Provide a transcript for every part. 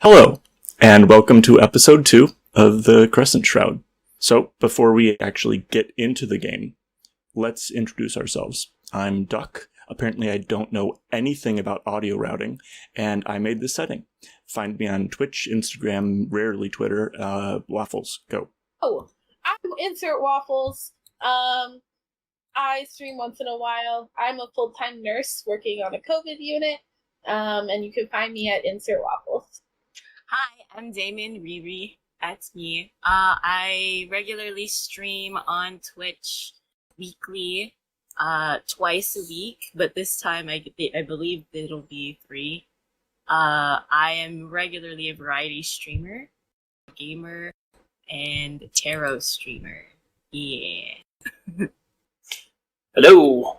Hello, and welcome to episode 2 of the Crescent Shroud. So, before we actually get into the game, let's introduce ourselves. I'm Duck. Apparently I don't know anything about audio routing, and I made this setting. Find me on Twitch, Instagram, rarely Twitter, Waffles, go. Oh, I'm insertwafflez. I stream once in a while. I'm a full-time nurse working on a COVID unit, and you can find me at insertwafflez. Hi, I'm Damon Riri. That's me. I regularly stream on Twitch weekly, twice a week, but this time I believe it'll be 3. I am regularly a variety streamer, gamer, and tarot streamer. Yeah. Hello,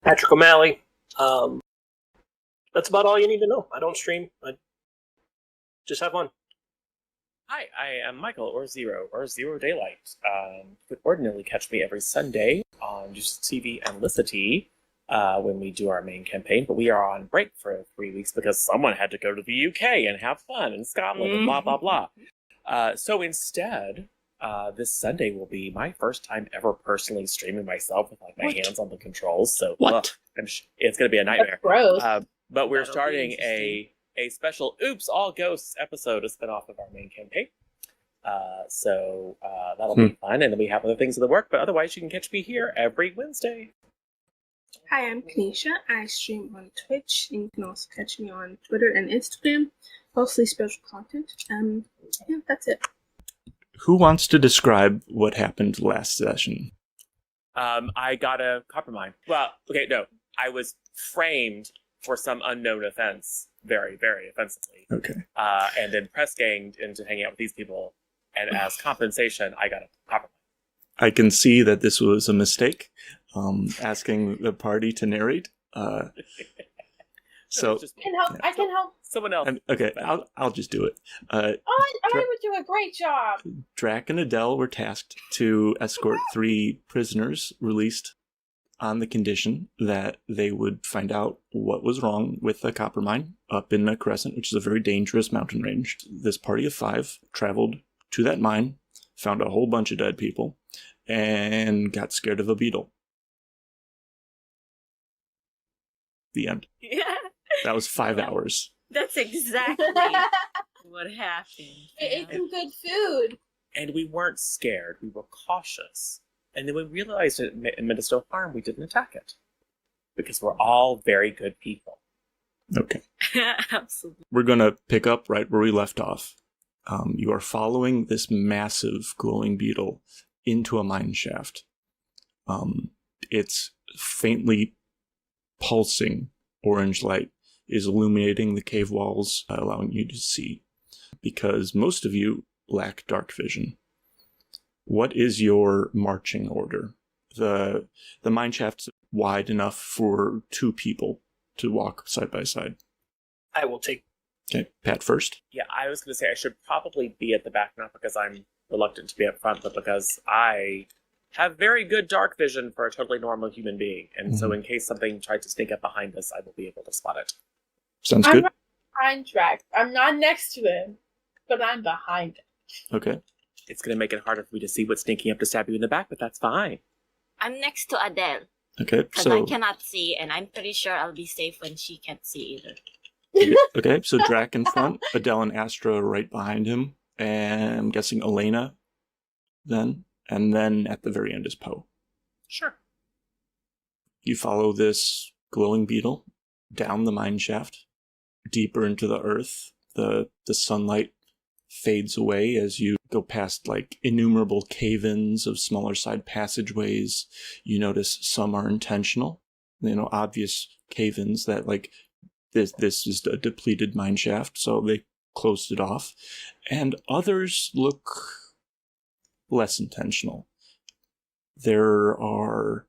Patrick O'Malley. That's about all you need to know. I don't stream. I just have fun. Hi, I am Michael, or Zero Daylight. You could ordinarily catch me every Sunday on Just TV and Licity when we do our main campaign, but we are on break for 3 weeks because someone had to go to the UK and have fun in Scotland and blah, blah, blah. So instead, this Sunday will be my first time ever personally streaming myself with my hands on the controls. So it's going to be a nightmare. That's gross. But we're starting a special Oops, All Ghosts episode, a spinoff of our main campaign. So that'll be fun. And then we have other things in the work, but otherwise you can catch me here every Wednesday. Hi, I'm Kanisha. I stream on Twitch, and you can also catch me on Twitter and Instagram, mostly special content. Yeah, that's it. Who wants to describe what happened last session? I got a copper mine. Well, okay, no. I was framed for some unknown offense, very, very offensively. Okay. And then press ganged into hanging out with these people, and as compensation, I got a copper mine. I can see that this was a mistake, asking the party to narrate. So I can help. Someone else. Okay, I'll just do it. I would do a great job. Drak and Adelle were tasked to escort 3 prisoners released on the condition that they would find out what was wrong with the copper mine up in the Crescent, which is a very dangerous mountain range. This party of 5 traveled to that mine, found a whole bunch of dead people, and got scared of a beetle. The end. Yeah. That was 5 hours. That's exactly what happened. Ate some good food. And we weren't scared. We were cautious. And then we realized it meant us no harm. We didn't attack it. Because we're all very good people. Okay. Absolutely. We're going to pick up right where we left off. You are following this massive glowing beetle into a mine shaft. Its faintly pulsing orange light is illuminating the cave walls, allowing you to see. Because most of you lack dark vision. What is your marching order? The mine shaft's wide enough for 2 people to walk side by side. I will take. Okay, Pat first. Yeah, I was going to say I should probably be at the back, not because I'm reluctant to be up front, but because I have very good dark vision for a totally normal human being. And so in case something tried to sneak up behind us, I will be able to spot it. Sounds good. I'm Drak. I'm not next to him, but I'm behind him. Okay. It's going to make it harder for me to see what's sneaking up to stab you in the back, but that's fine. I'm next to Adelle, Okay, because so I cannot see, and I'm pretty sure I'll be safe when she can't see either. okay, so Drak in front, Adelle and Astra right behind him, and I'm guessing Elena then, and then at the very end is Poe. Sure. You follow this glowing beetle down the mine shaft, deeper into the earth. The sunlight fades away as you go past innumerable cave-ins of smaller side passageways. You notice some are intentional, obvious cave-ins that this is a depleted mine shaft, so they closed it off. And others look less intentional. There are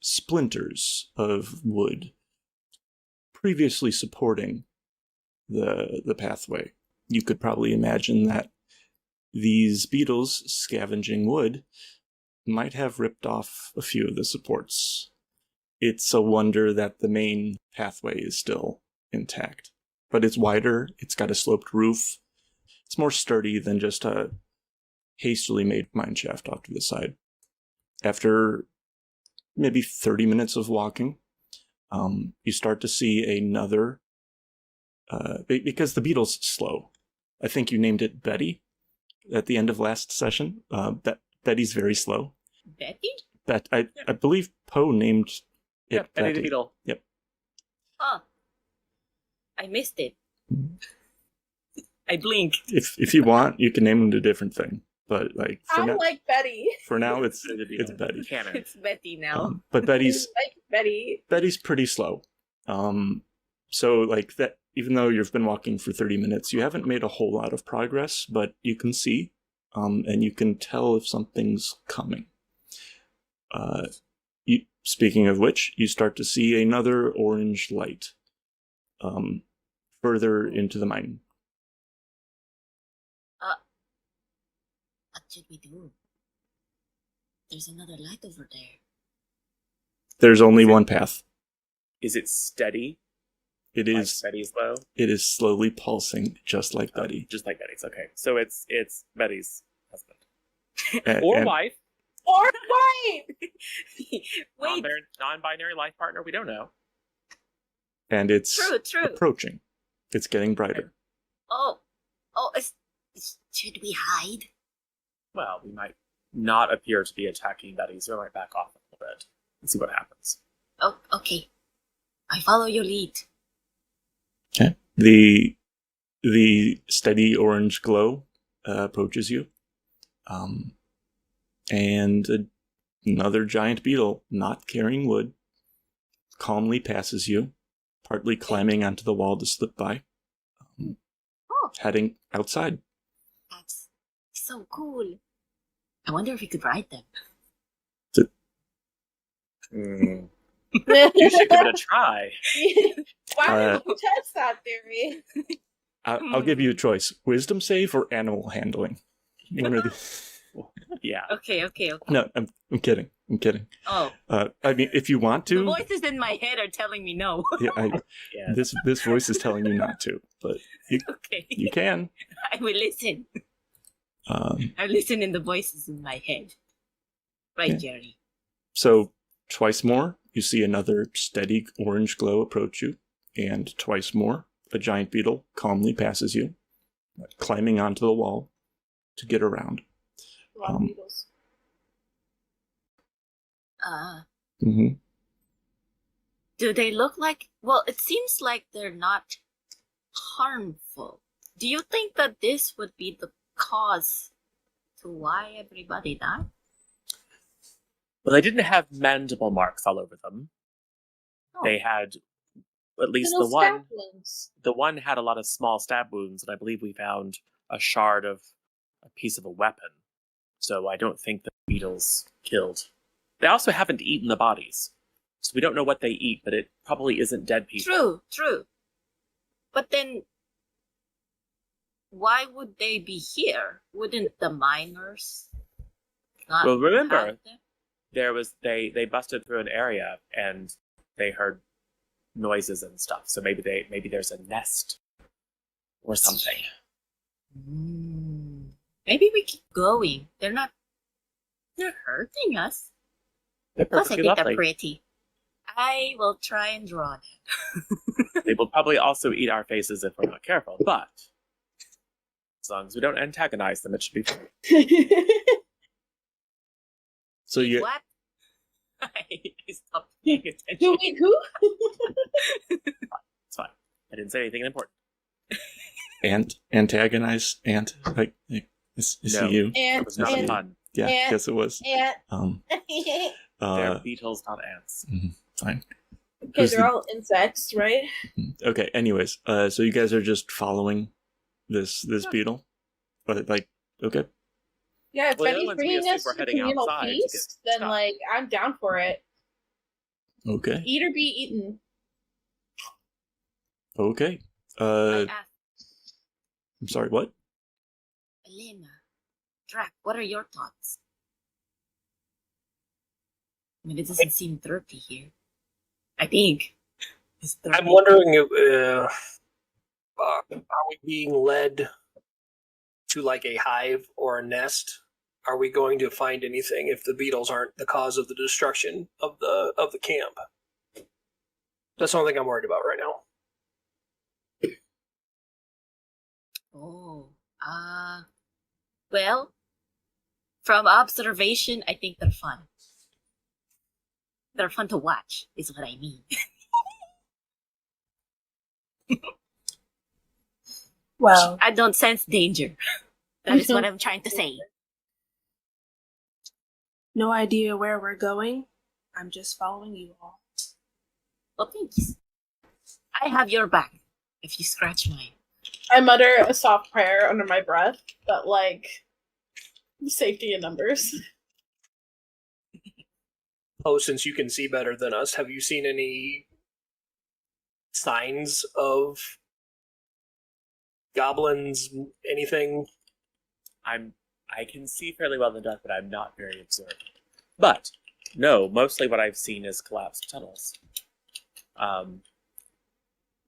splinters of wood previously supporting the pathway. You could probably imagine that these beetles scavenging wood might have ripped off a few of the supports. It's a wonder that the main pathway is still intact. but it's wider. It's got a sloped roof. It's more sturdy than just a hastily made mine shaft off to the side. After maybe 30 minutes of walking, you start to see another, because the beetle's slow. I think you named it Betty at the end of last session. Betty's very slow. Betty? I believe Poe named it Yep, Betty the Beetle. Yep. Oh. I missed it. I blink. If you want, you can name it a different thing. But like I like Betty. for now, it's Beetle. Betty. Canon. It's Betty now. But I like Betty. Betty's pretty slow. So like that, even though you've been walking for 30 minutes, you haven't made a whole lot of progress, but you can see, and you can tell if something's coming. Speaking of which, you start to see another orange light, further into the mine. What should we do? There's another light over there. There's only one path. Is it steady? It Like is. Betty's low? It is slowly pulsing, just like Betty. Just like Betty's, okay. So it's Betty's husband. And- Or and- wife. Or white. Wait. Non-binary life partner, we don't know. And it's True. approaching. It's getting brighter. Oh, should we hide? Well, we might not appear to be attacking Betty, so we might back off a little bit and see what happens. Oh, okay. I follow your lead. Okay. The steady orange glow approaches you. And another giant beetle, not carrying wood, calmly passes you, partly climbing onto the wall to slip by, heading outside. That's so cool. I wonder if we could ride them. You should give it a try. Why would you test that theory? I'll give you a choice: wisdom save or animal handling. One of the... Yeah. Okay. No, I'm kidding. Oh. I mean, if you want The to, voices in my head are telling me no. Yeah. this voice is telling you not to, but Okay. you can. I will listen. I listen in the voices in my head. Right, Okay. Jerry? So twice more, you see another steady orange glow approach you, and twice more, a giant beetle calmly passes you, climbing onto the wall to get around. A lot of beetles. Mm-hmm. Do they look like... Well, it seems like they're not harmful. Do you think that this would be the cause to why everybody died? Well, they didn't have mandible marks all over them. Oh. They had at least Little the one. stab wounds. The one had a lot of small stab wounds, and I believe we found a shard of a piece of a weapon. So I don't think the beetles killed. They also haven't eaten the bodies, so we don't know what they eat. But it probably isn't dead people. True. But then, why would they be here? Wouldn't the miners not Well, remember, have them? there was they busted through an area and they heard noises and stuff. So maybe there's a nest or something. Maybe we keep going. They're hurting us. They're Plus, I perfectly think lovely. they're pretty. I will try and draw them. They will probably also eat our faces if we're not careful. But as long as we don't antagonize them, it should be fine. So you What? I stopped paying attention. Who? Wait, who? It's fine. I didn't say anything important. antagonize like is No. you? It was not And- fun. Yeah, and- yes it was. And They're beetles, not ants. Fine. okay, they're all insects, right? Okay. Anyways, so you guys are just following this beetle, but like, okay, Yeah, if Well, the other Betty's ones we bringing assume us we're to heading communal outside to peace, get then stuff. like I'm down for it. okay, Eat or be eaten. okay. I asked I'm sorry. What? Elena, Drak, what are your thoughts? I mean, it doesn't seem dirty here. I think. It's dirty. I'm wondering are we being led to like a hive or a nest? Are we going to find anything if the beetles aren't the cause of the destruction of the camp? That's the only thing I'm worried about right now. Oh, well, from observation, I think they're fun. They're fun to watch, is what I mean. Well, I don't sense danger. That is what I'm trying to say. no idea where we're going. I'm just following you all. Well, thanks. I have your back if you scratch mine. I mutter a soft prayer under my breath, but like safety in numbers. Oh, since you can see better than us, have you seen any signs of goblins? Anything? I can see fairly well in the dark, but I'm not very observant. But no, mostly what I've seen is collapsed tunnels.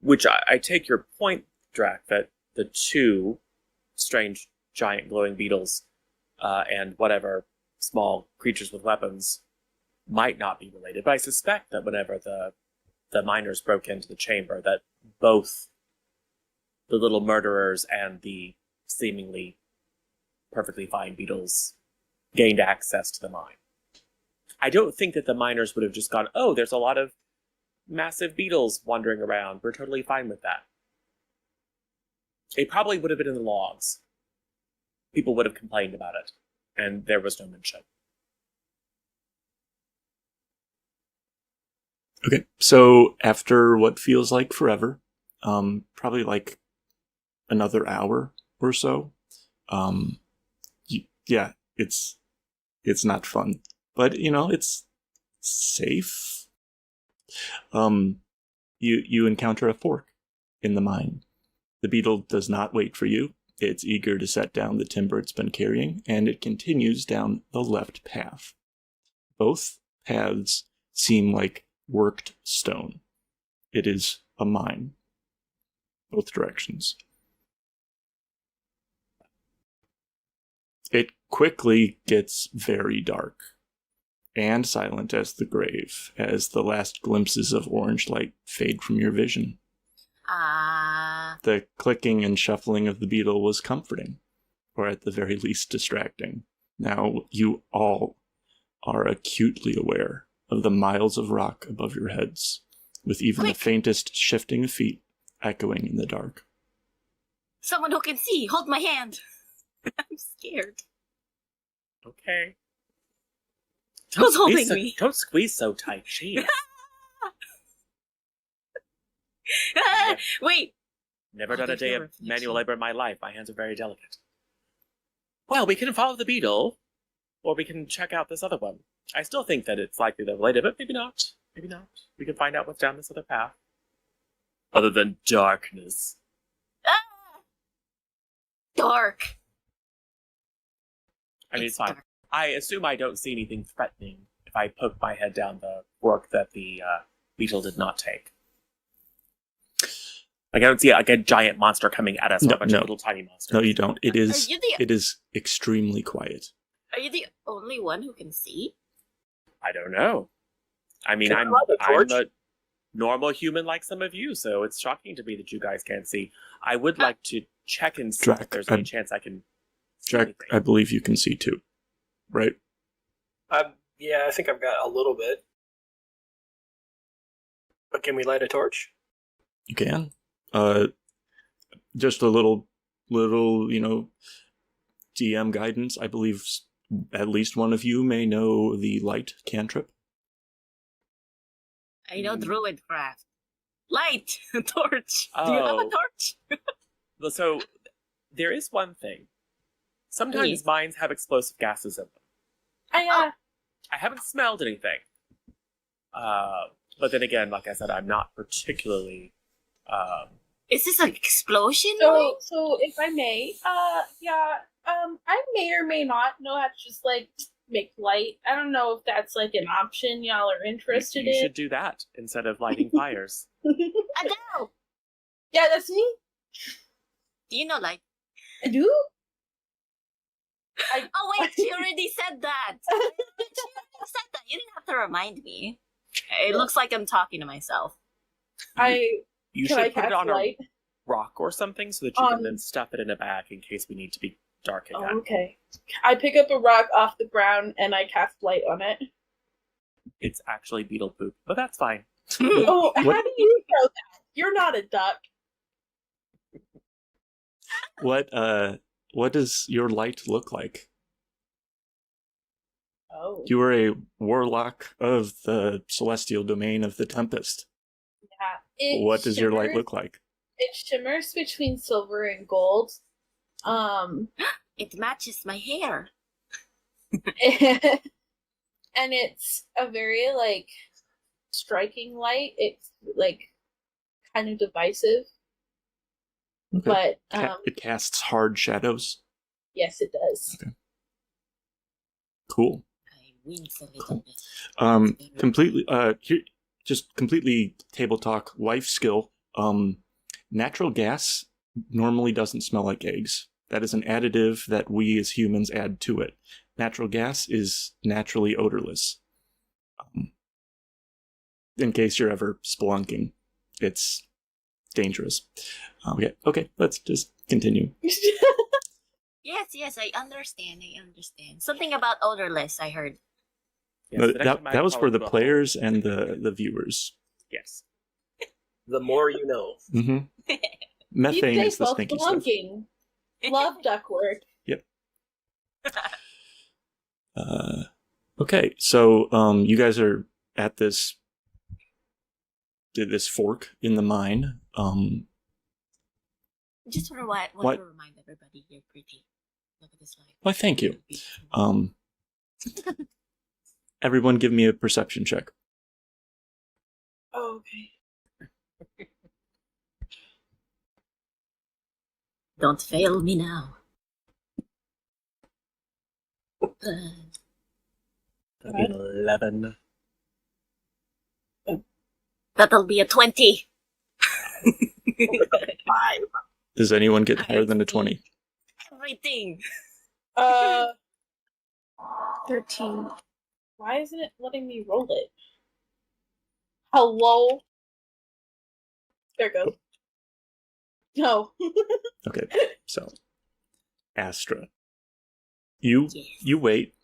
Which I take your point, Drak, that the two strange giant glowing beetles and whatever small creatures with weapons might not be related. But I suspect that whenever the miners broke into the chamber, that both the little murderers and the seemingly perfectly fine beetles gained access to the mine. I don't think that the miners would have just gone, oh, there's a lot of massive beetles wandering around. We're totally fine with that. It probably would have been in the logs. People would have complained about it, and there was no mention. Okay, so after what feels like forever, probably like another hour or so, yeah, it's not fun, but it's safe. You encounter a fork in the mine. The beetle does not wait for you. It's eager to set down the timber it's been carrying, and it continues down the left path. Both paths seem like worked stone. It is a mine. Both directions. It quickly gets very dark and silent as the grave, as the last glimpses of orange light fade from your vision. The clicking and shuffling of the beetle was comforting, or at the very least distracting. Now you all are acutely aware of the miles of rock above your heads, with even the faintest shifting of feet echoing in the dark. Someone who can see, hold my hand. I'm scared. Okay. Who's holding me? Don't squeeze so tight, jeez. Wait. Never done a day of manual labor in my life. My hands are very delicate. Well, we can follow the beetle, or we can check out this other one. I still think that it's likely they're related, but maybe not. Maybe not. We can find out what's down this other path. Other than darkness. Dark. I mean, it's fine. Dark. I assume I don't see anything threatening if I poke my head down the fork that the beetle did not take. Like, I don't see like a giant monster coming at us, or a bunch of little tiny monsters. No, you don't. It is Are extremely quiet. Are you the only one who can see? I don't know. I mean, I'm a normal human like some of you, so it's shocking to me that you guys can't see. I would like to check and see if there's any chance I can see Drak, anything. I believe you can see too, right? Yeah, I think I've got a little bit. But can we light a torch? You can. Just a little, DM guidance. I believe at least one of you may know the light cantrip. I know druid craft. Light! A torch! Oh. Do you have a torch? Well, so, there is one thing. Sometimes mines have explosive gases in them. I haven't smelled anything. But then again, like I said, I'm not particularly... Is this an explosion? So if I may, I may or may not know how to just like make light. I don't know if that's like an option y'all are interested in. You should do that instead of lighting fires. Adelle! Yeah, that's me. Do you know light? I do? Oh wait, she already said that. She already said that. You didn't have to remind me. It looks like I'm talking to myself. You Can I should put it cast on light? a rock or something so that you can then stuff it in a bag in case we need to be dark again. Oh, okay. I pick up a rock off the ground and I cast light on it. It's actually beetle poop, but that's fine. Oh, how do you know that? You're not a duck. What does your light look like? Oh. You are a warlock of the celestial domain of the Tempest. Yeah. What does your light look like? It shimmers between silver and gold. It matches my hair. And it's a very, like, striking light. It's, like, kind of divisive. Okay. But, It casts hard shadows. yes, it does. Okay. Cool. I wince a little bit. Completely here, just completely table talk life skill. Natural gas normally doesn't smell like eggs. That is an additive that we as humans add to it. Natural gas is naturally odorless. In case you're ever spelunking, it's dangerous. Okay, let's just continue. Yes, I understand. Something about odorless, I heard. Yes, No, the next time I that was call for it the the players and the viewers. Yes. The more you know. Mm-hmm. Methane is the stinky stuff. Spelunking. Love ductwork. Yep. Okay, so you guys are at this fork in the mine. Just want to remind everybody you're pretty. Look at this light. Why, thank you. Everyone, give me a perception check. Oh, okay. Don't fail me now. 11. That'll be a 20. 5. Does anyone get higher than a 20? Everything. 13. Why isn't it letting me roll it? Hello? There it goes. No. Okay, so Astra, you wait,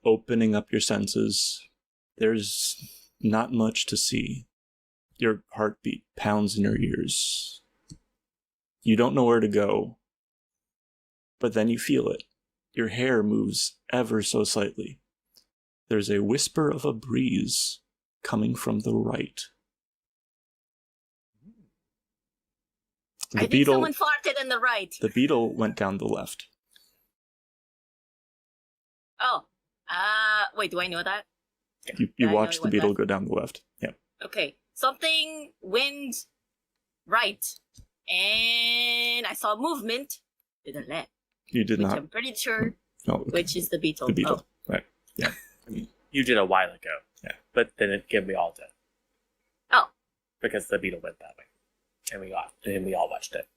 opening up your senses. There's not much to see. Your heartbeat pounds in your ears. You don't know where to go, but then you feel it. Your hair moves ever so slightly. There's a whisper of a breeze coming from the right. I think someone farted in the right. The beetle went down the left. Oh. Wait, do I know that? You watched the beetle go down the left. Yeah. Okay. Something went right. And I saw movement to the left. You did not. I'm pretty sure. Oh, okay. Which is the beetle. The beetle. Oh. Right. Yeah. You did a while ago. Yeah. But then it gave me all did. Oh. Because the beetle went that way. And we all watched it.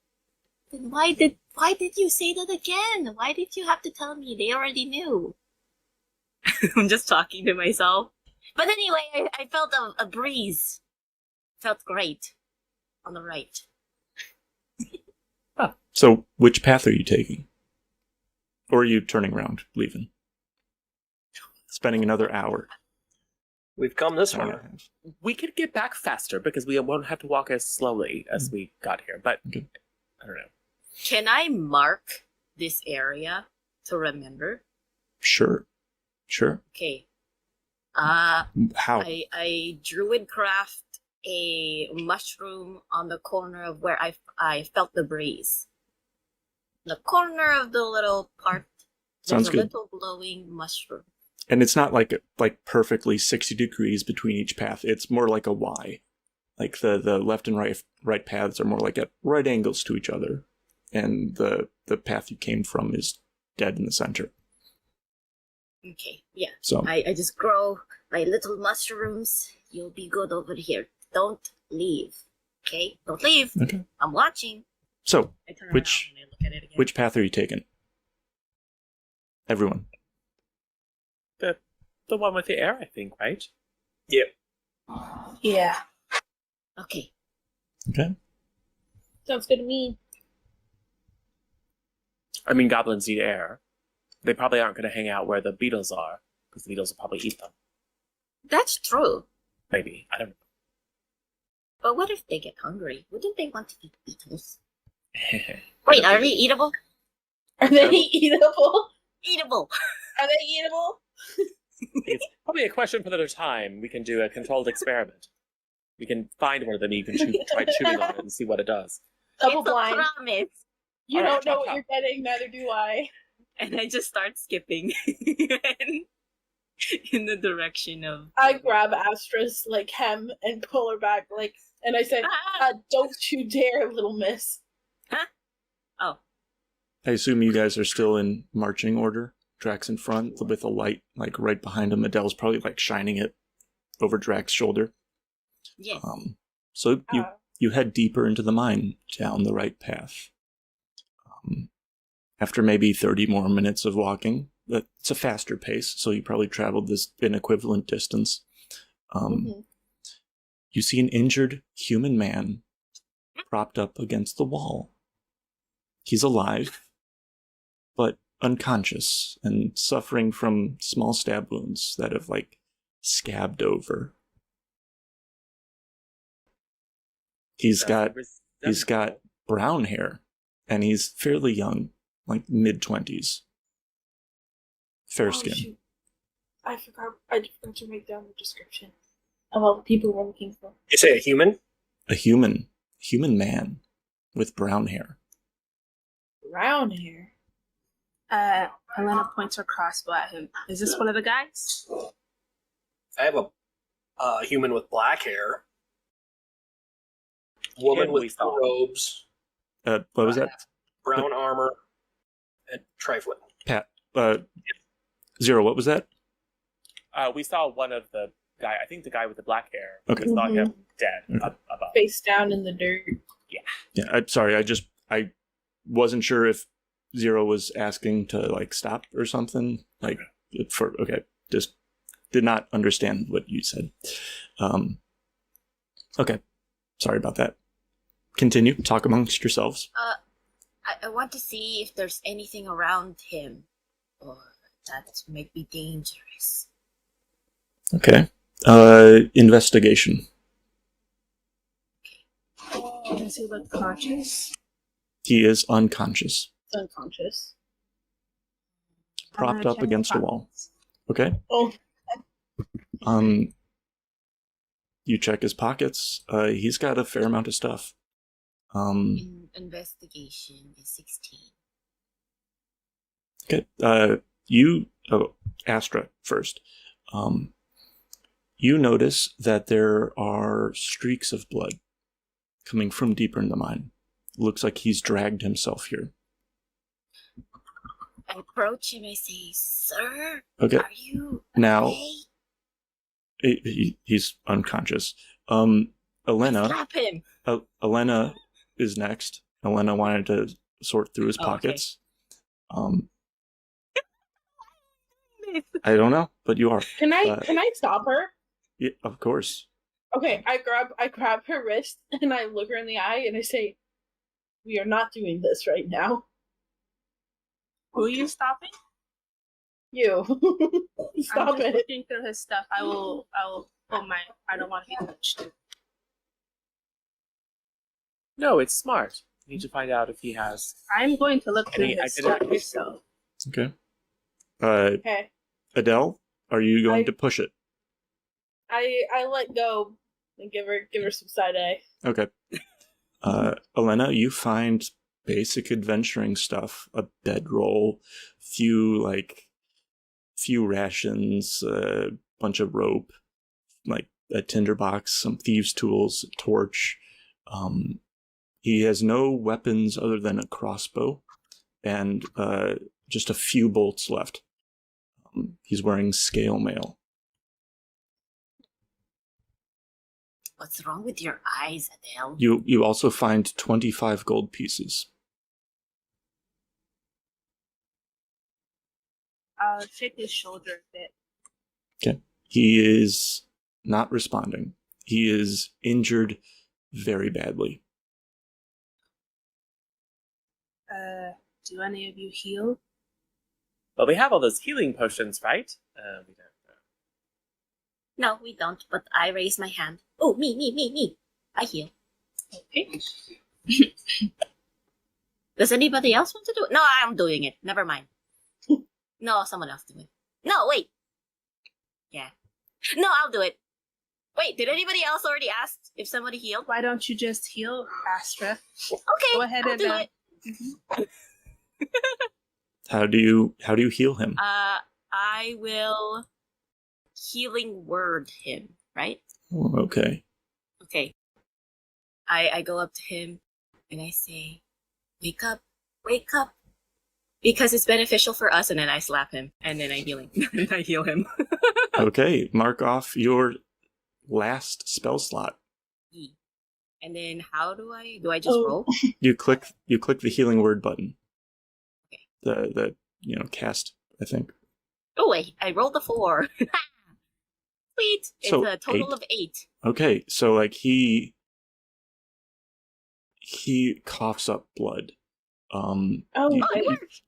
Then why did you say that again? Why did you have to tell me? They already knew. I'm just talking to myself. But anyway, I felt a breeze. Felt great. On the right. So, which path are you taking? Or are you turning around, leaving? Spending another hour. We've come this hour and far. a half. We could get back faster because we won't have to walk as slowly as we got here. But Okay. I don't know. Can I mark this area to remember? Sure. Okay. How? I druidcraft a mushroom on the corner of where I felt the breeze. The corner of the little part. Sounds There's good. a little glowing mushroom. And it's not like perfectly 60 degrees between each path. It's more like a Y. Like the left and right paths are more like at right angles to each other. And the path you came from is dead in the center. Okay, yeah. So I just grow my little mushrooms. You'll be good over here. Don't leave. Okay? Don't leave. Okay. I'm watching. So, I turn Which- around and I look at it again. which path are you taking? Everyone. The one with the air, I think, right? Yep. Yeah. Okay. Okay. Sounds good to me. I mean, goblins need air. They probably aren't going to hang out where the beetles are, because the beetles will probably eat them. That's true. Maybe. I don't But what if they get hungry? Wouldn't they want to eat beetles? know. Wait, are they eatable? Are they eatable? Eatable. Are they eatable? It's probably a question for another time. We can do a controlled experiment. We can find one of them. You can try chewing on it and see what it does. Double It's a blind. promise. You Alright, don't know chop, what you're getting, neither do I. And I just start skipping in the direction of. I grab Astra's like hem and pull her back, and I say, "Don't you dare, little miss." Oh, I assume you guys are still in marching order. Drak's in front with a light like right behind him. Adelle's probably like shining it over Drak's shoulder. yes. So you head deeper into the mine down the right path. After maybe 30 more minutes of walking, it's a faster pace, so you probably traveled an equivalent distance. You see an injured human man propped up against the wall. He's alive, but unconscious and suffering from small stab wounds that have like scabbed over. He's got brown hair, and he's fairly young, like mid-20s. Fair skin. Shoot. I forgot to write down the description of all the people we're looking for. You say a human? A human man with brown hair. Brown hair. Helena points her crossbow at him. Is this one of the guys? I have a human with black hair. Woman Him with we saw. blue robes, What was that? brown armor, and trifling. Pat. Zero, what was that? We saw one of the guy. I think the guy with the black hair. Okay. We saw him dead Okay. up above. Face down in the dirt. Yeah, I'm sorry. I wasn't sure if Zero was asking to like stop or something. Like just did not understand what you said. Okay, sorry about that. Continue. Talk amongst yourselves. I want to see if there's anything around him, or that might be dangerous. Okay. Investigation. Does he look conscious? He is unconscious, It's unconscious. propped up against a wall. Okay. Oh. You check his pockets. He's got a fair amount of stuff. Investigation is 16. Okay. Astra first. You notice that there are streaks of blood coming from deeper in the mine. Looks like he's dragged himself here. I approach him and say, "Sir, Okay. are you Now okay?" he's unconscious. Elena. Slap him. Elena is next. Elena wanted to sort through his Oh, okay. pockets. I don't know, but you are. Can I stop her? Yeah, of course. Okay, I grab her wrist and I look her in the eye and I say, "We are not doing this right now. Who are you stopping? You stop I'm just it." looking through his stuff. I will pull my. I don't want to be touched. No, it's smart. We need to find out if he has. I'm going to look through Any his stuff. identification? So Okay. Okay. Adele, are you going to push it? I let go and give her some side eye. Okay. Elena, you find basic adventuring stuff: a bedroll, few rations, a bunch of rope, like a tinderbox, some thieves' tools, a torch. He has no weapons other than a crossbow, and just a few bolts left. He's wearing scale mail. What's wrong with your eyes, Adele? You also find 25 gold pieces. I'll shake his shoulder a bit. Okay. He is not responding. He is injured very badly. Do any of you heal? But we have all those healing potions, right? We don't. No, we don't, but I raise my hand. Oh, me. I heal. Okay. Does anybody else want to do it? No, I'm doing it. Never mind. No, someone else do it. No, wait. Yeah. No, I'll do it. Wait, did anybody else already ask if somebody healed? Why don't you just heal, Astra? Okay, Go ahead I'll and do it. How do you heal him? I will healing word him, right? Oh, okay. Okay. I go up to him and I say, wake up, because it's beneficial for us, and then I slap him, and then I heal him. And I heal him. Okay, mark off your last spell slot. And then how do I just roll? You click the healing word button. Okay. The cast, I think. Oh wait, I rolled a 4. Sweet. It's So, a total 8? of 8. Okay, so like he coughs up blood. Oh, It worked.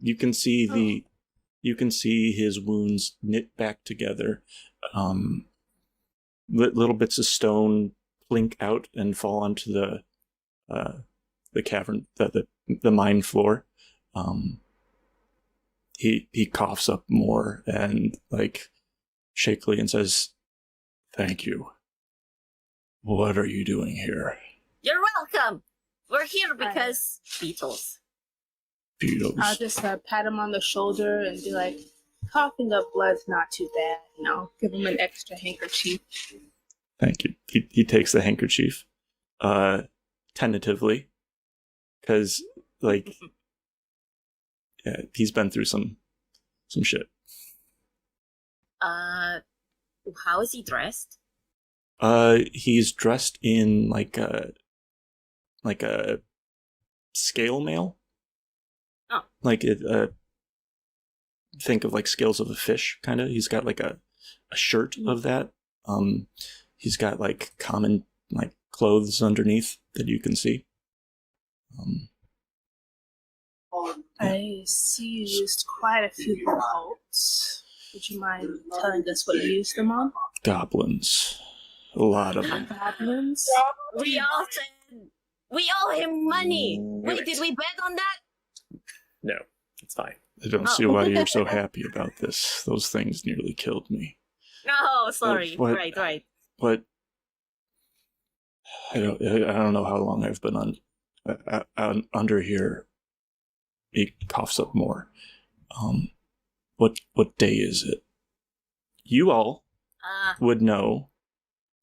You can see you can see his wounds knit back together. Little bits of stone plink out and fall onto the cavern, the mine floor. He coughs up more and like shakily and says, "Thank you. What are you doing here?" You're welcome. We're here because beetles. Beetles. I'll just pat him on the shoulder and be like, coughing up blood's not too bad. Give him an extra handkerchief. Thank you. He takes the handkerchief, tentatively, because like, yeah, he's been through some shit. How is he dressed? He's dressed in like a scale mail. Oh. Like think of like scales of a fish, kind of. He's got like a shirt of that. He's got like common like clothes underneath that you can see. I see you used quite a few cults. Would you mind telling us what you used them on? Goblins. A lot of them. Goblins? We all said we owe him money. Wait, Wait. did we bet on that? No, it's fine. I don't see why you're so happy about this. Those things nearly killed me. No, sorry. What? Right. But I don't know how long I've been under here. He coughs up more. What day is it? You all would know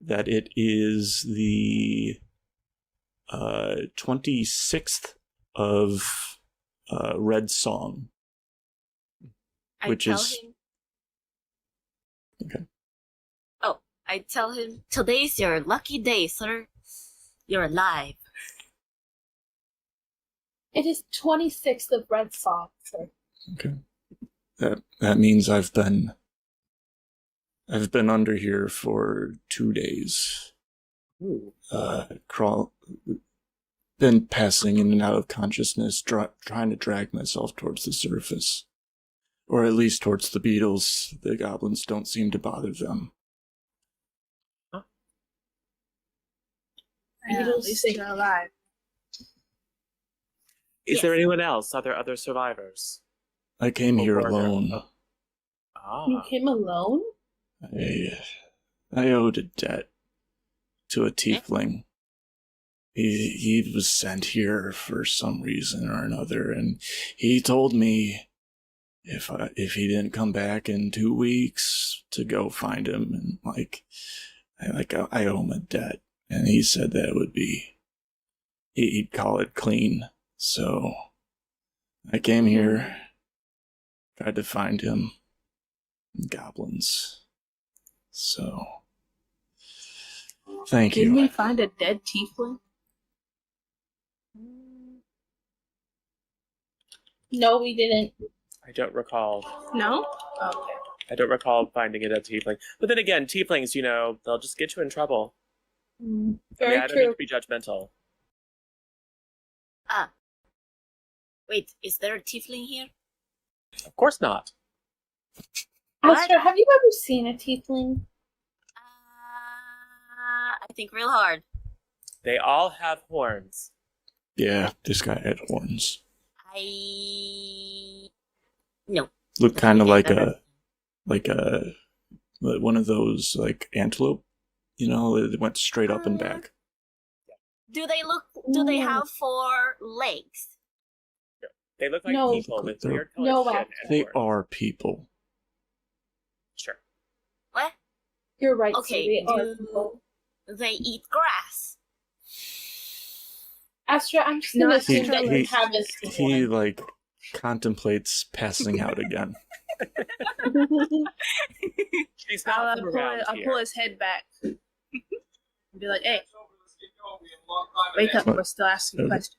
that it is the 26th of Red Song, which is okay. Oh, I tell him today's your lucky day, sir. You're alive. it is 26th of Red Song, sir. Okay. That means I've been under here for 2 days. Ooh. Been passing in and out of consciousness, trying to drag myself towards the surface. Or at least towards the beetles. The goblins don't seem to bother them. Yeah, at least you're alive. Is Yes. there anyone else? Are there other survivors? I came here Or- alone. You Ah. came alone? I owed a debt to a tiefling. He was sent here for some reason or another, and he told me if he didn't come back in 2 weeks to go find him, and I owe him a debt, and he said that it would be he'd call it clean. So I came here, tried to find him. Goblins. So Thank Didn't you. we find a dead tiefling? No, we didn't. I don't recall. No? Okay. I don't recall finding a dead tiefling. But then again, tieflings, they'll just get you in trouble. Very I don't mean true. to be judgmental. Wait, is there a tiefling here? Of course not. What? Astra, have you ever seen a tiefling? I think real hard. They all have horns. Yeah, this guy had horns. No. Looked kind of I've like never- one of those like antelope. It went straight up and back. Do they have 4 legs? They look like No. people with They're- weird colored No, skin and They horns. are people. Sure. What? You're right. Okay, Siri, are people. they eat grass? Astra, I'm just No, gonna Astra, assume that you he- haven't seen He one. contemplates passing out again. She's not from around I'll here. pull his head back. And be like, hey, wake up, we're still asking Okay. questions.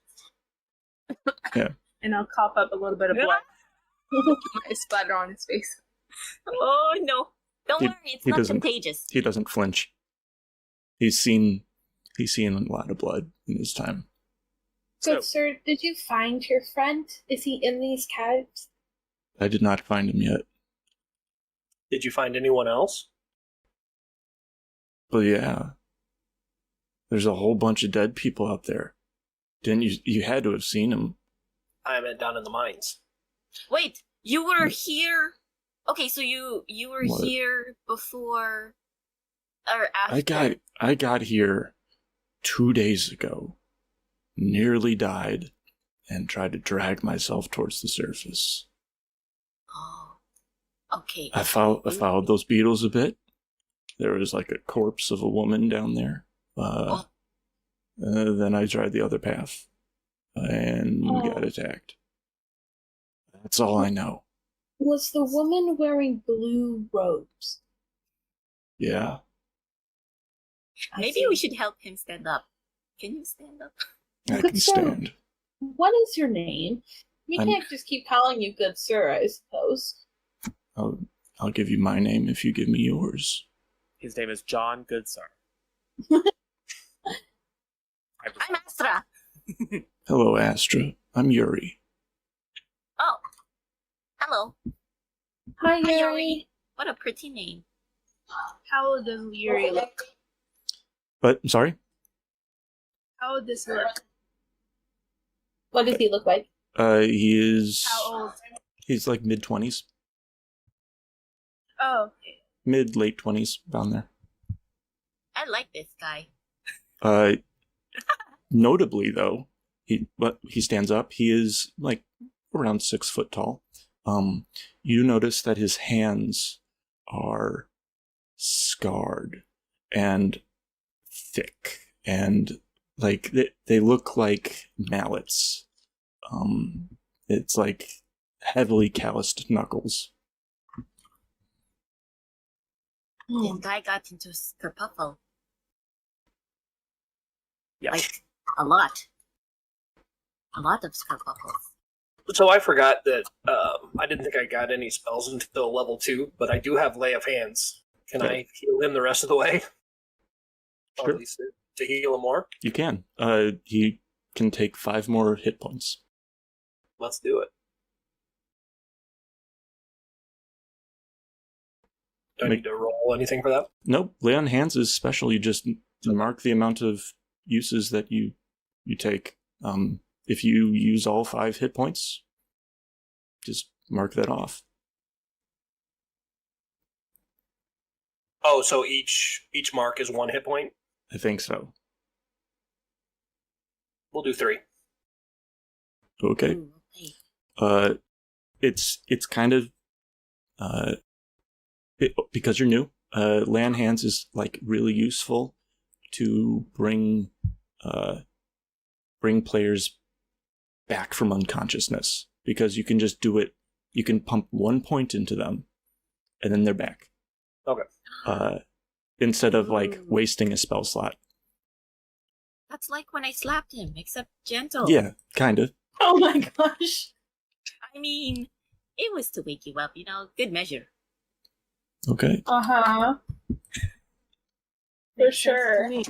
Yeah. And I'll cough up a little bit of blood. Might splatter on his face. Oh no! Don't He- worry, it's he not doesn't- contagious. He doesn't flinch. He's seen a lot of blood in his time. Good sir, did you find your friend? Is he in these caves? I did not find him yet. Did you find anyone else? But yeah. There's a whole bunch of dead people out there. Didn't you? You had to have seen him. I meant down in the mines. Wait, you were here. Okay, so you were What? here before or after? I got here 2 days ago. Nearly died and tried to drag myself towards the surface. Oh, okay. I followed those beetles a bit. There was like a corpse of a woman down there. Then I tried the other path and we got attacked. That's all I know. Was the woman wearing blue robes? Yeah. I Maybe see. we should help him stand up. Can you stand up? I Good can sir. stand. What is your name? We I'm- can't just keep calling you good sir, I suppose. I'll give you my name if you give me yours. His name is John Goodsar. I'm Astra. Hello, Astra. I'm Yuri. Oh, hello. Hi, Hi, Yuri. Yuri. What a pretty name. How old does Yuri look? But, I'm sorry? How old does he look? What does he look like? He is... How old? He's like mid-20s. Oh, okay. Mid-late 20s, down there. I like this guy. Notably, though, he stands up. He is like around 6 foot tall. You notice that his hands are scarred and thick, and like they look like mallets. It's like heavily calloused knuckles. This guy got into skerpuffle. Yeah. Like, a lot. A lot of skerpuffles. So I forgot that I didn't think I got any spells until level 2, but I do have Lay of Hands. Can I heal him the rest of the way? Or Sure. at least to heal him more? You can. He can take 5 more hit points. Let's do it. Do I need to roll anything for that? Nope. Lay on hands is special. You just mark the amount of uses that you take. If you use all 5 hit points, just mark that off. Oh, so each mark is 1 hit point? I think so. We'll do 3. Okay. Ooh, okay. It's kind of because you're new. Lay on hands is like really useful to bring players back from unconsciousness, because you can just do it. You can pump 1 point into them, and then they're back. Okay. instead of like Ooh. wasting a spell slot. That's like when I slapped him, except gentle. Yeah, kind of. Oh my gosh. I mean, it was to wake you up, good measure. Okay. Uh-huh. For Makes sense to sure. me.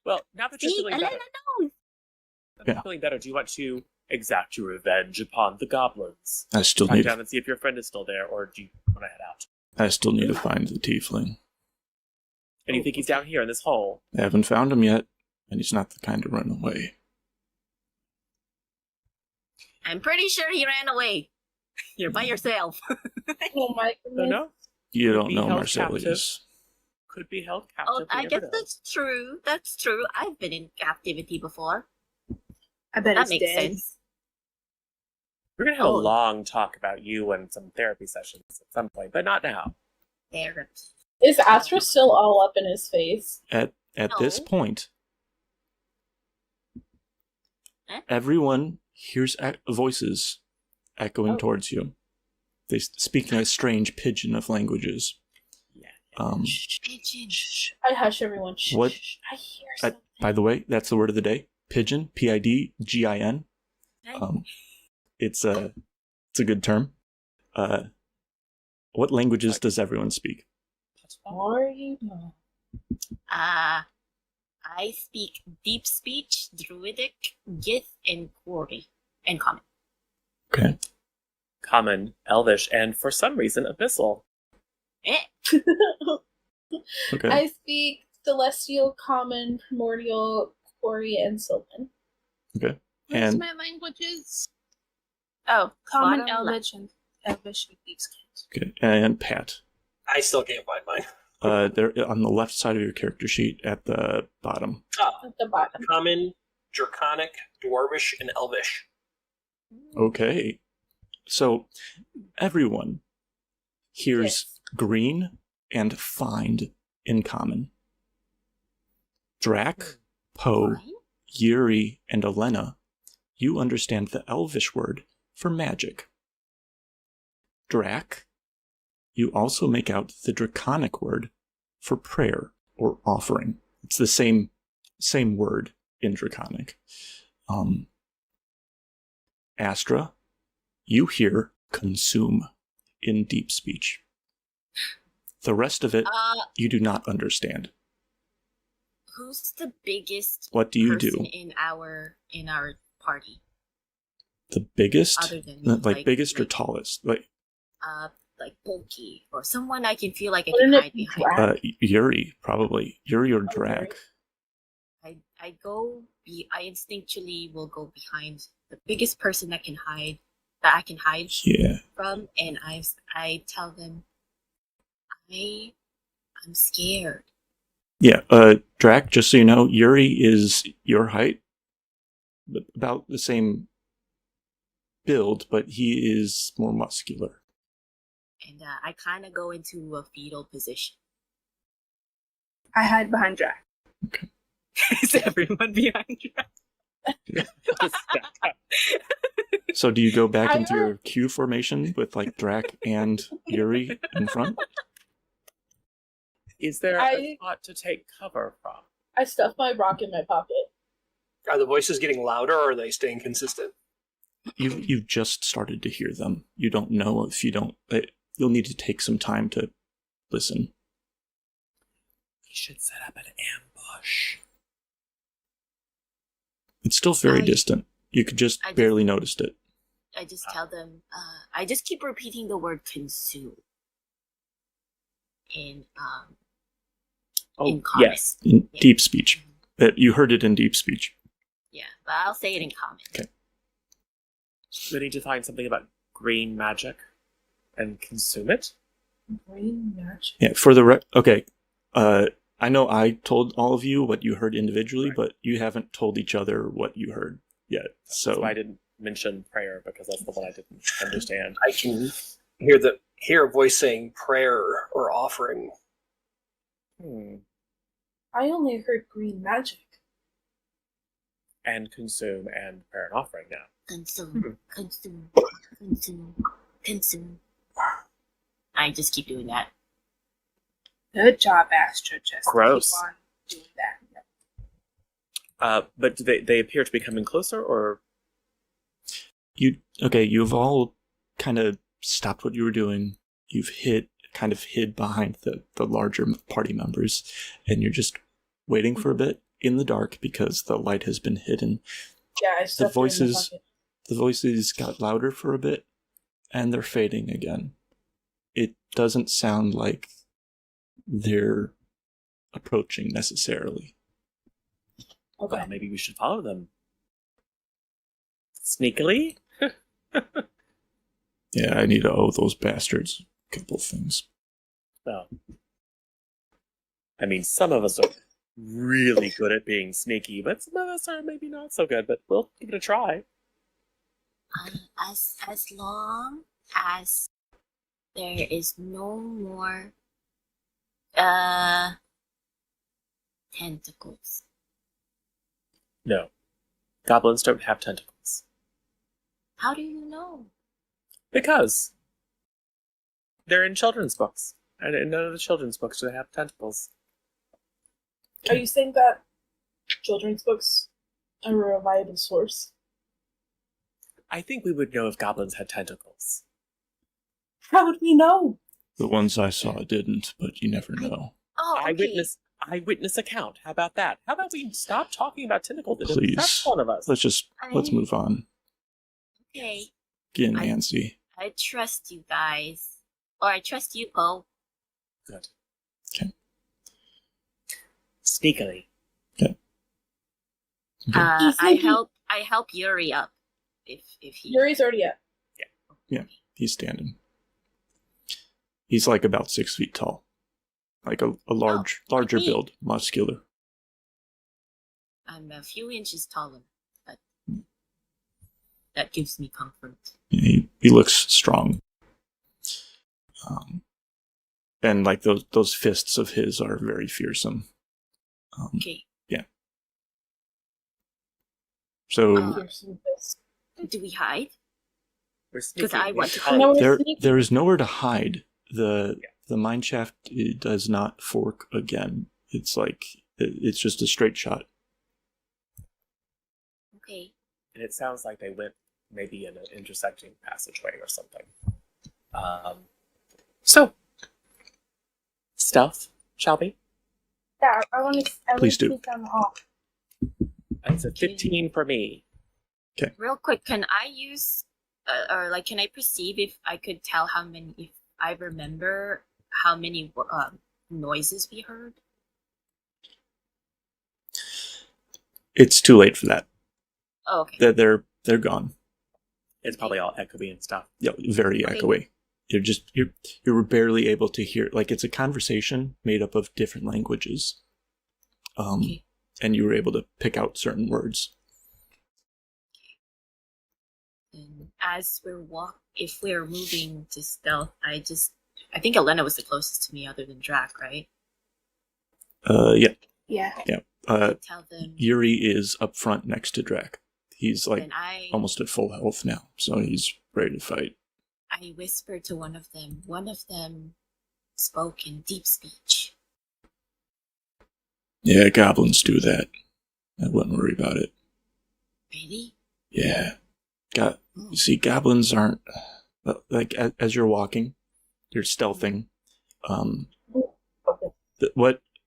Well, now that you're See, feeling better, Elena knows. now that you're Yeah. feeling better, do you want to exact your revenge upon the goblins? I still Track need down and see if your friend is still there, or do you want to head out? to find the tiefling. And you think he's down here in this hole? I haven't found him yet, and he's not the kind to run away. I'm pretty sure he ran away. You're by yourself. Oh my No, goodness. no. You don't Be know held Marsilius. Could be held captive. Oh, we I never guess know. that's true. That's true. I've been in captivity before. I bet That it's makes dead. sense. We're gonna have Oh. a long talk about you and some therapy sessions at some point, but not now. There. Is Astra still all up in his face? At this No. point, Eh? everyone hears voices echoing Oh. towards you. They speak in a strange pidgin of languages. Yeah. Pigeon. I hush everyone. Shh, What? shh, I hear Uh, something. By the way, that's the word of the day. Pidgin. Pidgin. It's a good term. What languages does everyone speak? More you know. I speak deep speech, druidic, gith, and Quori, and common. Okay. Common, Elvish, and for some reason, Abyssal. Eh. Okay. I speak Celestial, Common, Primordial, Quarry, and Sylvan. Okay. Where's And my languages? Oh, Common, bottom left. Elvish, and Elvish and Thieves' okay. And Pat. I still can't find mine. They're on the left side of your character sheet at the bottom. At the bottom. Common, Draconic, Dwarvish, and Elvish. Okay. So everyone hears Yes. green and find in common. Drak, Poe, Fine. Yuri, and Elena, you understand the Elvish word for magic. Drak, you also make out the Draconic word for prayer or offering. It's the same word in Draconic. Astra, you hear consume in deep speech. The rest of it you do not understand. Who's the biggest What do you person do? in our party? The biggest? Other than me, Like biggest or tallest? Like like bulky or someone I can feel like I Wouldn't can it hide be behind. Drak? Yuri, probably. Yuri or Oh, Drak. Yuri. I instinctually will go behind the biggest person that I can hide Yeah. from, and I tell them I'm scared. Yeah, Drak, just so you know, Yuri is your height. About the same build, but he is more muscular. And I kind of go into a fetal position. I hide behind Drak. Is everyone behind you? So do you go back I into your Q formation with like Drak and Yuri in front? Is there I- a spot to take cover from? I stuff my rock in my pocket. Are the voices getting louder or are they staying consistent? You've just started to hear them. You don't know if you don't. You'll need to take some time to listen. We should set up an ambush. It's still very I- distant. You could just I just- barely notice it. I just tell them, I just keep repeating the word consume. In Oh, common. yes. In Yeah. deep speech. You heard it in deep speech. Yeah, but I'll say it in common. Okay. We need to find something about green magic and consume it. Green magic. Yeah, for the okay. I know I told all of you what you heard individually, but you haven't told each other what you heard yet. That's So why I didn't mention prayer, because that's the one I didn't understand. I can hear a voice saying prayer or offering. I only heard green magic. And consume and prayer and offering now. Consume, consume, consume, consume. I just keep doing that. Good job, Astra. Just Gross. keep on doing that. But do they appear to be coming closer, or You've all kind of stopped what you were doing. You've hid behind the larger party members, and you're just waiting for a bit in the dark because the light has been hidden. Yeah, I stuffed her in the bucket. The voices got louder for a bit, and they're fading again. It doesn't sound like they're approaching necessarily. Okay. well, maybe we should follow them sneakily? Yeah, I need to owe those bastards a couple of things. Well, I mean, some of us are really good at being sneaky, but some of us are maybe not so good. But we'll give it a try. As long as there is no more tentacles. No, goblins don't have tentacles How do you know? because they're in children's books, and in none of the children's books do they have tentacles. Are you saying that children's books are a reliable source? I think we would know if goblins had tentacles. How would we know? The ones I saw didn't, but you never know. Oh, okay. Eyewitness account. How about that? How about we stop talking about tentacles? Please. That's one of us. Let's move on. Okay. Again, Nancy. I trust you guys. Or I trust you, Poe. Good. Okay. Sneakily. Okay. I help Yuri up if he. Yuri's already up. Yeah, he's standing. He's like about 6 feet tall. Like a larger me. build, muscular. I'm a few inches taller, but that gives me comfort. He looks strong. And like those fists of his are very fearsome. Okay. Yeah. So Do we hide? We're Because sneaky. I want to hide. No, there is nowhere to hide. The mine shaft does not fork again. It's like it's just a straight shot. Okay. And it sounds like they went maybe in an intersecting passageway or something. So, stealth, shall we? Yeah, I want to. Please do. Sneak down the hall. That's a 15 for me. Real quick, can I use, or like, can I perceive if I could tell how many, if I remember how many noises we heard? It's too late for that. Oh, okay. They're gone. It's probably all echoey and stuff. Yeah, very Okay. echoey. You're barely able to hear. Like it's a conversation made up of different languages. Okay. And you were able to pick out certain words. And as if we're moving to stealth, I think Elena was the closest to me other than Drak, right? Yeah. Yeah. Tell them. Yuri is up front next to Drak. He's like Then I almost at full health now, so he's ready to fight. I whispered to one of them. One of them spoke in deep speech. Yeah, goblins do that. I wouldn't worry about it. Really? Yeah. You see, goblins aren't like as you're walking, you're stealthing.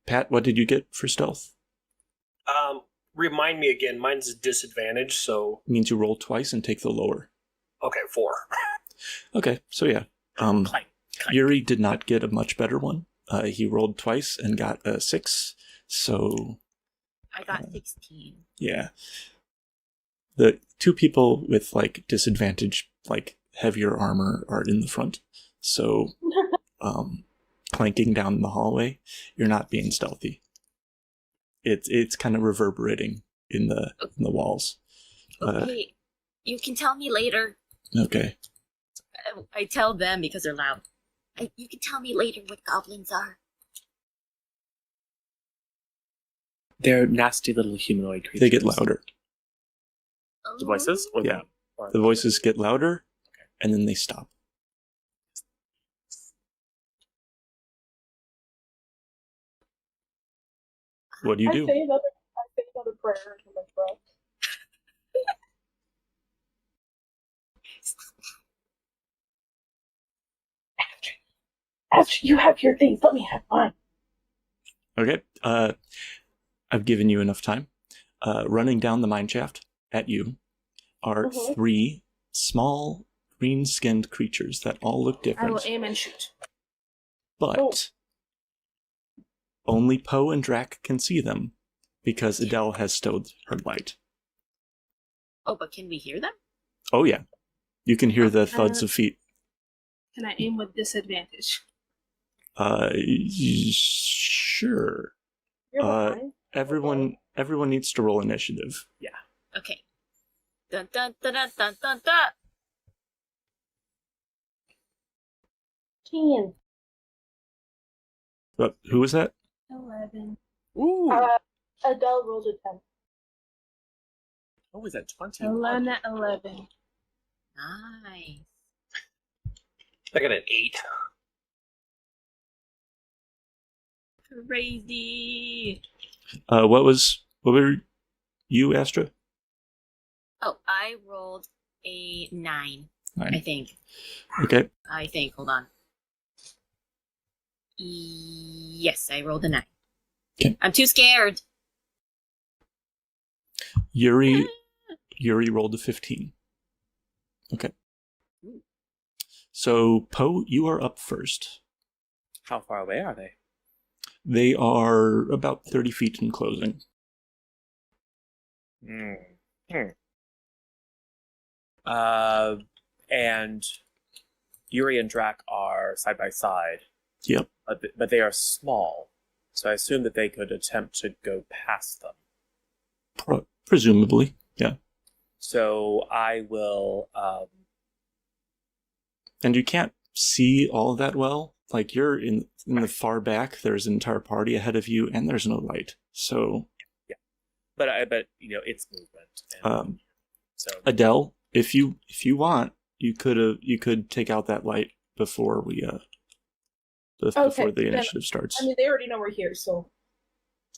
Pat? What did you get for stealth? Remind me again. Mine's a disadvantage, so It means you roll twice and take the lower. okay, 4. Okay, so yeah. Clank, clank. Yuri did not get a much better one. He rolled twice and got a 6. So I got 16. yeah, the two people with like disadvantage, like heavier armor, are in the front. So, clanking down the hallway, you're not being stealthy. It's kind of reverberating in the walls. Okay, you can tell me later. Okay. I tell them because they're loud. You can tell me later what goblins are. They're nasty little humanoid creatures. They get louder. The voices? Or Yeah. The voices get louder, and then they stop. What do you I do? say another prayer into my throat. After you have your things, let me have mine. Okay. I've given you enough time. Running down the mine shaft at you are 3 small green-skinned creatures that all look I different. will aim and shoot. But only Poe and Drak can see them because Adelle has stowed her light. Oh, but can we hear them? Oh yeah, you can hear the thuds of feet. Can I aim with disadvantage? Sure. You're behind. Everyone needs to roll initiative. Okay. Dun dun dun dun dun dun dun. 10. But who was that? 11. Ooh. Adele rolled a 10. What was that? 20. 11. Nice. I got an 8. Crazy. What were you, Astra? Oh, I rolled a 9. 9. I think. Okay. Hold on. Yes, I rolled a 9. Okay. I'm too scared. Yuri rolled a 15. Okay. So, Poe, you are up first. How far away are they? They are about 30 feet in closing. And Yuri and Drak are side by side. Yep. But they are small, so I assume that they could attempt to go past them. Presumably, yeah. So I will. And you can't see all that well. Like, you're in the far back. There's an entire party ahead of you, and there's no light. So, yeah. But it's movement. And so Adelle, if you want, you could take out that light before we before the initiative starts. I mean, they already know we're here, so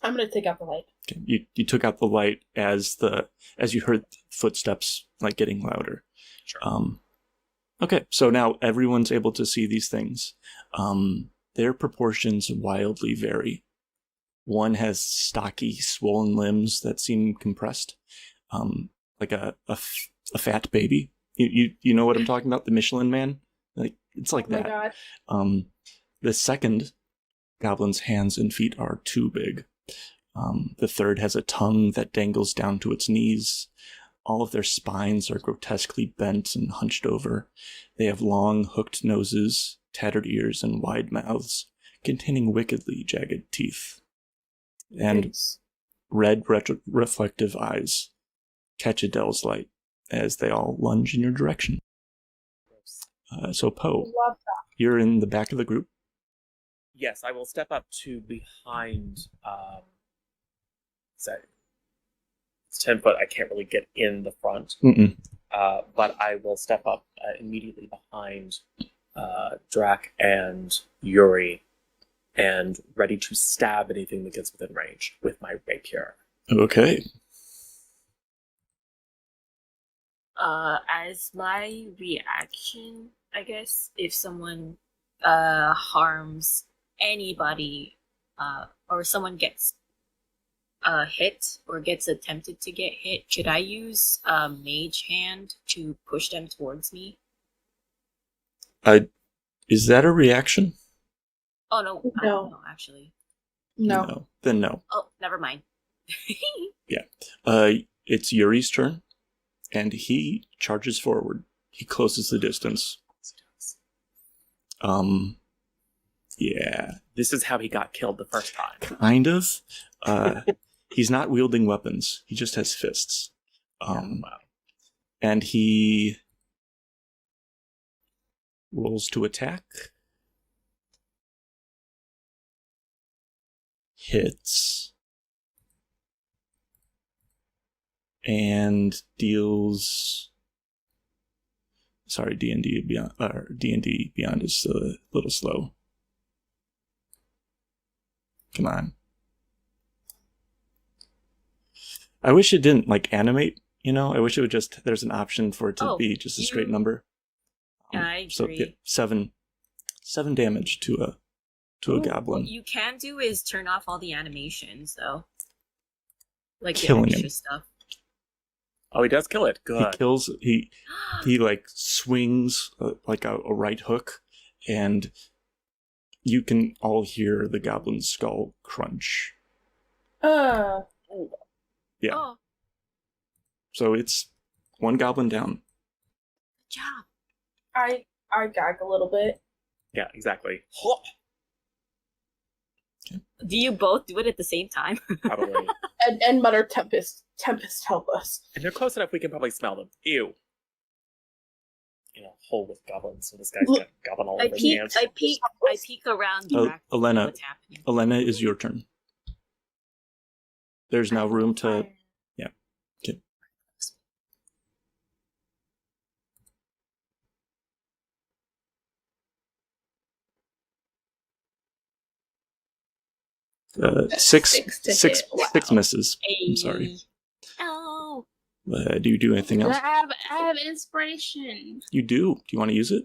I'm gonna take out the light. Okay. You took out the light as you heard footsteps like getting louder. Sure. Okay, so now everyone's able to see these things. Their proportions wildly vary. One has stocky, swollen limbs that seem compressed, like a fat baby. You know what I'm talking about? The Michelin Man? Like, it's like that. Oh my god. The second goblin's hands and feet are too big. The third has a tongue that dangles down to its knees. All of their spines are grotesquely bent and hunched over. They have long, hooked noses, tattered ears, and wide mouths, containing wickedly jagged teeth. And red, reflective eyes catch Adelle's light as they all lunge in your direction. So, Poe, Love that. you're in the back of the group. yes, I will step up to behind. Say, it's 10 foot. I can't really get in the front. But I will step up immediately behind Drak and Yuri, and ready to stab anything that gets within range with my rapier. Okay. As my reaction, I guess, if someone harms anybody, or someone gets hit or gets attempted to get hit, should I use Mage Hand to push them towards me? Is that a reaction? Oh no, I No. don't know, actually. No. Then no. Oh, never mind. It's Yuri's turn, and he charges forward. He closes the distance. Yeah. This is how he got killed the first time. Kind of. He's not wielding weapons. He just has fists. Wow. And he rolls to attack. Hits. And deals... Sorry, D&D Beyond is a little slow. Come on. I wish it didn't like animate. You know, I wish it would just. There's an option for it to be just a straight number. I So agree. yeah, seven damage to a goblin. What you can do is turn off all the animations, though. Like Killing the extra him. stuff. Oh, he does kill it. He Good. kills. He like swings like a right hook, and you can all hear the goblin's skull crunch. Uh, Yeah. Oh, So it's one goblin down. good job. I gag a little bit. Yeah, exactly. Do you both do it at the same time? Probably. And mutter, Tempest, help us. And they're close enough we can probably smell them. Ew. In a hole with goblins, so this guy's got goblin all I over his peek, hands. I peek around Drak. Elena. What's happening? Elena, is your turn. There's now room to. Yeah. Okay. Six Six to hit. Wow. six misses. I'm sorry. Oh. Do you do anything else? I have inspiration. You do. Do you want to use it?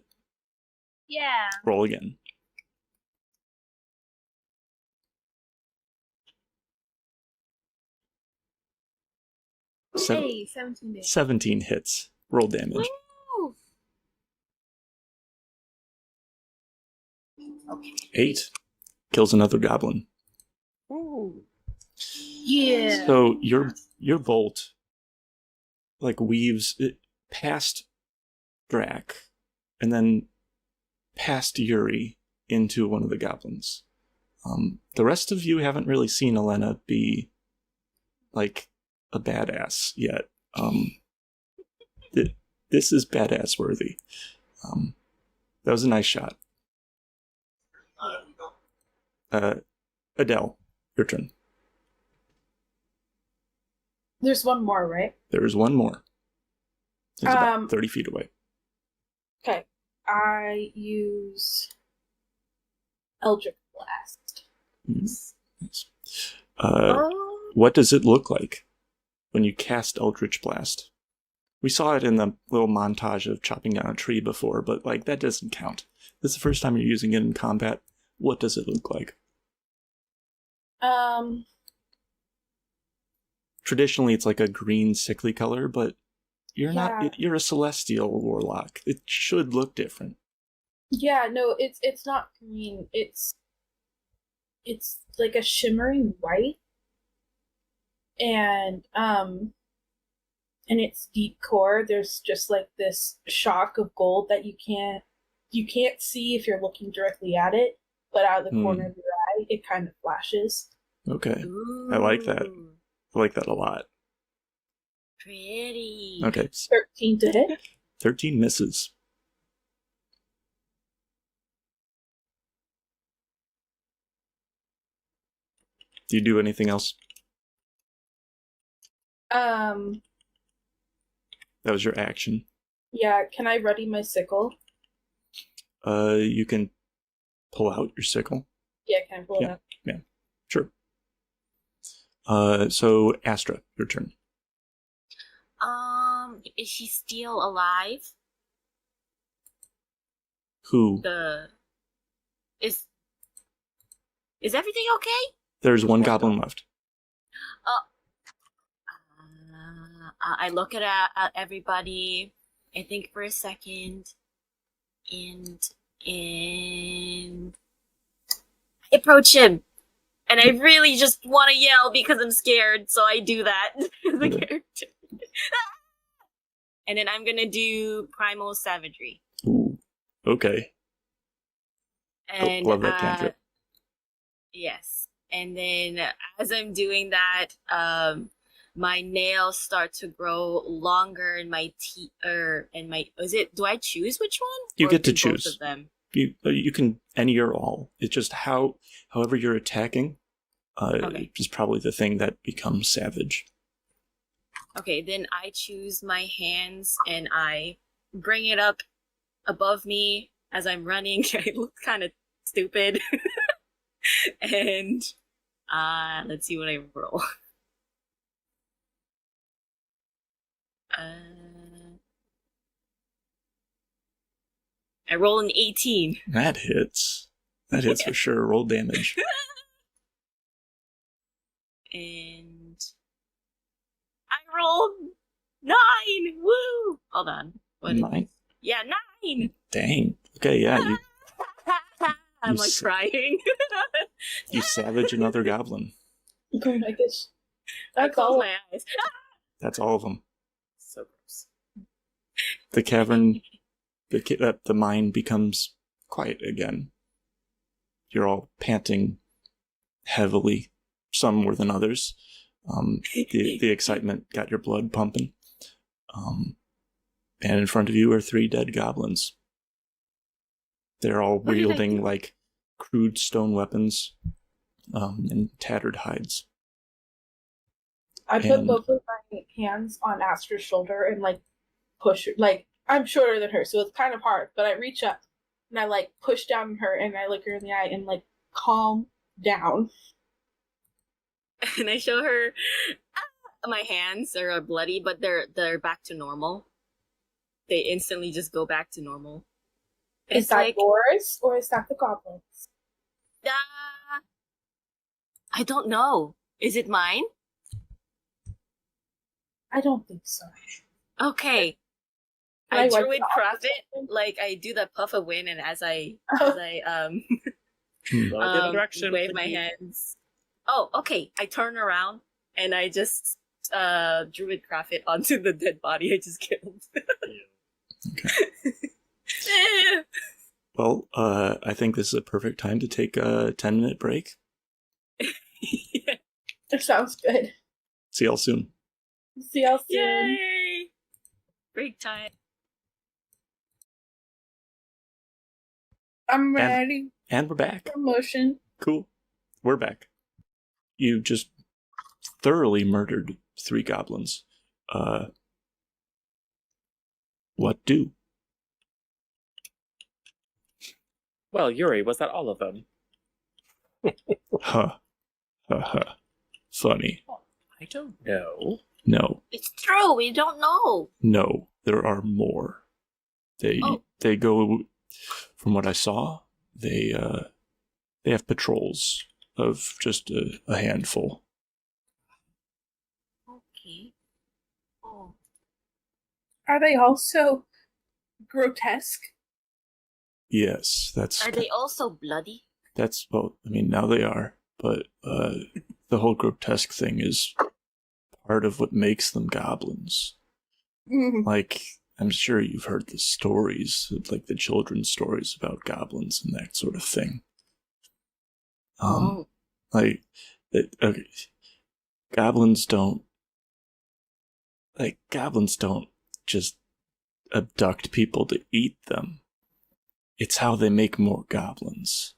Yeah. Roll again. Hey, 17 days. 17 hits. Roll damage. Woo! 8 kills another goblin. Ooh. Yeah. So your bolt like weaves it past Drak and then past Yuri into one of the goblins. The rest of you haven't really seen Elena be like a badass yet. This is badass worthy. That was a nice shot. Adelle, your turn. There's one more, right? There's one more. It's about 30 feet away. Okay. I use Eldritch Blast. Yes. Oh. What does it look like when you cast Eldritch Blast? We saw it in the little montage of chopping down a tree before, but like that doesn't count. This is the first time you're using it in combat. What does it look like? Traditionally, it's like a green, sickly color, but you're not. You're a celestial warlock. It should look different. Yeah, no, it's not green. It's like a shimmering white, and in its deep core, there's just like this shock of gold that you can't see if you're looking directly at it, but out of the corner of your eye, it kind of flashes. Okay, Ooh. I like that. I like that a lot. Pretty. Okay, 13 to hit. 13 misses. Do you do anything else? That was your action. Yeah, can I ready my sickle? You can pull out your sickle. Yeah, can I pull it out? Yeah, sure. So Astra, your turn. Is she still alive? Who? Is everything okay? There's one goblin left. I look at everybody. I think for a second, and I approach him, and I really just want to yell because I'm scared. So I do that as a character, and then I'm gonna do primal savagery. Ooh, okay. And love that cantrip. yes, and then as I'm doing that, my nails start to grow longer, and my teeth, do I choose which one? You Or get to do both choose. of them? You can any or all. It's just however you're attacking, is probably the thing that becomes savage. Okay, then I choose my hands and I bring it up above me as I'm running. I look kind of stupid. And let's see what I roll. I roll an 18. That hits. That hits for sure. Roll damage. And I rolled 9. Woo! Hold on. What? 9? Yeah, 9. Dang. Okay, yeah, I'm you like s- crying. you savage another goblin. Oh my gosh. I That's close all. my eyes. That's all of them. So gross. The cavern, the mine becomes quiet again. You're all panting heavily, some more than others. The excitement got your blood pumping. And in front of you are 3 dead goblins. They're all What did I wielding do? like crude stone weapons and tattered hides. I put And- both of my hands on Astra's shoulder and like push her. Like I'm shorter than her, so it's kind of hard. But I reach up and I like push down her and I look her in the eye and like calm down. And I show her my hands are bloody, but they're back to normal. They instantly just go back to normal. Is that yours or is that the goblins? I don't know. Is it mine? I don't think so. Okay. Can I I wipe druid it off craft or it. something? Like I do the puff of wind, and as I Hmm. Well, the other direction, wave my please. hands. Oh, okay. I turn around and I just druid craft it onto the dead body I just killed. Well, I think this is a perfect time to take a 10-minute break. Yeah. It sounds good. See y'all soon. See y'all soon. Yay! Break time. I'm ready And we're back. for motion. Cool. We're back. You just thoroughly murdered 3 goblins. What do? Well, Yuri, was that all of them? Huh. Funny. I don't know. No. It's true. We don't know. No. There are more. Oh. They go, from what I saw, they have patrols of just a handful. Okay. Oh. Are they also grotesque? Yes, Are they also bloody? that's, well, I mean, now they are, but the whole grotesque thing is part of what makes them goblins. Like, I'm sure you've heard the stories, like the children's stories about goblins and that sort of thing. Okay, goblins don't just abduct people to eat them. It's how they make more goblins.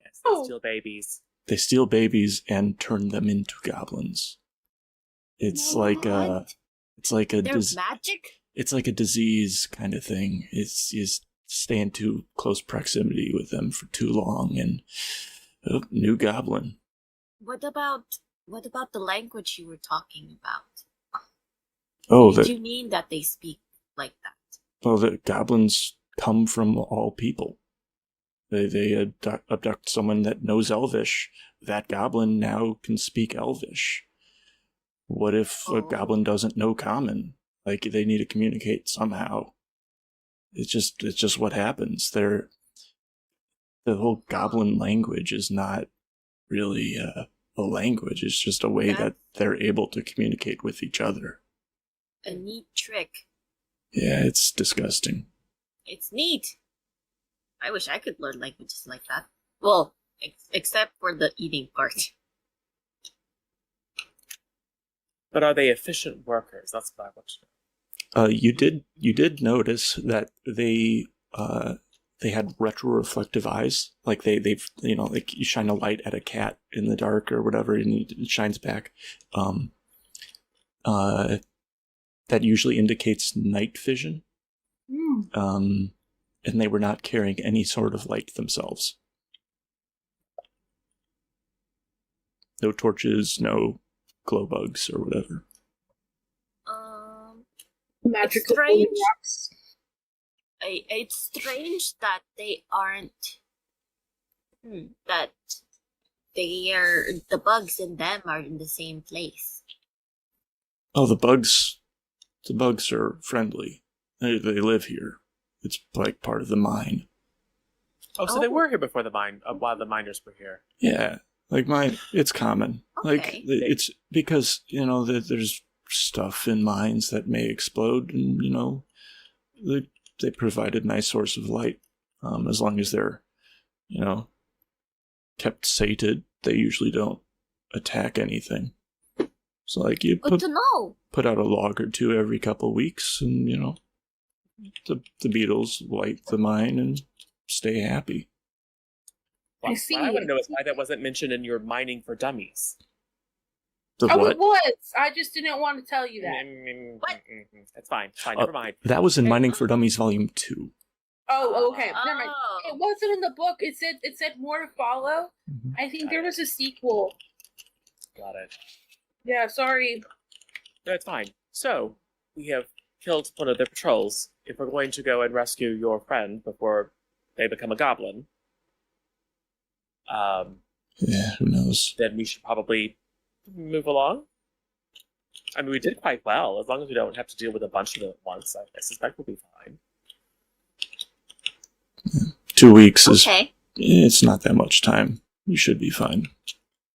Yes, they steal babies. They steal babies and turn them into goblins. It's like a There's magic? it's like a disease kind of thing. It's you stay in too close proximity with them for too long, and new goblin. What about the language you were talking about? Oh, Did you mean that they speak like that? well, the goblins come from all people. They abduct someone that knows Elvish. That goblin now can speak Elvish. What if a goblin doesn't know Common? Like, they need to communicate somehow. It's just what happens. The whole goblin language is not really a language. It's just a way that they're able to communicate with each other. A neat trick. Yeah, it's disgusting. It's neat. I wish I could learn languages like that. Well, except for the eating part. But are they efficient workers? That's what I want to know. You did notice that they had retroreflective eyes. Like they've like you shine a light at a cat in the dark or whatever, and it shines back. That usually indicates night vision. And they were not carrying any sort of light themselves. No torches, no glow bugs or whatever. Magical strange. rocks. It's strange that they aren't. That the bugs in them are in the same place. Oh, the bugs are friendly. They live here. It's like part of the mine. Oh, so they were here before the mine, while the miners were here. Yeah, like mine. It's common. Like Okay. it's because there's stuff in mines that may explode, and they provide a nice source of light. As long as they're kept sated, they usually don't attack anything. So like you Good to know. put out a log or two every couple weeks, and the beetles light the mine and stay happy. I What see. I want to know is why that wasn't mentioned in your mining for dummies. The Oh, what? it was. I just didn't want to tell you that. What? That's fine. Never mind. That was in Mining for Dummies Volume 2. Oh, okay. Never mind. Oh. It wasn't in the book. It said more to follow. I think there was a sequel. Got it. Yeah, sorry. No, it's fine. So, we have killed one of their patrols. If we're going to go and rescue your friend before they become a goblin, Yeah, who knows? then we should probably move along. I mean, we did quite well. As long as we don't have to deal with a bunch of them at once, I suspect we'll be fine. 2 weeks is Okay. it's not that much time. You should be fine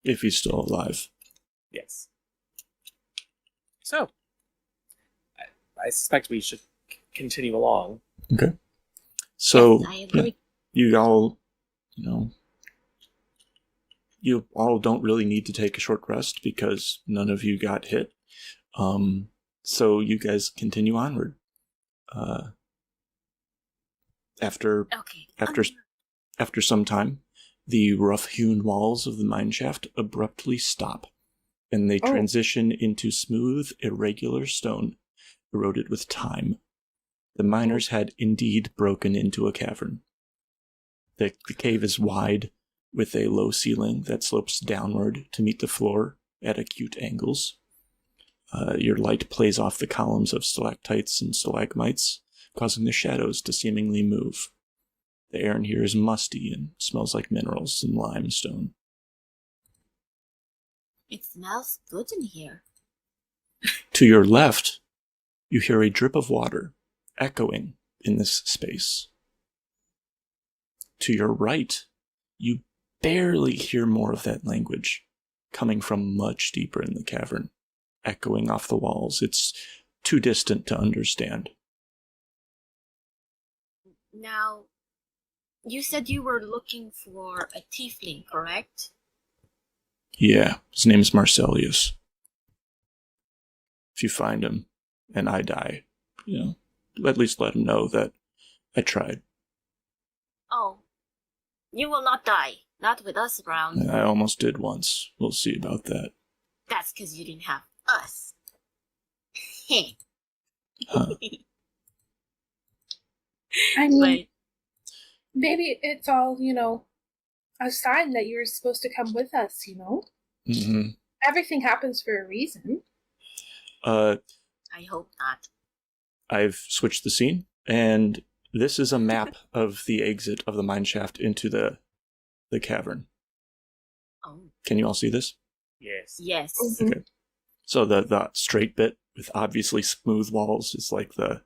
if he's still alive. Yes. So, I suspect we should continue along. Okay. So Yes, I agree. you all, you all don't really need to take a short rest because none of you got hit. So you guys continue onward. After Okay. After some time, the rough-hewn walls of the mineshaft abruptly stop, and they transition into smooth, irregular stone, eroded with time. The miners had indeed broken into a cavern. The cave is wide, with a low ceiling that slopes downward to meet the floor at acute angles. Your light plays off the columns of stalactites and stalagmites, causing the shadows to seemingly move. The air in here is musty and smells like minerals and limestone. It smells good in here. To your left, you hear a drip of water echoing in this space. To your right, you barely hear more of that language coming from much deeper in the cavern, echoing off the walls. It's too distant to understand. Now, you said you were looking for a tiefling, correct? Yeah, his name is Marcellius. If you find him and I die, at least let him know that I tried. Oh. You will not die. Not with us around. I almost did once. We'll see about that. That's because you didn't have us. Heh. Huh. I mean, But maybe it's all, a sign that you're supposed to come with us, Mm-hmm. Everything happens for a reason. I hope not. I've switched the scene, and this is a map of the exit of the mineshaft into the cavern. Oh. Can you all see this? Yes. Yes. Okay. So the straight bit with obviously smooth walls is like the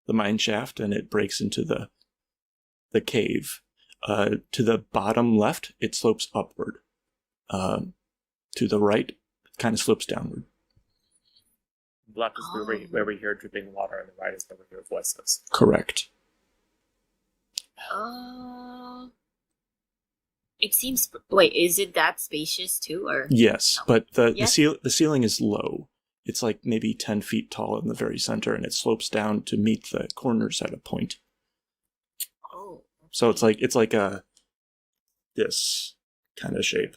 mineshaft, and it breaks into the cave. To the bottom left, it slopes upward. To the right, it kind of slopes downward. Left is where we hear dripping water, and the right is where we hear voices. Correct. It seems. Wait, is it that spacious too, or? Yes, but Yes? the ceiling is low. It's like maybe 10 feet tall in the very center, and it slopes down to meet the corners at a point. Oh. So it's like a this kind of shape.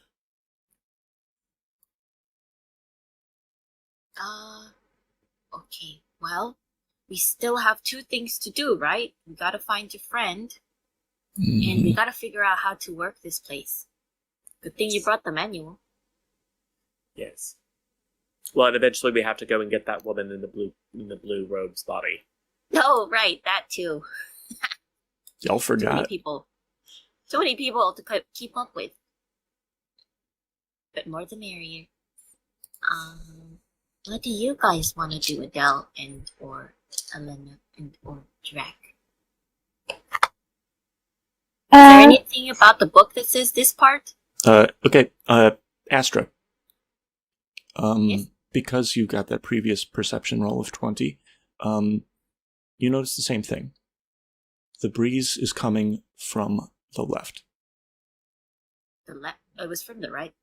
Okay. Well, we still have two things to do, right? We gotta find your friend, and we gotta figure out how to work this place. Good thing you brought the manual. Yes. Well, and eventually we have to go and get that woman in the blue robe's body. Oh, right, that too. Y'all Too many forgot. people. Too many people to keep up with. But more the merrier. What do you guys want to do, Adele and or Elena and or Drak? Is there anything about the book that says this part? Okay, Astra. Yes? Because you got that previous perception roll of 20, you notice the same thing. The breeze is coming from the left. The left. It was from the right.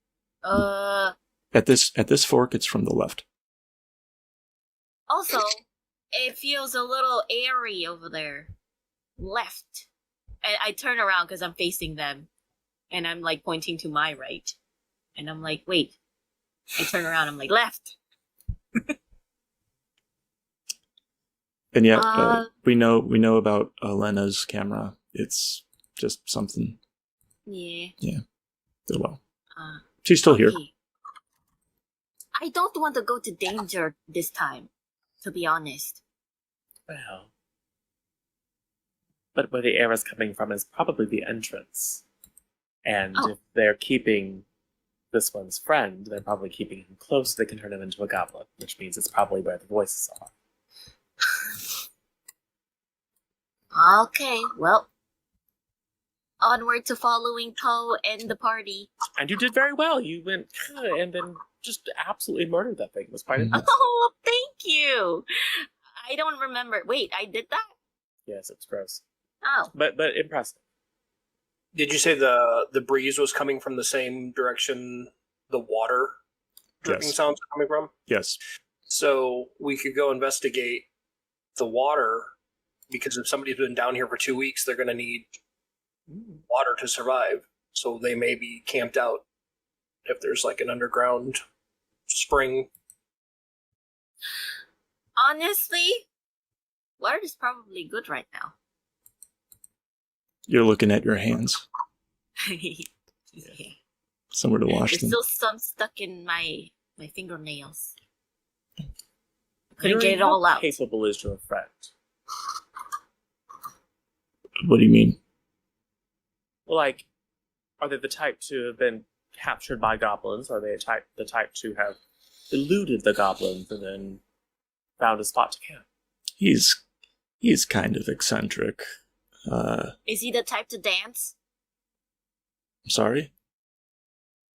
At this fork, it's from the left. Also, it feels a little airy over there. Left. And I turn around because I'm facing them. And I'm like pointing to my right. And I'm like, wait. I turn around, I'm like, left. And yeah, we know about Elena's camera. It's just something. Yeah. Yeah. Oh, well. She's still here. I don't want to go to danger this time, to be honest. Well, but where the air is coming from is probably the entrance. And if they're keeping this one's friend, they're probably keeping him close so they can turn him into a goblin, which means it's probably where the voices are. Okay, well, onward to following Poe and the party. And you did very well. You went and then just absolutely murdered that thing. It was quite impressive. Oh, thank you. I don't remember. Wait, I did that? Yes, it was gross. Oh. But impressive. Did you say the breeze was coming from the same direction the water dripping sounds are coming from? Yes. So we could go investigate the water, because if somebody's been down here for 2 weeks, they're going to need water to survive. So they may be camped out if there's like an underground spring. Honestly, water is probably good right now. You're looking at your hands. Yeah. Somewhere to wash There's them. still some stuck in my fingernails. Couldn't get it all out. How capable is your friend? What do you mean? Like, are they the type to have been captured by goblins? Are they the type to have eluded the goblins and then found a spot to camp? He's kind of eccentric. Is he the type to dance? Sorry?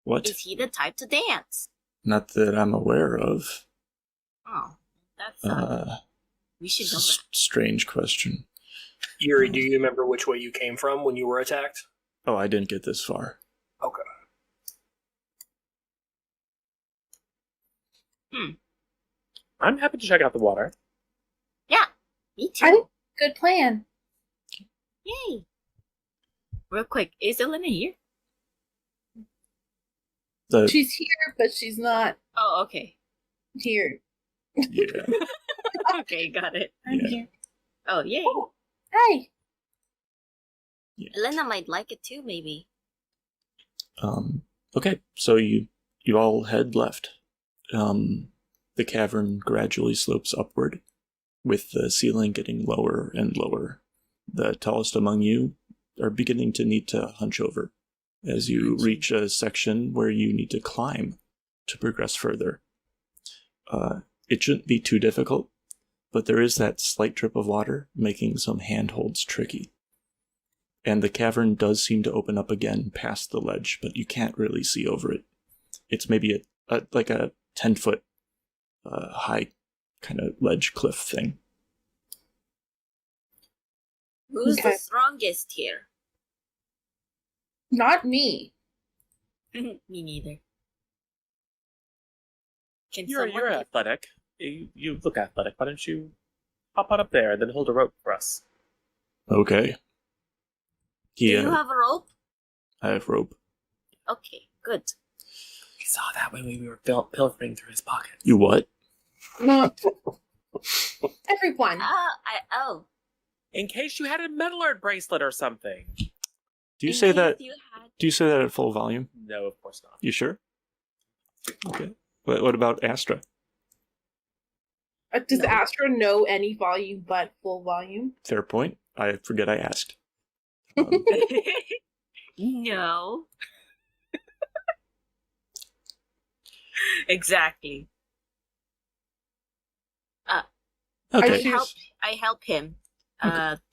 What? Is he the type to dance? Not that I'm aware of. Oh, that's we should know that. Strange question. Yuri, do you remember which way you came from when you were attacked? Oh, I didn't get this far. Okay. I'm happy to check out the water. Yeah, me too. Good plan. Yay! Real quick, is Elena here? She's here, but she's not Oh, okay. here. Yeah. Okay, got it. I'm Yeah. here. Oh, yay. Hi. Yeah. Elena might like it too, maybe. Okay, so you all head left. The cavern gradually slopes upward, with the ceiling getting lower and lower. The tallest among you are beginning to need to hunch over as you reach a section where you need to climb to progress further. It shouldn't be too difficult, but there is that slight drip of water, making some handholds tricky. And the cavern does seem to open up again past the ledge, but you can't really see over it. It's maybe like a 10-foot high kind of ledge cliff thing. Who's Okay. the strongest here? Not me. Me neither. Can You're someone get- athletic. You look athletic. Why don't you hop on up there and then hold a rope for us? Okay. Do you have a rope? I have rope. Okay, good. We saw that when we were pilfering through his pockets. You what? No. Everyone. Oh. In case you had a metal art bracelet or something. Do you In say case that? you had- Do you say that at full volume? No, of course not. You sure? Okay. What about Astra? Does No. Astra know any volume but full volume? Fair point. I forget I asked. No. Exactly. Okay. I help him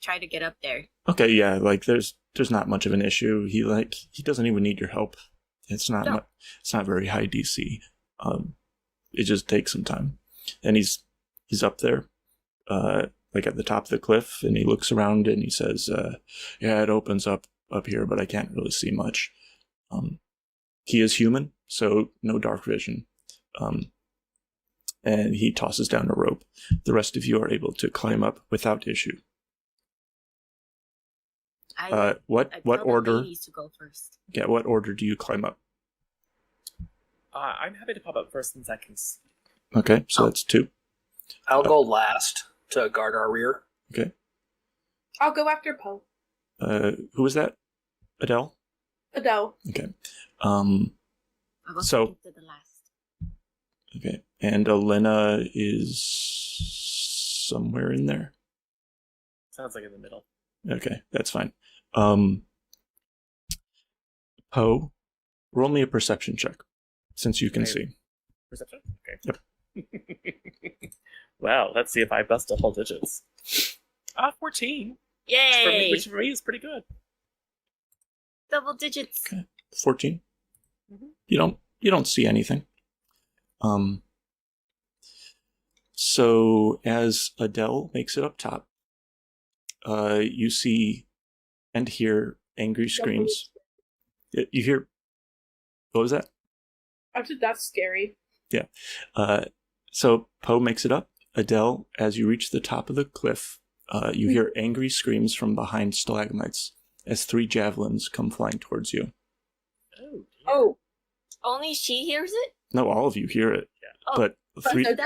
try to get up there. Okay, yeah, like there's not much of an issue. He doesn't even need your help. It's not No. it's not very high DC. It just takes some time. And he's up there, like at the top of the cliff, and he looks around and he says, yeah, it opens up here, but I can't really see much. He is human, so no dark vision. And he tosses down a rope. The rest of you are able to climb up without issue. What I tell the order? ladies to go first. Yeah, what order do you climb up? I'm happy to pop up first since I can see. Okay, so that's 2. I'll go last to guard our rear. Okay. I'll go after Poe. Who was that? Adele? Adele. Okay. I'll go So- second to the last. Okay. And Elena is somewhere in there? Sounds like in the middle. Okay, that's fine. Poe, roll me a perception check, since you can Okay. see. Perception? Okay. Yep. Well, let's see if I bust double digits. 14. Yay! Which for me is pretty good. Double digits. Okay. 14? Mhm. You don't see anything. So as Adele makes it up top, you see and hear angry screams. You hear, what was that? I said that's scary. So Poe makes it up. Adele, as you reach the top of the cliff, you hear angry screams from behind stalagmites as 3 javelins come flying towards you. Oh, dear. Oh, Only she hears it? No, all of you hear it, Oh, but but 3. they're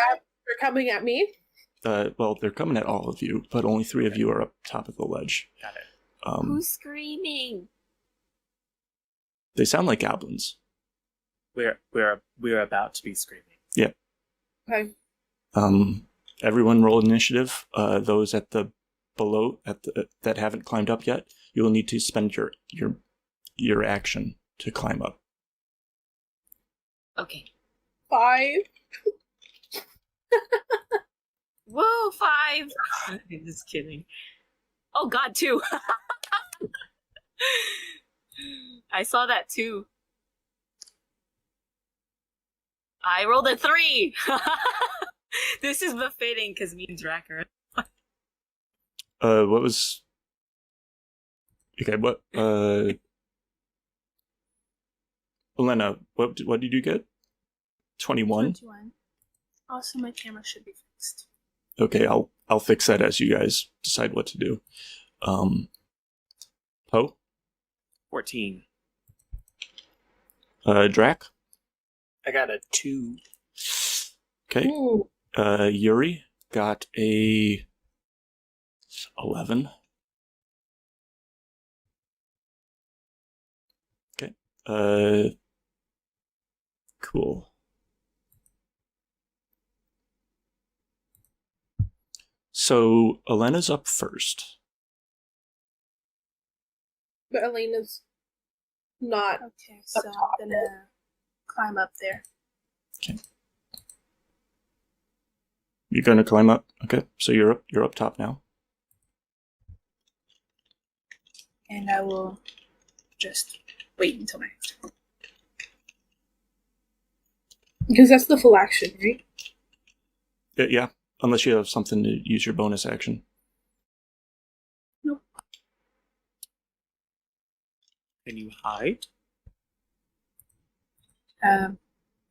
coming at me. Well, they're coming at all of you, but only 3 of you are up top of the ledge. Got it. who's screaming? They sound like goblins. We're about to be screaming. Okay. Everyone roll initiative. Those at the below that haven't climbed up yet, you will need to spend your action to climb up. Okay. 5. Whoa, 5! I'm just kidding. Oh god, 2! I saw that too. I rolled a 3! This is befitting because me and Drak are. What was? Okay, what? Elena, what did you get? 21. 21. Also, my camera should be fixed. Okay, I'll fix that as you guys decide what to do. Poe, 14. Drak. I got a 2. Okay, Ooh. Yuri got a 11. Okay, cool. So Elena's up first. But Elena's not. Okay, so I'm gonna climb up there. You're gonna climb up. Okay, so you're up top now. And I will just wait until my turn. Because that's the full action, right? Yeah, unless you have something to use your bonus action. Nope. Can you hide?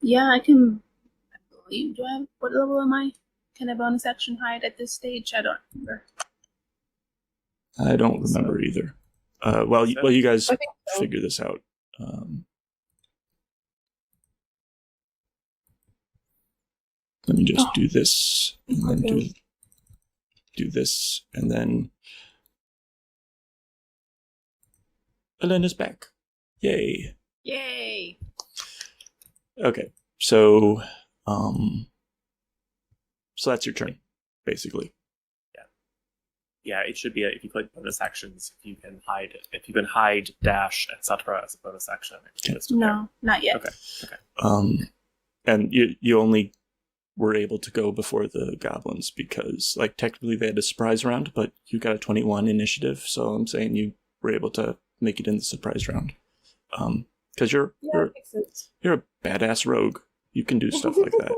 Yeah, I can. I believe. Do I have, what level am I? Can I bonus action hide at this stage? I don't remember. I don't remember either. Well, you guys I think so. figure this out. Let me just do this, and then do this, and then Elena's back. Yay! Yay! Okay, so So that's your turn, basically. Yeah, it should be if you click bonus actions. If you can hide, dash, etc. as a bonus action. No, not yet. Okay. And you only were able to go before the goblins because, like, technically they had a surprise round, but you got a 21 initiative, so I'm saying you were able to make it in the surprise round. Because you're a badass rogue. You can do stuff like that.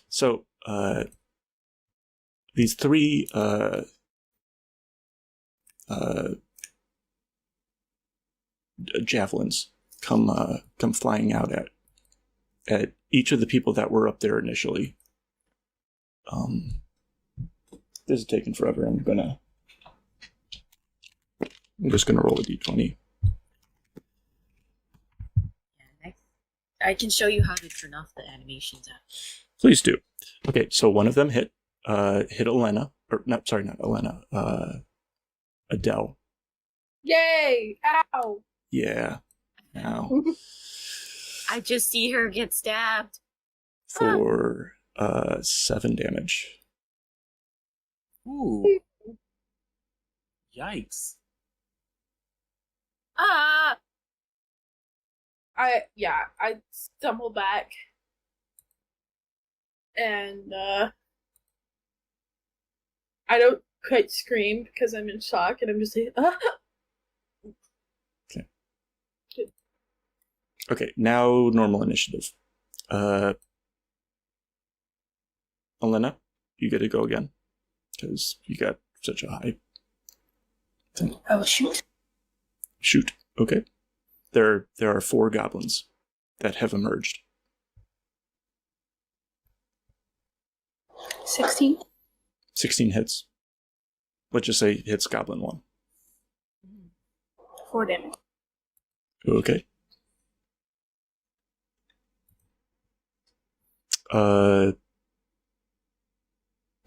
So these three javelins come flying out at each of the people that were up there initially. This is taking forever. I'm just gonna roll a d20. I can show you how to turn off the animations app. Please do. Okay, so one of them hit Elena, or not Elena, Adelle. Yay! Ow! Yeah. Ow. I just see her get stabbed. For 7 damage. Ooh. Yikes. Ah! I stumble back and I don't quite scream because I'm in shock and I'm just like, ah! Okay, now normal initiative. Elena, you get to go again because you got such a high thing. I will shoot. Shoot. Okay. There are 4 goblins that have emerged. 16. 16 hits. Let's just say hits goblin 1. 4 damage. Okay.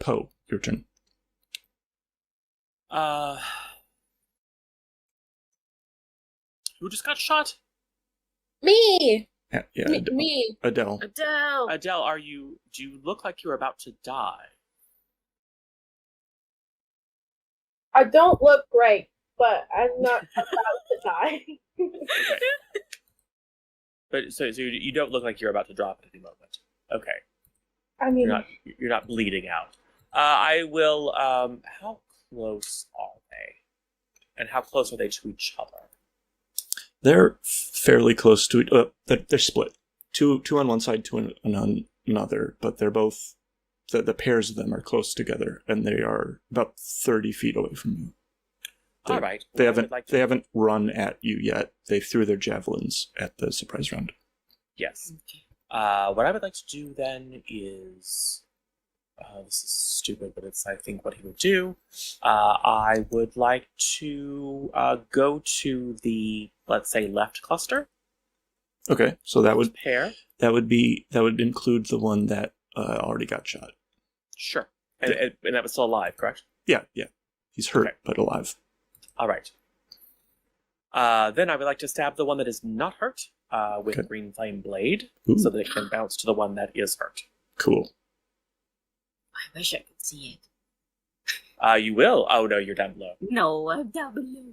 Poe, your turn. Who just got shot? Me! Yeah, Me! Adelle. Adele! Do you look like you're about to die? I don't look great, but I'm not about to die. Okay. But so you don't look like you're about to drop at any moment. Okay. I mean, You're not bleeding out. I will. How close are they? And how close are they to each other? They're fairly close to they're split. Two on one side, 2 on another, but they're both the pairs of them are close together, and they are about 30 feet away from you. All right. They haven't run at you yet. They threw their javelins at the surprise round. Yes. What I would like to do then is, this is stupid, but it's I think what he would do. I would like to go to the, let's say, left cluster. Okay, so that would include the one that already got shot. Sure. And that was still alive, correct? Yeah. He's hurt, Okay. but alive. All right. Then I would like to stab the one that is not hurt with Okay. Green Flame Blade, Ooh. so that it can bounce to the one that is hurt. Cool. I wish I could see it. You will? Oh no, you're down below. No, I'm down below.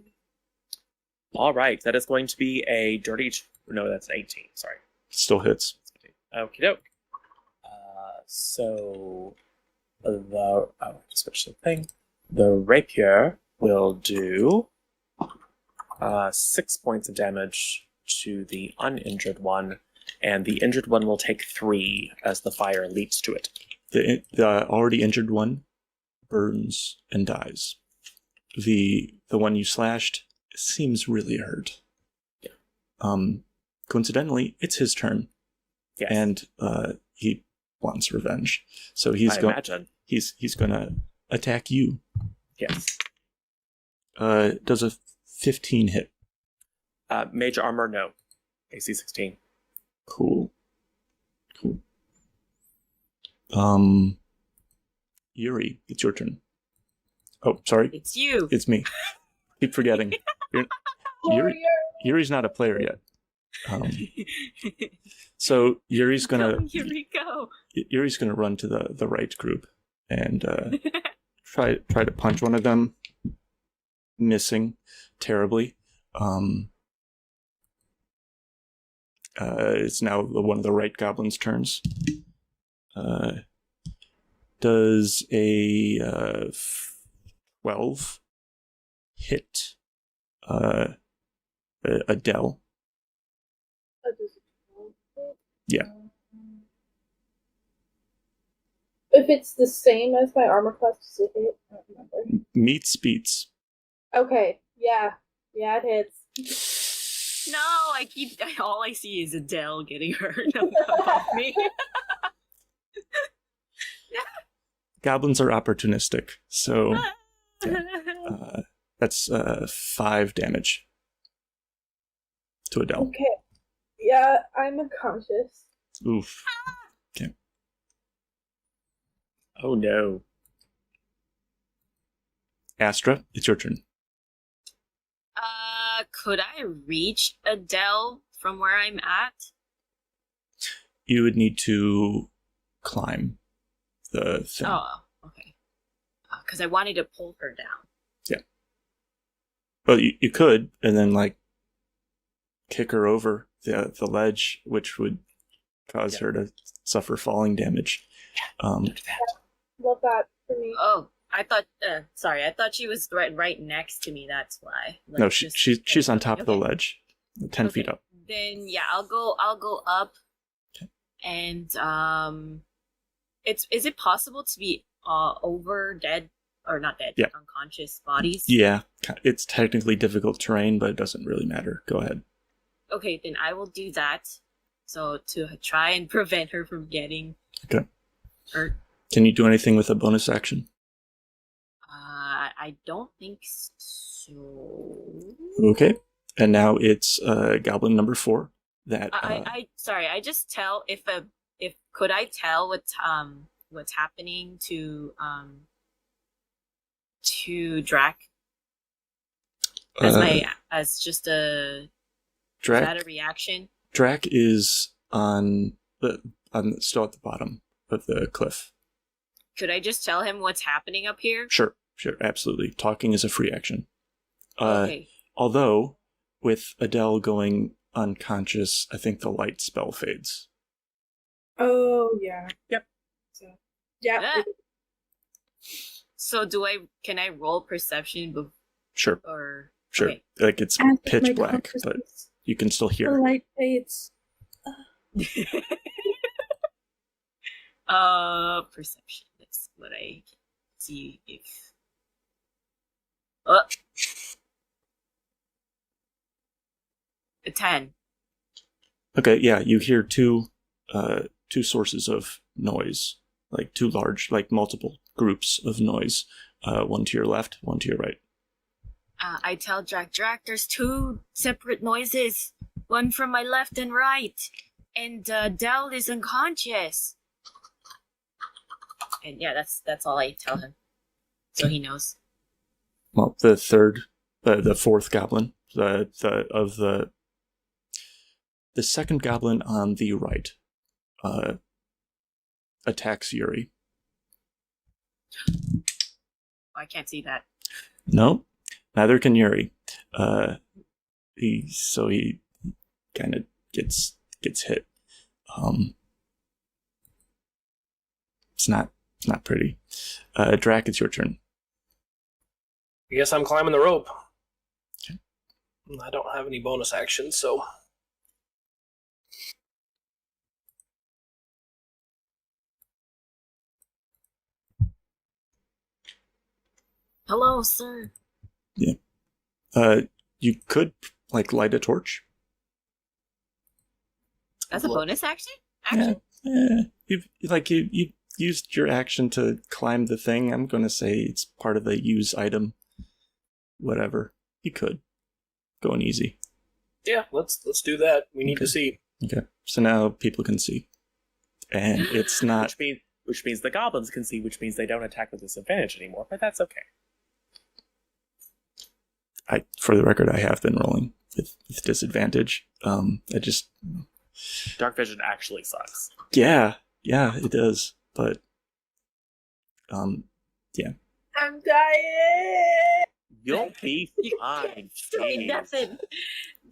All right, that is going to be a dirty... No, that's 18, sorry. Still hits. Okie doke. So, just switch the thing. The rapier will do 6 points of damage to the uninjured one, and the injured one will take 3 as the fire leaps to it. The already injured one burns and dies. The one you slashed seems really hurt. Yeah. Coincidentally, it's his turn. Yes. And he wants revenge. So imagine. He's gonna attack you. Yes. Does a 15 hit. Mage armor, no. AC 16. Cool. Yuri, it's your turn. Oh, sorry. It's you. It's me. Keep forgetting. Yuri's not a player yet. So Yuri's gonna Here we go. run to the right group and try to punch one of them, missing terribly. It's now one of the right goblin's turns. Does a 12 hit Adele? Yeah. If it's the same as my armor class, does it hit? I don't remember. Meets beats. Okay, yeah, it hits. No, all I see is Adele getting hurt above me. Goblins are opportunistic, so that's 5 damage to Adele. Okay. Yeah, I'm unconscious. Oof. Okay. Oh no. Astra, it's your turn. Could I reach Adele from where I'm at? You would need to climb the thing. Oh, okay. Because I wanted to pull her down. Yeah. Well, you could, and then like kick her over the ledge, which would cause her to suffer falling damage. Don't do that. Love that for me. Oh, I thought. Sorry, I thought she was right next to me. That's why. Like, No, just- she's on top of the okay. ledge, 10 feet up. Then yeah, I'll go up, Okay. and is it possible to be over dead or not dead? Yeah. Unconscious bodies. Yeah, it's technically difficult terrain, but it doesn't really matter. Go ahead. Okay, then I will do that. So to try and prevent her from getting Okay. hurt. Can you do anything with a bonus action? I don't think so. Okay. And now it's goblin number 4. That Sorry, I just tell if could I tell what's happening to Drak as just a Drak. is that a reaction? Drak is still at the bottom of the cliff. Could I just tell him what's happening up here? Sure, absolutely. Talking is a free action. Okay. Although, with Adele going unconscious, I think the light spell fades. Oh, yeah. Yep. So, yeah. Yeah. So can I roll perception Sure, or sure. Okay. Like it's As pitch my black, but consciousness, you can still the hear. light fades. Perception. That's what I can see if. A 10. Okay, yeah, you hear two sources of noise, like two large, like multiple groups of noise. One to your left, one to your right. I tell Drak, there's 2 separate noises. One from my left and right. And Adele is unconscious. And yeah, that's all I tell him. So he knows. Well, the fourth goblin, the second goblin on the right, attacks Yuri. I can't see that. No, neither can Yuri. He kind of gets hit. It's not pretty. Drak, it's your turn. I guess I'm climbing the rope. Okay. I don't have any bonus actions, so. Hello, sir. Yeah. You could light a torch. That's a Look. bonus action? You used your action to climb the thing. I'm gonna say it's part of the use item. Whatever. You could. Going easy. Yeah, let's do that. We need to see. Okay. So now people can see. And it's not Which means the goblins can see, which means they don't attack with disadvantage anymore, but that's okay. for the record, I have been rolling. with disadvantage. I just Dark vision actually sucks. yeah, it does. But yeah. I'm dying. You'll be fine. Say Jeez. nothing. You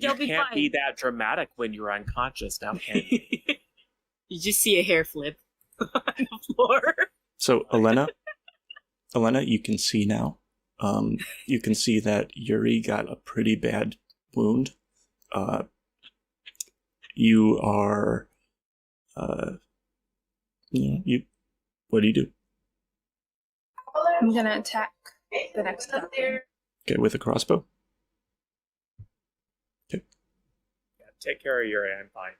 You'll be can't fine. be that dramatic when you're unconscious now, can you? You just see a hair flip on the floor. So Elena, you can see now. You can see that Yuri got a pretty bad wound. You are, you. What do you do? I'm gonna attack the next Up goblin. there. Okay, with a crossbow. Yeah, take care of your I'm fine.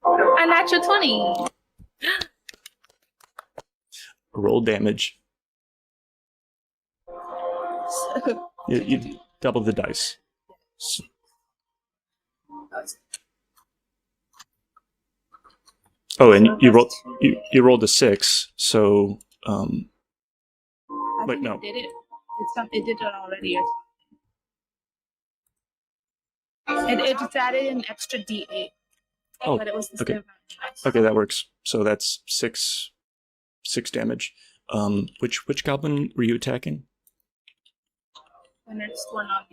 A natural 20. Roll damage. You double the dice. Oh, and you rolled a 6. So I wait, think no. it did it. It did it already. It just added an extra D8. Oh, But it was the okay. same amount. Okay, that works. So that's six damage. Which goblin were you attacking? The next one on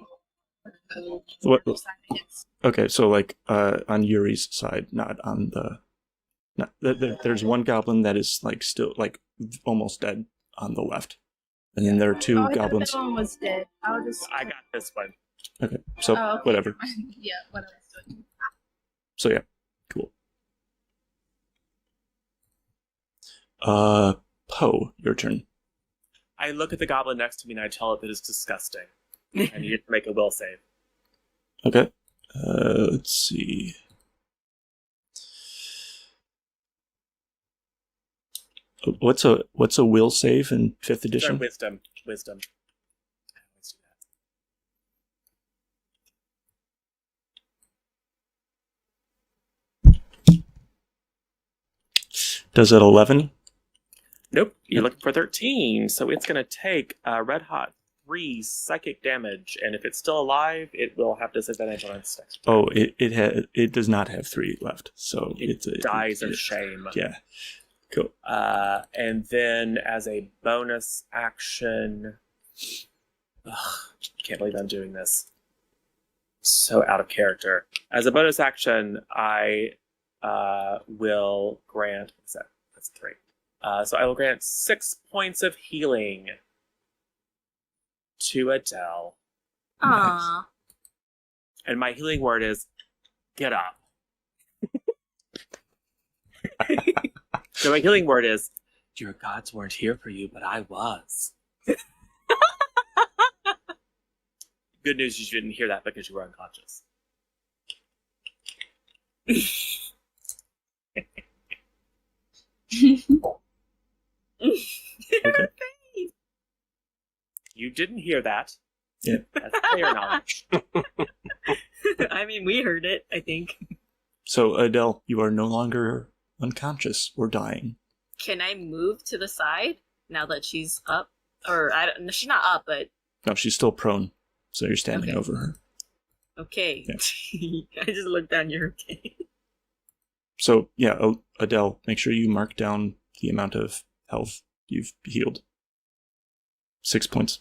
the What? other side, I guess. Okay, so like on Yuri's side, not on the. There's one goblin that is like still like almost dead on the left, and then there are two Oh, I thought goblins. that one was dead. I'll just. I got this one. Okay, so Oh, okay. whatever. Yeah, what I was doing. So yeah, cool. Poe, your turn. I look at the goblin next to me and I tell it that it's disgusting. And you get to make a will save. Okay. Let's see. What's a will save in 5th edition? Sorry, wisdom. Let's do that. Does it 11? Nope, you're looking for 13, so it's going to take red hot 3 psychic damage, and if it's still alive, it will have disadvantage on its next. Oh, it does not have 3 left, so It dies of shame. Yeah, cool. And then as a bonus action, can't believe I'm doing this. So out of character. As a bonus action, I will grant. What's that? That's 3. So I will grant 6 points of healing to Adelle. Aww. And my healing word is get up. So my healing word is your gods weren't here for you, but I was. Good news, you didn't hear that because you were unconscious. Okay. You didn't hear that. Yeah. That's player knowledge. I mean, we heard it, I think. So Adele, you are no longer unconscious or dying. Can I move to the side now that she's up? Or, she's not up, but No, she's still prone, so you're standing Okay. over her. okay. Yeah. I just looked down, you're okay. So yeah, Adele, make sure you mark down the amount of health you've healed. 6 points.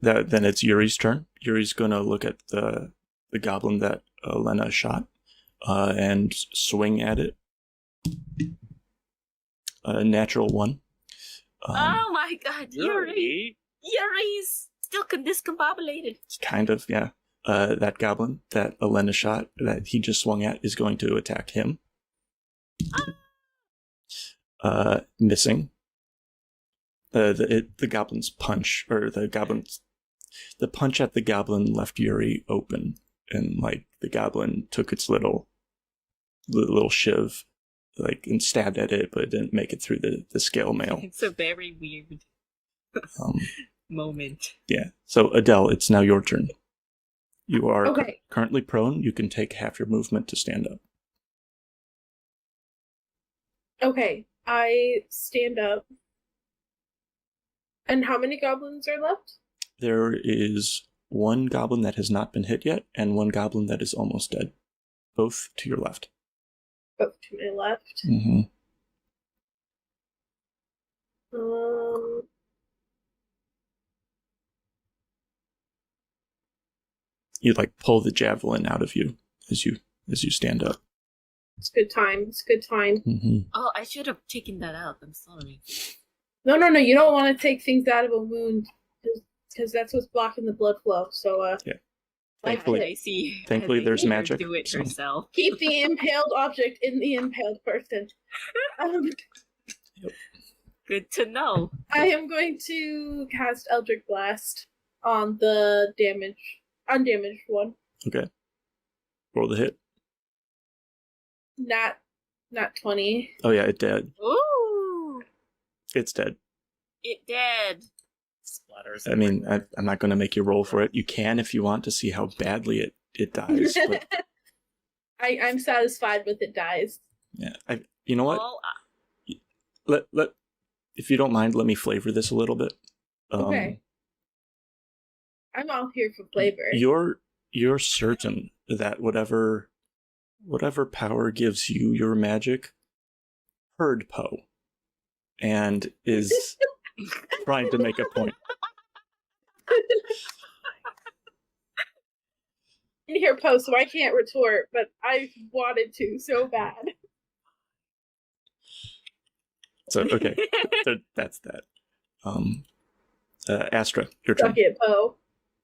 Then it's Yuri's turn. Yuri's gonna look at the goblin that Lena shot, and swing at it. A natural 1. Oh my god, Yuri! Yuri. Yuri's still discombobulated. Kind of, yeah. That goblin that Elena shot, that he just swung at, is going to attack him. Missing. The goblin's punch, or the punch at the goblin left Yuri open, and like the goblin took its little shiv, like, and stabbed at it, but it didn't make it through the scale mail. It's a very weird moment. Yeah. So Adele, it's now your turn. You are Okay. currently prone. You can take half your movement to stand up. Okay. I stand up. And how many goblins are left? There is one goblin that has not been hit yet, and one goblin that is almost dead. Both to your left. Both to my left. Mm-hmm. You pull the javelin out of you as you stand up. It's good time. It's good time. Mm-hmm. Oh, I should have taken that out. I'm sorry. No. You don't want to take things out of a wound because that's what's blocking the blood flow. So, yeah. Thankfully, I see. Thankfully, there's magic. Do it herself. Keep the impaled object in the impaled person. Good to know. I am going to cast Eldritch Blast on the undamaged one. Okay. Roll the hit. Not 20. Oh yeah, it dead. Ooh, It's dead. it did. Splatters. I mean, I'm not going to make you roll for it. You can if you want to see how badly it dies. But I'm satisfied with it dies. yeah, you know what? Oh, Let if you don't mind, let me flavor this a little bit. Okay. I'm all here for flavor. You're certain that whatever power gives you your magic heard Poe and is trying to make a point. In here, Poe, so I can't retort, but I wanted to so bad. So okay, that's that. Astra, your turn. Suck it, Poe.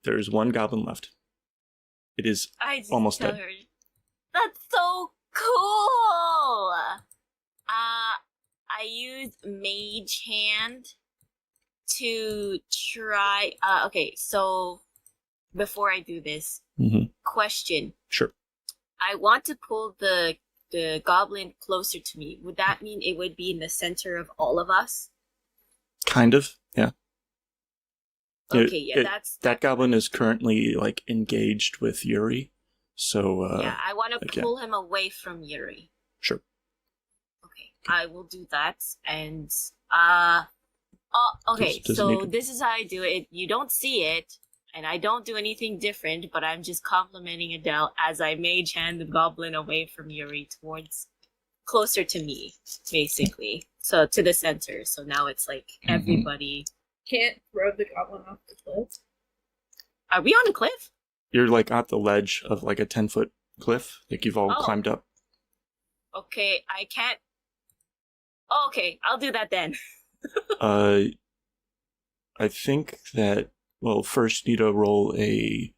There's one goblin left. It is I just almost tell dead. her, that's so cool. I use Mage Hand to try. Okay, so before I do this, question. Sure. I want to pull the goblin closer to me. Would that mean it would be in the center of all of us? Kind of, yeah. Okay, yeah, that's that goblin is currently engaged with Yuri, so yeah, I want to yeah. pull him away from Yuri. Sure. Okay, I will do that, and okay, Does it so need to- this is how I do it. You don't see it, and I don't do anything different, but I'm just complimenting Adelle as I mage hand the goblin away from Yuri towards closer to me, basically. So to the center. So now it's everybody. Can't throw the goblin off the cliff. Are we on a cliff? You're at the ledge of a 10-foot cliff, you've all Oh. climbed up. Okay, I can't. Oh, okay, I'll do that then. I think that first you need to roll I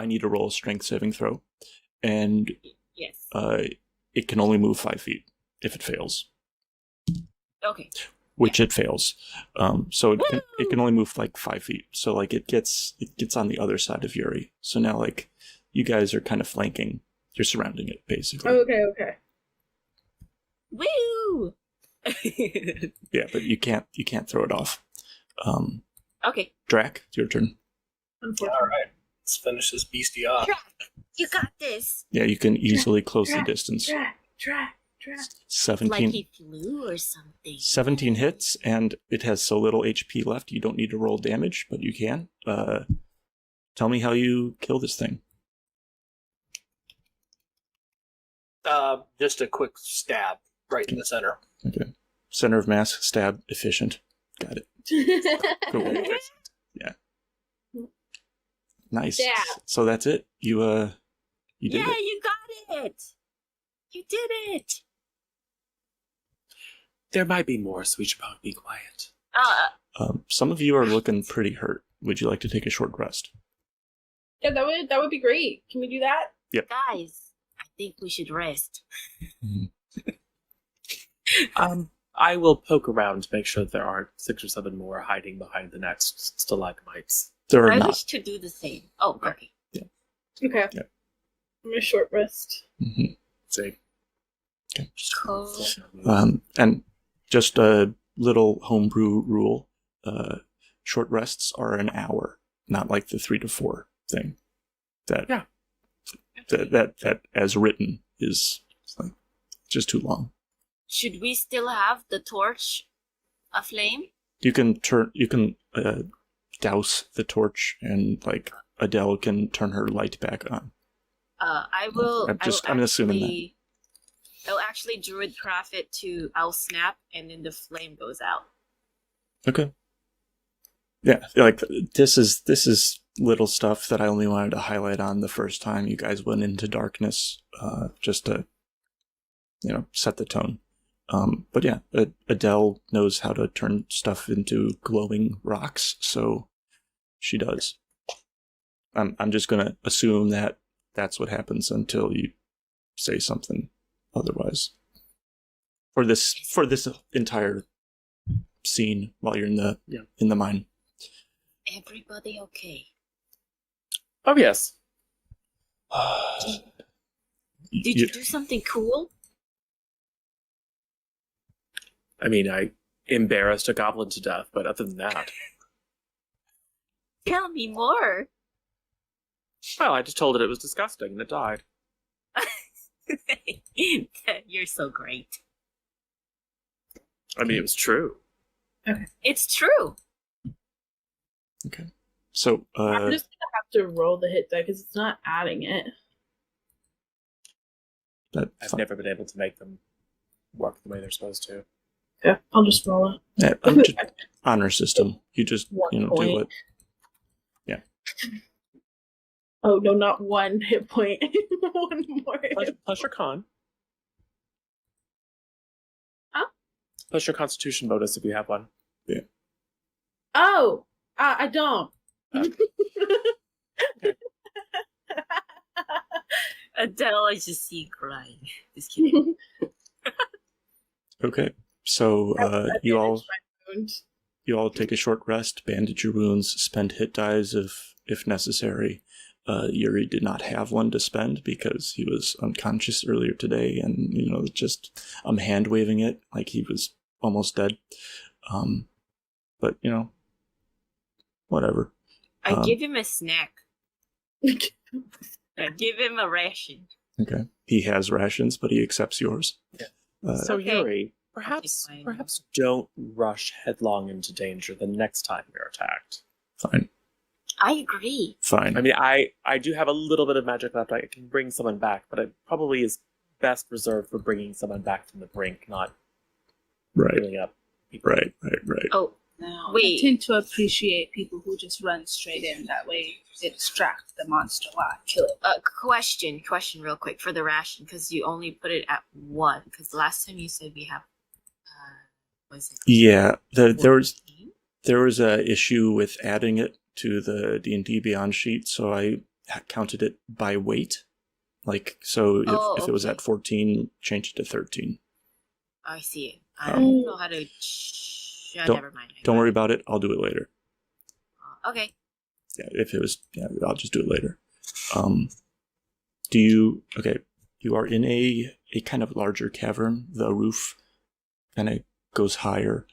need to roll a strength saving throw, and Yes. it can only move 5 feet if it fails. Okay. Which it fails. So it can only move 5 feet. So it gets on the other side of Yuri. So now you guys are kind of flanking. You're surrounding it basically. Okay. Woo! Yeah, but you can't throw it off. Okay. Drak, it's your turn. Unfortunately. All right, let's finish this beastie off. Drak, you got this. Yeah, you can easily close the distance. Drak. 17, Like he flew or something. 17 hits, and it has so little HP left, you don't need to roll damage, but you can. Tell me how you kill this thing. Just a quick stab right in the center. Okay. Center of mass, stab, efficient. Got it. Cool. Yeah. Nice. Yeah. So that's it. You did Yeah, it. you got it. You did it. There might be more, so we should probably be quiet. Some of you are looking pretty hurt. Would you like to take a short rest? Yeah, that would be great. Can we do that? Guys, I think we should rest. I will poke around to make sure there aren't 6 or 7 more hiding behind the next stalagmites. There are I not. wish to do the same. Oh, okay. Okay. Yeah. I'm gonna short rest. Mm-hmm. Say, Okay. Cool. And just a little homebrew rule: short rests are an hour, not like the 3 to 4 thing. That as written is just too long. Should we still have the torch aflame? You can douse the torch, and like Adele can turn her light back on. I will. I'm assuming that. I'll actually druid craft it to. I'll snap, and then the flame goes out. Okay. Yeah, like this is little stuff that I only wanted to highlight on the first time you guys went into darkness, just to, set the tone. But yeah, Adele knows how to turn stuff into glowing rocks, so she does. I'm just gonna assume that that's what happens until you say something otherwise. For this entire scene while you're in the mine. Everybody okay? Oh yes. Did you do something cool? I mean, I embarrassed a goblin to death, but other than that, Tell me more. well, I just told it was disgusting and it died. You're so great. I mean, it was true. It's true. Okay. So, I'm just gonna have to roll the hit die because it's not adding it. I've never been able to make them work the way they're supposed to. Yeah, I'll just roll it. Yeah, I'm just honor system. You just One do point. it. Yeah. Oh no, not one hit point. One more. Plus your con. Huh? Plus your constitution bonus if you have one. Yeah. Oh, I don't. Adele, I just see you crying. Just kidding. Okay. So I you bandaged my wound. all take a short rest, bandage your wounds, spend hit dies if necessary. Yuri did not have one to spend because he was unconscious earlier today, and just I'm hand waving it like he was almost dead. But whatever. I give him a snack. I give him a ration. Okay. He has rations, but he accepts yours. Yeah. So Okay. Yuri, perhaps don't rush headlong into danger the next time you're attacked. Fine. I agree. Fine. I mean, I do have a little bit of magic left. I can bring someone back, but it probably is best reserved for bringing someone back from the brink, not healing up people. Right. Oh, No, Wait. I tend to appreciate people who just run straight in. That way, they distract the monster while I kill it. question real quick for the ration, because you only put it at 1. Because last time you said we have, was it? Yeah. There was 14? There was a issue with adding it to the D&D Beyond sheet, so I counted it by weight. Like, so if it was okay. at 14, change it to 13. I see it. I don't know how to. Never mind. Don't worry about it. I'll do it later. Okay. Yeah, I'll just do it later. You are in a kind of larger cavern. The roof kind of goes higher.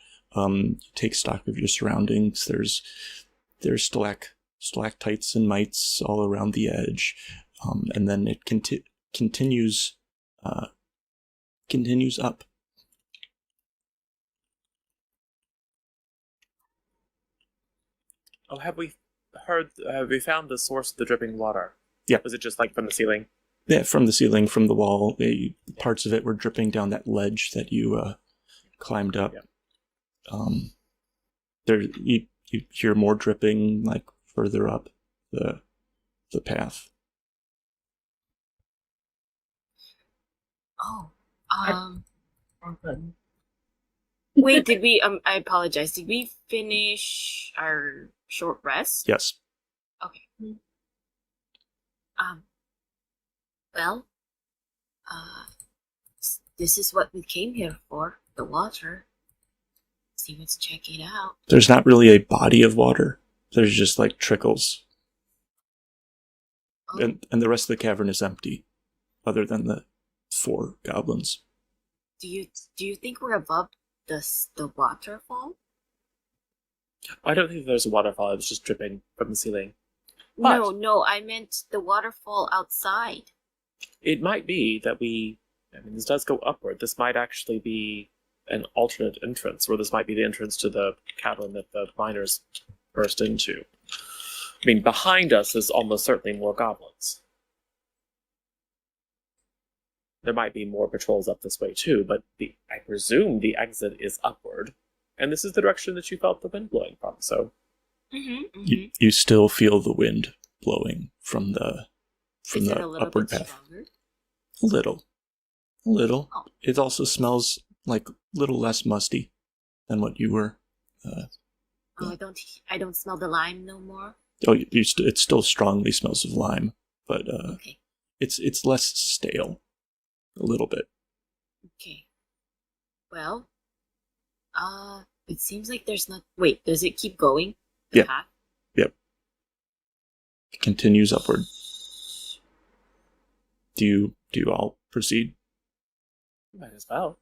Take stock of your surroundings. There's stalactites and mites all around the edge, and then it continues up. Oh, have we found the source of the dripping water? Yeah. Was it just like from the ceiling? Yeah, from the ceiling, from the wall. Parts of it were dripping down that ledge that you climbed up. Yeah. There you hear more dripping like further up the path. Oh. Wait, did we? I apologize. Did we finish our short rest? Yes. Okay. Well, this is what we came here for, the water. See, let's check it out. There's not really a body of water. There's just like trickles. Oh, And the rest of the cavern is empty, other than the 4 goblins. do you think we're above the waterfall? I don't think there's a waterfall. It was just dripping from the ceiling. But No, I meant the waterfall outside. it might be that we I mean, this does go upward. This might actually be an alternate entrance, or this might be the entrance to the cavern that the miners burst into. I mean, behind us is almost certainly more goblins. There might be more patrols up this way too, but I presume the exit is upward, and this is the direction that you felt the wind blowing from, so... You still feel the wind blowing from the upward path. Stronger? A little. Oh. It also smells like a little less musty than what you were. I don't smell the lime no more. It still strongly smells of lime, but Okay. it's less stale, a little bit. Okay. Well, it seems like there's not. Wait, does it keep going? The Yeah. path? Yep. It continues upward. Do you all proceed? Might as well.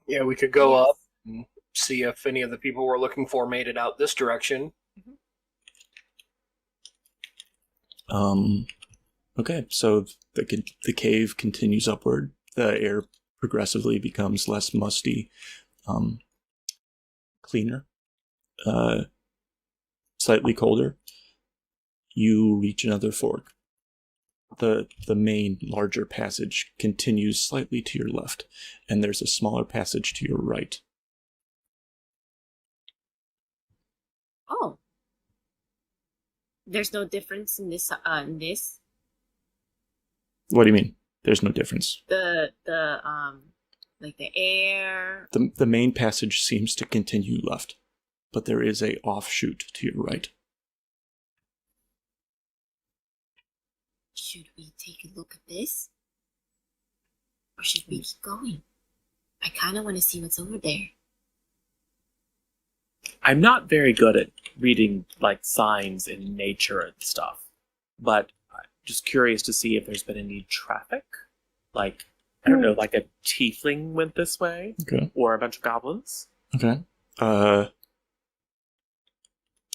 Yeah, we could go up and see if any of the people we're looking for made it out this direction. Okay, so the cave continues upward. The air progressively becomes less musty, cleaner, slightly colder. You reach another fork. The main larger passage continues slightly to your left, and there's a smaller passage to your right. Oh. There's no difference in this. What do you mean? There's no difference. Like the air. The main passage seems to continue left, but there is a offshoot to your right. Should we take a look at this? Or should we keep going? I kind of want to see what's over there. I'm not very good at reading, like, signs in nature and stuff, but I'm just curious to see if there's been any traffic. Like, I don't know, like a tiefling went this way, Okay. or a bunch of goblins. Okay.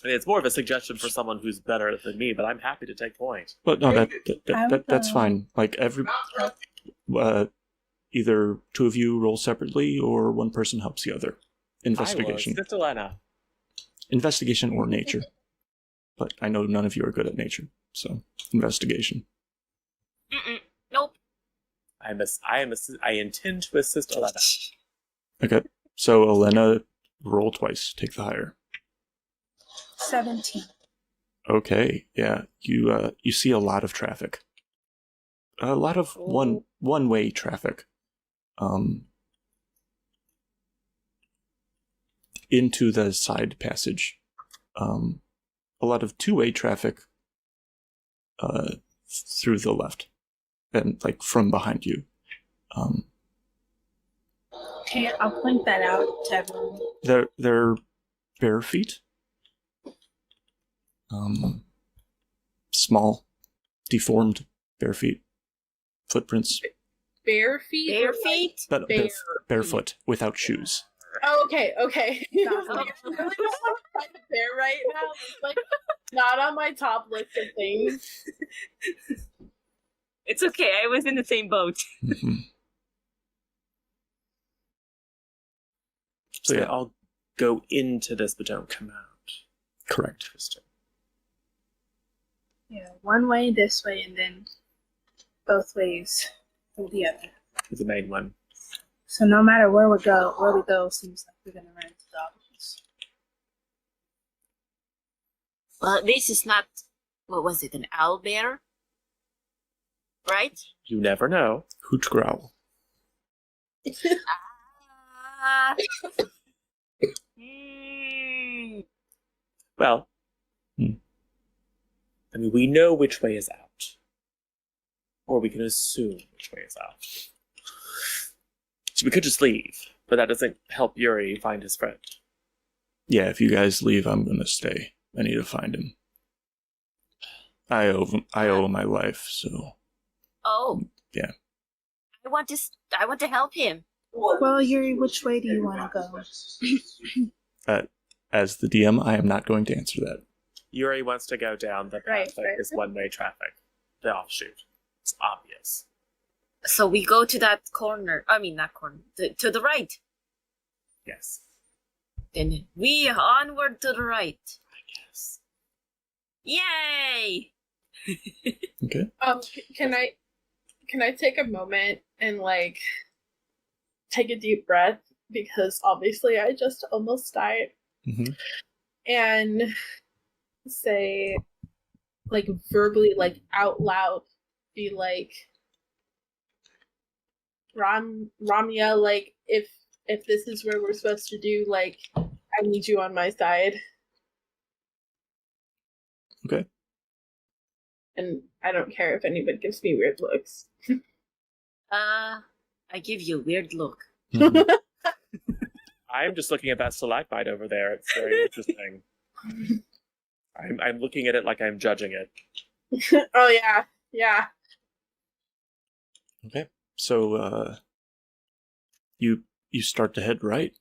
I mean, it's more of a suggestion for someone who's better than me, but I'm happy to take point. But no, that's fine. Like either two of you roll separately, or one person helps the other. Investigation. I was Elena. Investigation or nature. But I know none of you are good at nature, so investigation. Nope. I intend to assist Elena. Okay, so Elena, roll twice. Take the higher. 17. Okay, yeah, you see a lot of traffic. A lot of one-way traffic. Into the side passage. A lot of two-way traffic through the left, and like from behind you. Okay, I'll point that out to everyone. They're bare feet. Small, deformed bare feet. Footprints. Bare feet? Bare feet? But barefoot, without shoes. Oh, okay. I really don't want to find a bear right now. It's like not on my top list of things. It's okay, I was in the same boat. Mm-hmm. So yeah, I'll go into this, but don't come out. Correct. Interesting. Yeah, one way this way, and then both ways through the other. The main one. So no matter where we go, seems like we're gonna run into goblins. Well, this is not. What was it? An owlbear? Right? You never know. Hooch growl. Ah. Well, I mean, we know which way is out. Or we can assume which way is out. So we could just leave, but that doesn't help Yuri find his friend. Yeah, if you guys leave, I'm gonna stay. I need to find him. I owe my life, so. Oh. Yeah. I want to help him. Well, Yuri, which way do you want to go? As the DM, I am not going to answer that. Yuri wants to go down the path Right. that is one-way traffic. The offshoot. It's obvious. So we go to that corner. I mean, not corner. To the right. Yes. Then we onward to the right. Yes. Yay! Okay. Can I take a moment and like take a deep breath because obviously I just almost died Mm-hmm. and say like verbally like out loud be like Ramya, like if this is where we're supposed to do, like I need you on my side. Okay. And I don't care if anybody gives me weird looks. I give you a weird look. Mhm. I'm just looking at that stalagmite over there. It's very interesting. I'm looking at it like I'm judging it. Oh yeah. Okay. So you start to head right.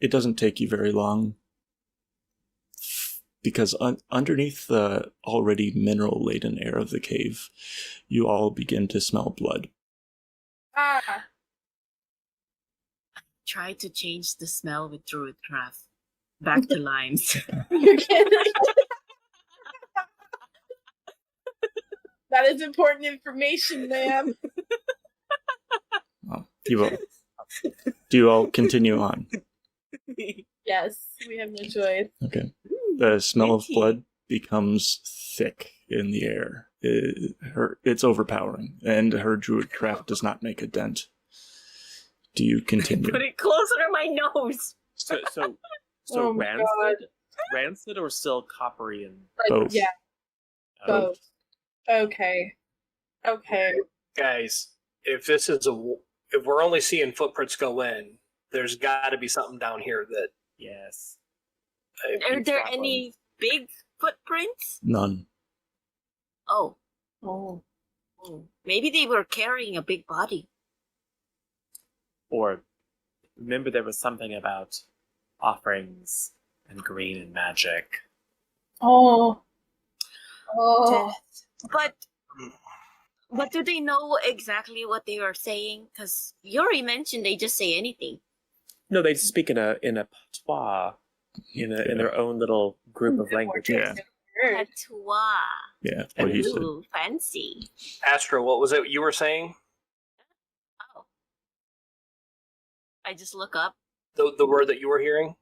It doesn't take you very long because underneath the already mineral-laden air of the cave, you all begin to smell blood. Ah. Try to change the smell with Druidcraft. Back to limes. You can't. That is important information, ma'am. Well, do you all continue on? Yes, we have no choice. Okay. The smell of Minty. blood becomes thick in the air. It's overpowering, and her druidcraft does not make a dent. Do you continue? Put it closer to my nose. So Oh my rancid, God. rancid, or still coppery and Like, Both. yeah, oh, both. Okay. Guys, if this is if we're only seeing footprints go in, there's got to be something down here that. yes. Are there any big footprints? None. Oh. Oh. Maybe they were carrying a big body. Or remember there was something about offerings and green and magic. Oh. But do they know exactly what they are saying? Because you already mentioned they just say anything. No, they speak in a patois, in their own little group of languages. Yeah. Patois. Yeah, what he said. Ooh, fancy. Astra, what was it you were saying? Oh. I just look up. The word that you were hearing?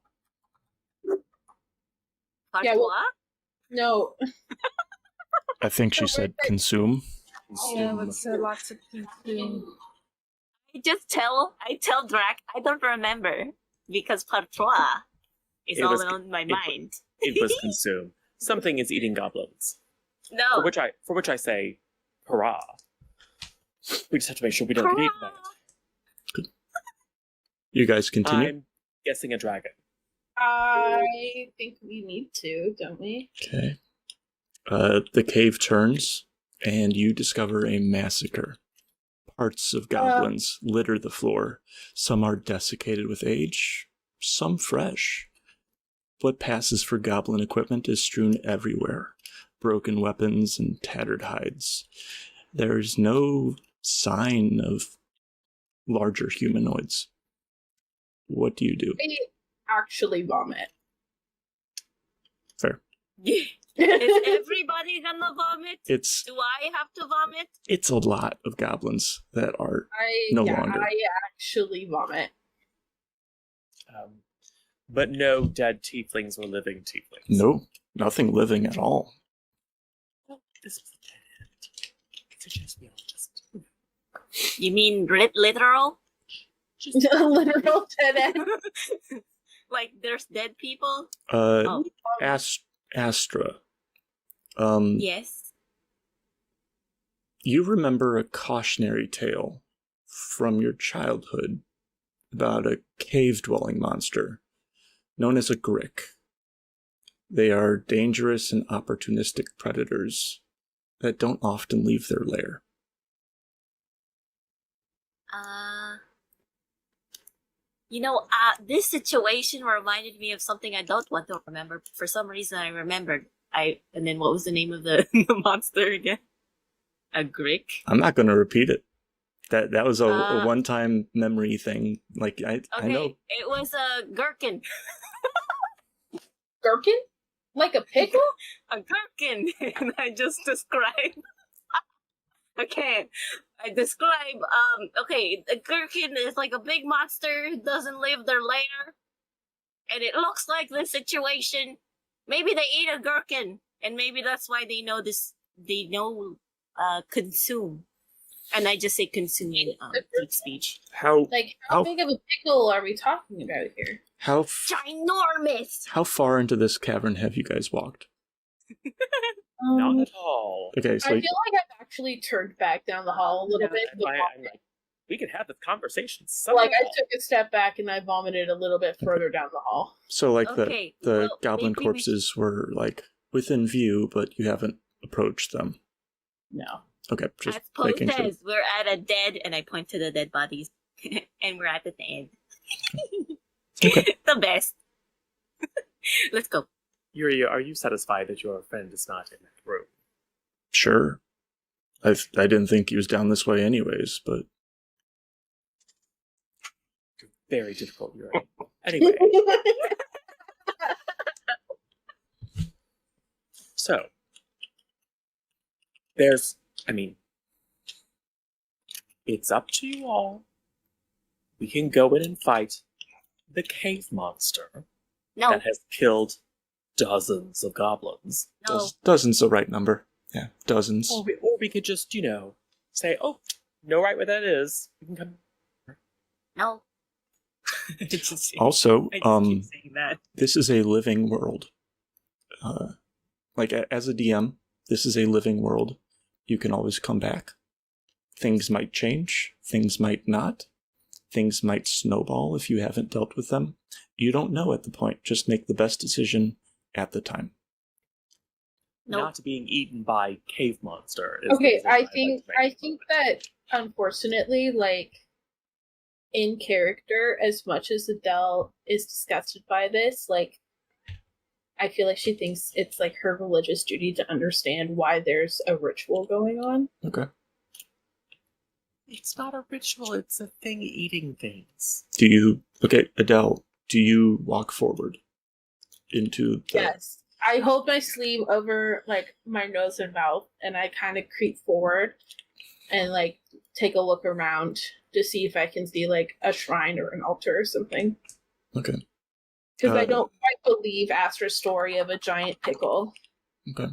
Patois? Yeah, well- No. I think she said consume. Lots of people. I tell Drak, I don't remember. Because patois is It all was- in my mind. It was consumed. Something is eating goblins. No. For which I say, hurrah. We just have to make sure we don't get eaten by it. You guys continue? I'm guessing a dragon. I think we need to, don't we? Okay. The cave turns, and you discover a massacre. Parts of goblins litter the floor. Some are desiccated with age, some fresh. What passes for goblin equipment is strewn everywhere. Broken weapons and tattered hides. There's no sign of larger humanoids. What do you do? I actually vomit. Fair. Is everybody gonna vomit? It's Do I have to vomit? a lot of goblins that are No longer. I actually vomit. But no dead tieflings or living tieflings. no, nothing living at all. This was a dead end. Suggest we all just You mean literal? A literal dead end. Like there's dead people? Uh, Astra. Yes. You remember a cautionary tale from your childhood about a cave-dwelling monster known as a Grick. They are dangerous and opportunistic predators that don't often leave their lair. This situation reminded me of something I don't want to remember. For some reason I remembered. And then what was the name of the, the monster again? A Grick? I'm not going to repeat it. That was a Uh, one-time memory thing. Like I know. Okay, it was a gherkin. Gherkin? Like a pickle? A gherkin. And I just described. I can't. I describe. Okay, a gherkin is like a big monster who doesn't leave their lair, and it looks like the situation. Maybe they eat a gherkin, and maybe that's why they know this. They know, consume, and I just say consume in deep speech. How Like, how How- big of a pickle are we talking about here? Ginormous. how far into this cavern have you guys walked? Not at all. Okay, I so feel like I've actually turned back down the hall a little bit. We could have this conversation somewhere Like, I else. took a step back and I vomited a little bit further down the hall. like Okay, the well, goblin maybe we corpses were like within view, but you haven't approached them. No. Okay, just As Poe making sure. says, we're at a dead, and I point to the dead bodies, and we're at the end. Okay. The best. Let's go. Yuri, are you satisfied that your friend is not in that room? Sure. I didn't think he was down this way anyways, but Very difficult, Yuri. Anyway, so it's up to you all. We can go in and fight the cave monster No, that has killed dozens of goblins. no. dozens the right number. Yeah, dozens. Or we could just, say, oh, know right where that is. You can come. No. Also, I just keep saying that. this is a living world. As a DM, this is a living world. You can always come back. Things might change. Things might not. Things might snowball if you haven't dealt with them. You don't know at the point. Just make the best decision at the time. Nope. Not being eaten by cave monster. Is Okay, the decision I I'd like think to make. that unfortunately, like in character, as much as Adele is disgusted by this, like I feel like she thinks it's like her religious duty to understand why there's a ritual going on. Okay. It's not a ritual, it's a thing eating things. Adele, do you walk forward into the... Yes. I hold my sleeve over like my nose and mouth and I kind of creep forward and like take a look around to see if I can see like a shrine or an altar or something. Okay. Because I don't quite believe Astra's story of a giant pickle. Okay.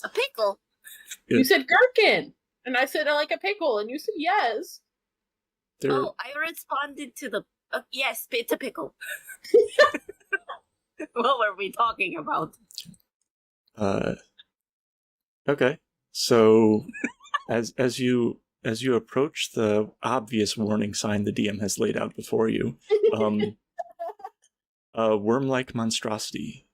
A pickle. Yeah. You said gherkin! And I said I like a pickle, and you said yes. There, Oh, I responded to the. Yes, it's a pickle. What were we talking about? Okay. So, as you approach the obvious warning sign the DM has laid out before you, a worm-like monstrosity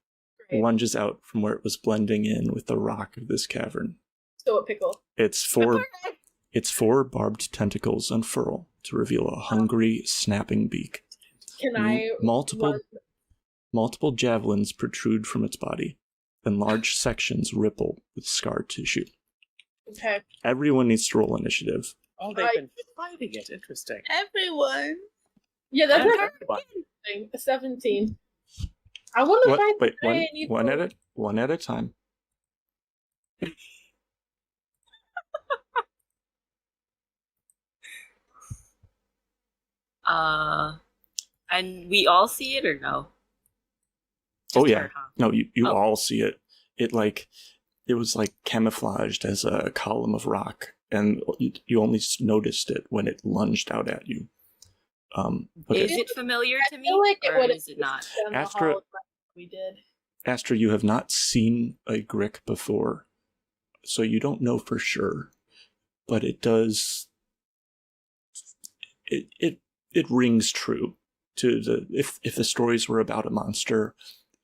Great. lunges out from where it was blending in with the rock of this cavern. So a pickle. Its four barbed tentacles unfurl to reveal a hungry, snapping beak. Can I Multiple javelins protrude from its body, and large sections ripple with scar tissue. Okay. Everyone needs to roll initiative. Oh, they've been fighting it. Interesting. Everyone. Yeah, that's And a everyone. thing. A 17. I want to find Wait, the giant evil- one at a time. And we all see it or no? Oh Just yeah, her, huh? no, you Oh. all see it. It was like camouflaged as a column of rock, and you only noticed it when it lunged out at you. Okay, Is it familiar I to me, feel like it or would is it not? down the Astra- hall like we did. Astra, you have not seen a Grick before, so you don't know for sure, but it does. It rings true to the if the stories were about a monster,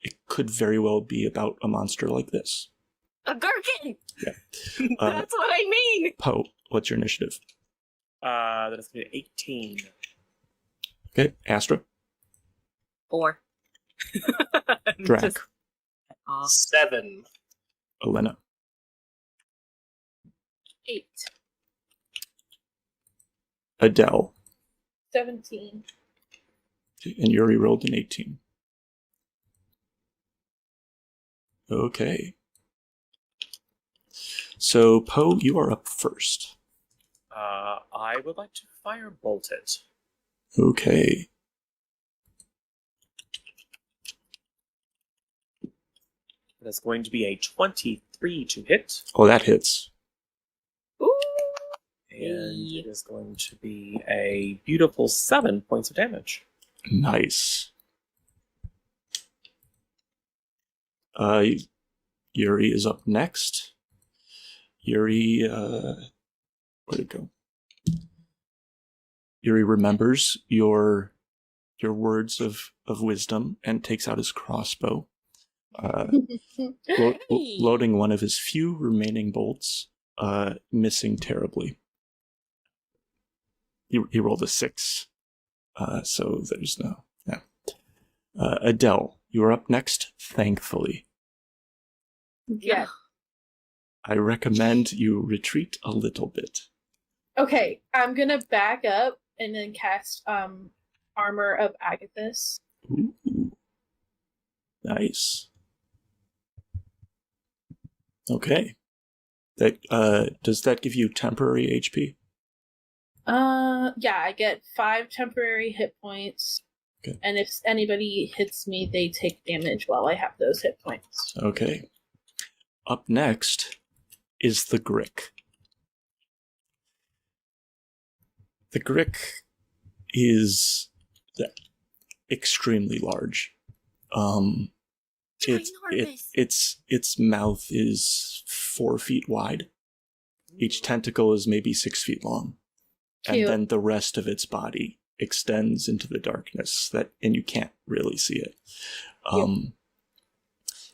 it could very well be about a monster like this. A gherkin! Yeah. That's what I mean! Poe, what's your initiative? That is going to be 18. Okay, Astra, 4. Drak, Just- 7. Elena, 8. Adele. 17. And Yuri rolled an 18. Okay. So, Poe, you are up first. I would like to firebolt it. Okay. That's going to be a 23 to hit. Oh, that hits. Ooh. And it is going to be a beautiful 7 points of damage. Nice. Yuri is up next. Yuri, where'd it go? Yuri remembers your words of wisdom and takes out his crossbow. Loading one of his few remaining bolts, missing terribly. He rolled a 6, so there's no... Yeah. Adele, you are up next, thankfully. Yeah. I recommend you retreat a little bit. Okay, I'm gonna back up and then cast Armor of Agathis. Ooh. Nice. Okay. That does that give you temporary HP? Yeah, I get 5 temporary hit points. Okay. And if anybody hits me, they take damage while I have those hit points. Okay. Up next is the Grick. The Grick is extremely large. Its mouth is 4 feet wide. Each tentacle is maybe 6 feet long. Cute. And then the rest of its body extends into the darkness and you can't really see it.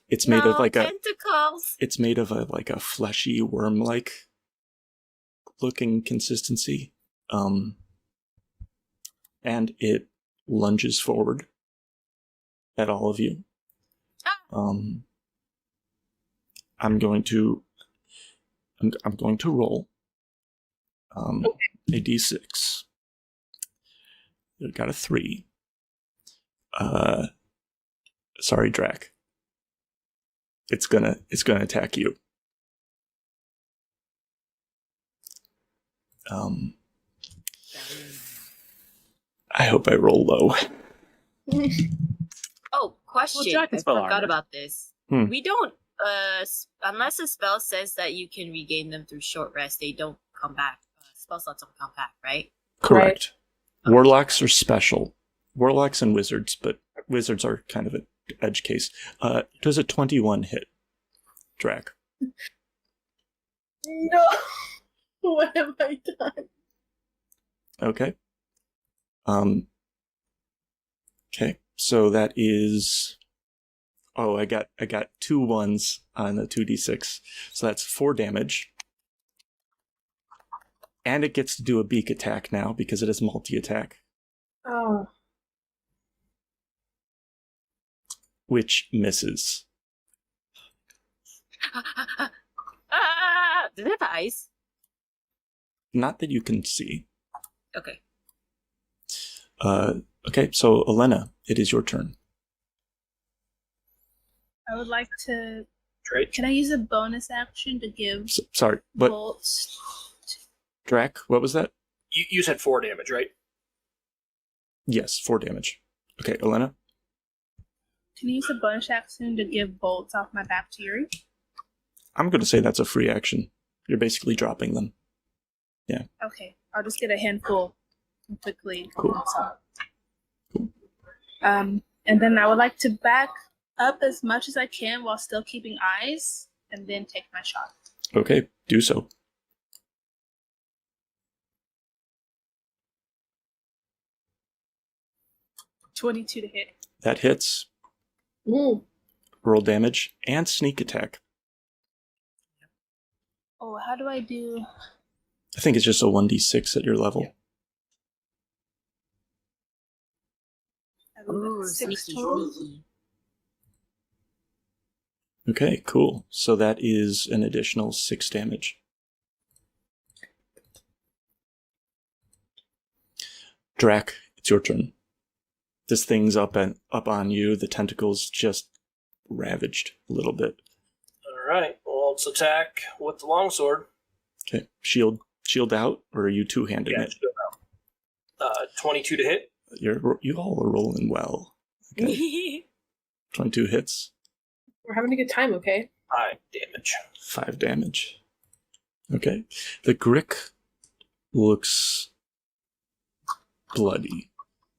It's made of like tentacles. It's made of a fleshy worm-like looking consistency. And it lunges forward at all of you. I'm going to roll a d6. It got a 3. Sorry, Drak. It's gonna attack you. I hope I roll low. Oh, question. Well, Jack I is well forgot armored. about this. We don't, unless a spell says that you can regain them through short rest, they don't come back. Spell slots don't come back, right? Correct. Right. Warlocks are special. Warlocks and wizards, but wizards are kind of an edge case. Does a 21 hit, Drak? No! What have I done? Okay. Okay, so that is... Oh, I got 2 1s on the 2d6. So that's 4 damage. And it gets to do a beak attack now because it is multi-attack. Oh. Which misses. Does it have eyes? Not that you can see. Okay. Okay, so Elena, it is your turn. I would like to... Great. Can I use a bonus action to give Sorry, what? bolts? Drak, what was that? You said 4 damage, right? Yes, 4 damage. Okay, Elena? Can I use a bonus action to give bolts off my back to Yuri? I'm going to say that's a free action. You're basically dropping them. Yeah. Okay, I'll just get a handful and quickly. Cool. Cool. And then I would like to back up as much as I can while still keeping eyes, and then take my shot. Okay, do so. $22 to hit. That hits. Ooh. Roll damage and sneak attack. Oh, how do I do? I think it's just a 1d6 at your level. Yeah. Ooh, 6 sneaky, total. sneaky. Okay, cool. So that is an additional 6 damage. Drak, it's your turn. This thing's up on you. The tentacles just ravaged a little bit. All right. Well, let's attack with the longsword. Okay. Shield out, or are you two-handing it? Shield out. 22 to hit. You all are rolling well. Okay. 22 hits. We're having a good time, okay? 5 damage. 5 damage. Okay. The Grick looks bloody.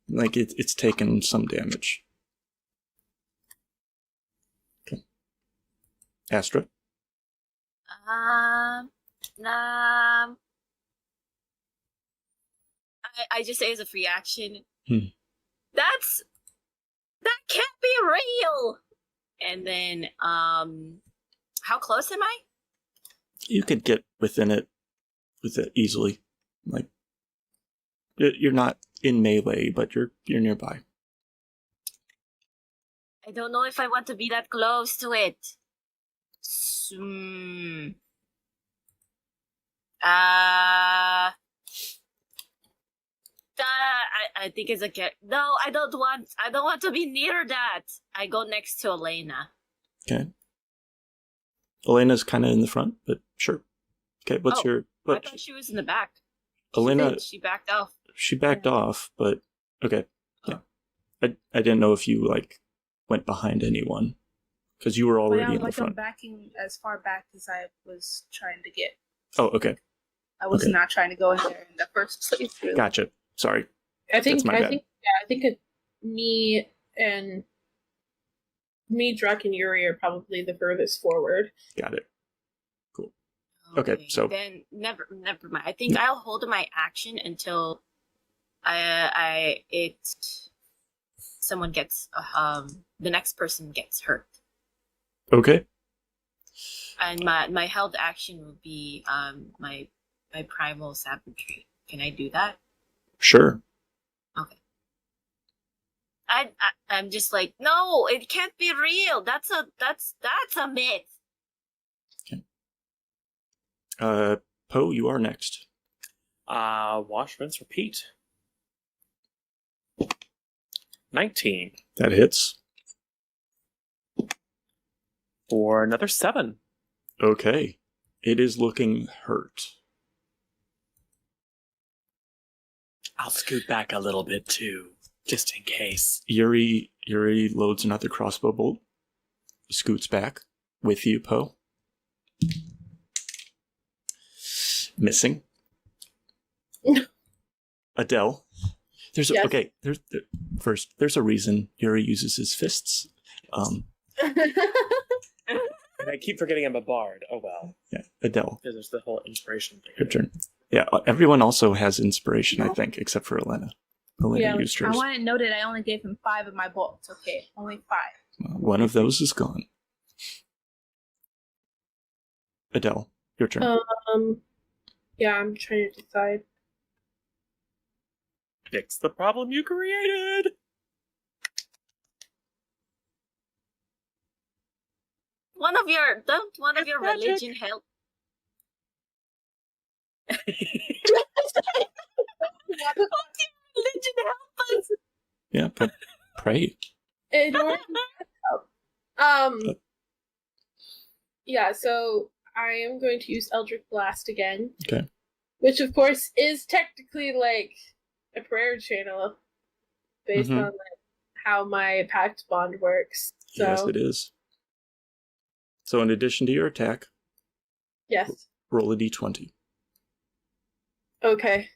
Like it's taken some damage. Okay. Astra? I just say as a free action, that can't be real. And then, how close am I? You could get within it with it easily. Like you're not in melee, but you're nearby. I don't know if I want to be that close to it. I think it's a no. I don't want to be near that. I go next to Elena. Okay. Elena's kind of in the front, but sure. Okay, what's your? I thought she was in the back. Elena, she backed off. She backed off, but okay. Yeah. I didn't know if you went behind anyone because you were already in the front. I'm backing as far back as I was trying to get. Oh, okay. I was not trying to go in there in the first place. Really. Gotcha. Sorry. I think me, Drak, and Yuri are probably the furthest forward. Got it. Cool. Okay, so then never mind. I think I'll hold my action until someone gets the next person gets hurt. Okay. And my held action will be my primal savagery. Can I do that? Sure. Okay. I'm just like, no, it can't be real. That's a myth. Okay. Poe, you are next. Wash, rinse, repeat. 19. That hits. For another 7. Okay. It is looking hurt. I'll scoot back a little bit too, just in case. Yuri loads another crossbow bolt. Scoots back with you, Poe. Missing. Adelle. There's a reason Yuri uses his fists. And I keep forgetting I'm a bard. Oh well. Yeah, Adelle. There's the whole inspiration thing. Your turn. Yeah, everyone also has inspiration, I think, except for Elena. Elena used hers. I want it noted I only gave him 5 of my bolts. Okay, only 5. One of those is gone. Adelle, your turn. Yeah, I'm trying to decide. Fix the problem you created. Don't one of your religion help? Religion help us. Yeah, but pray. Yeah, so I am going to use Eldritch Blast again. Okay. Which, of course, is technically like a prayer channel based on how my pact bond works. So, yes, it is. So in addition to your attack, yes, roll a d20. Okay.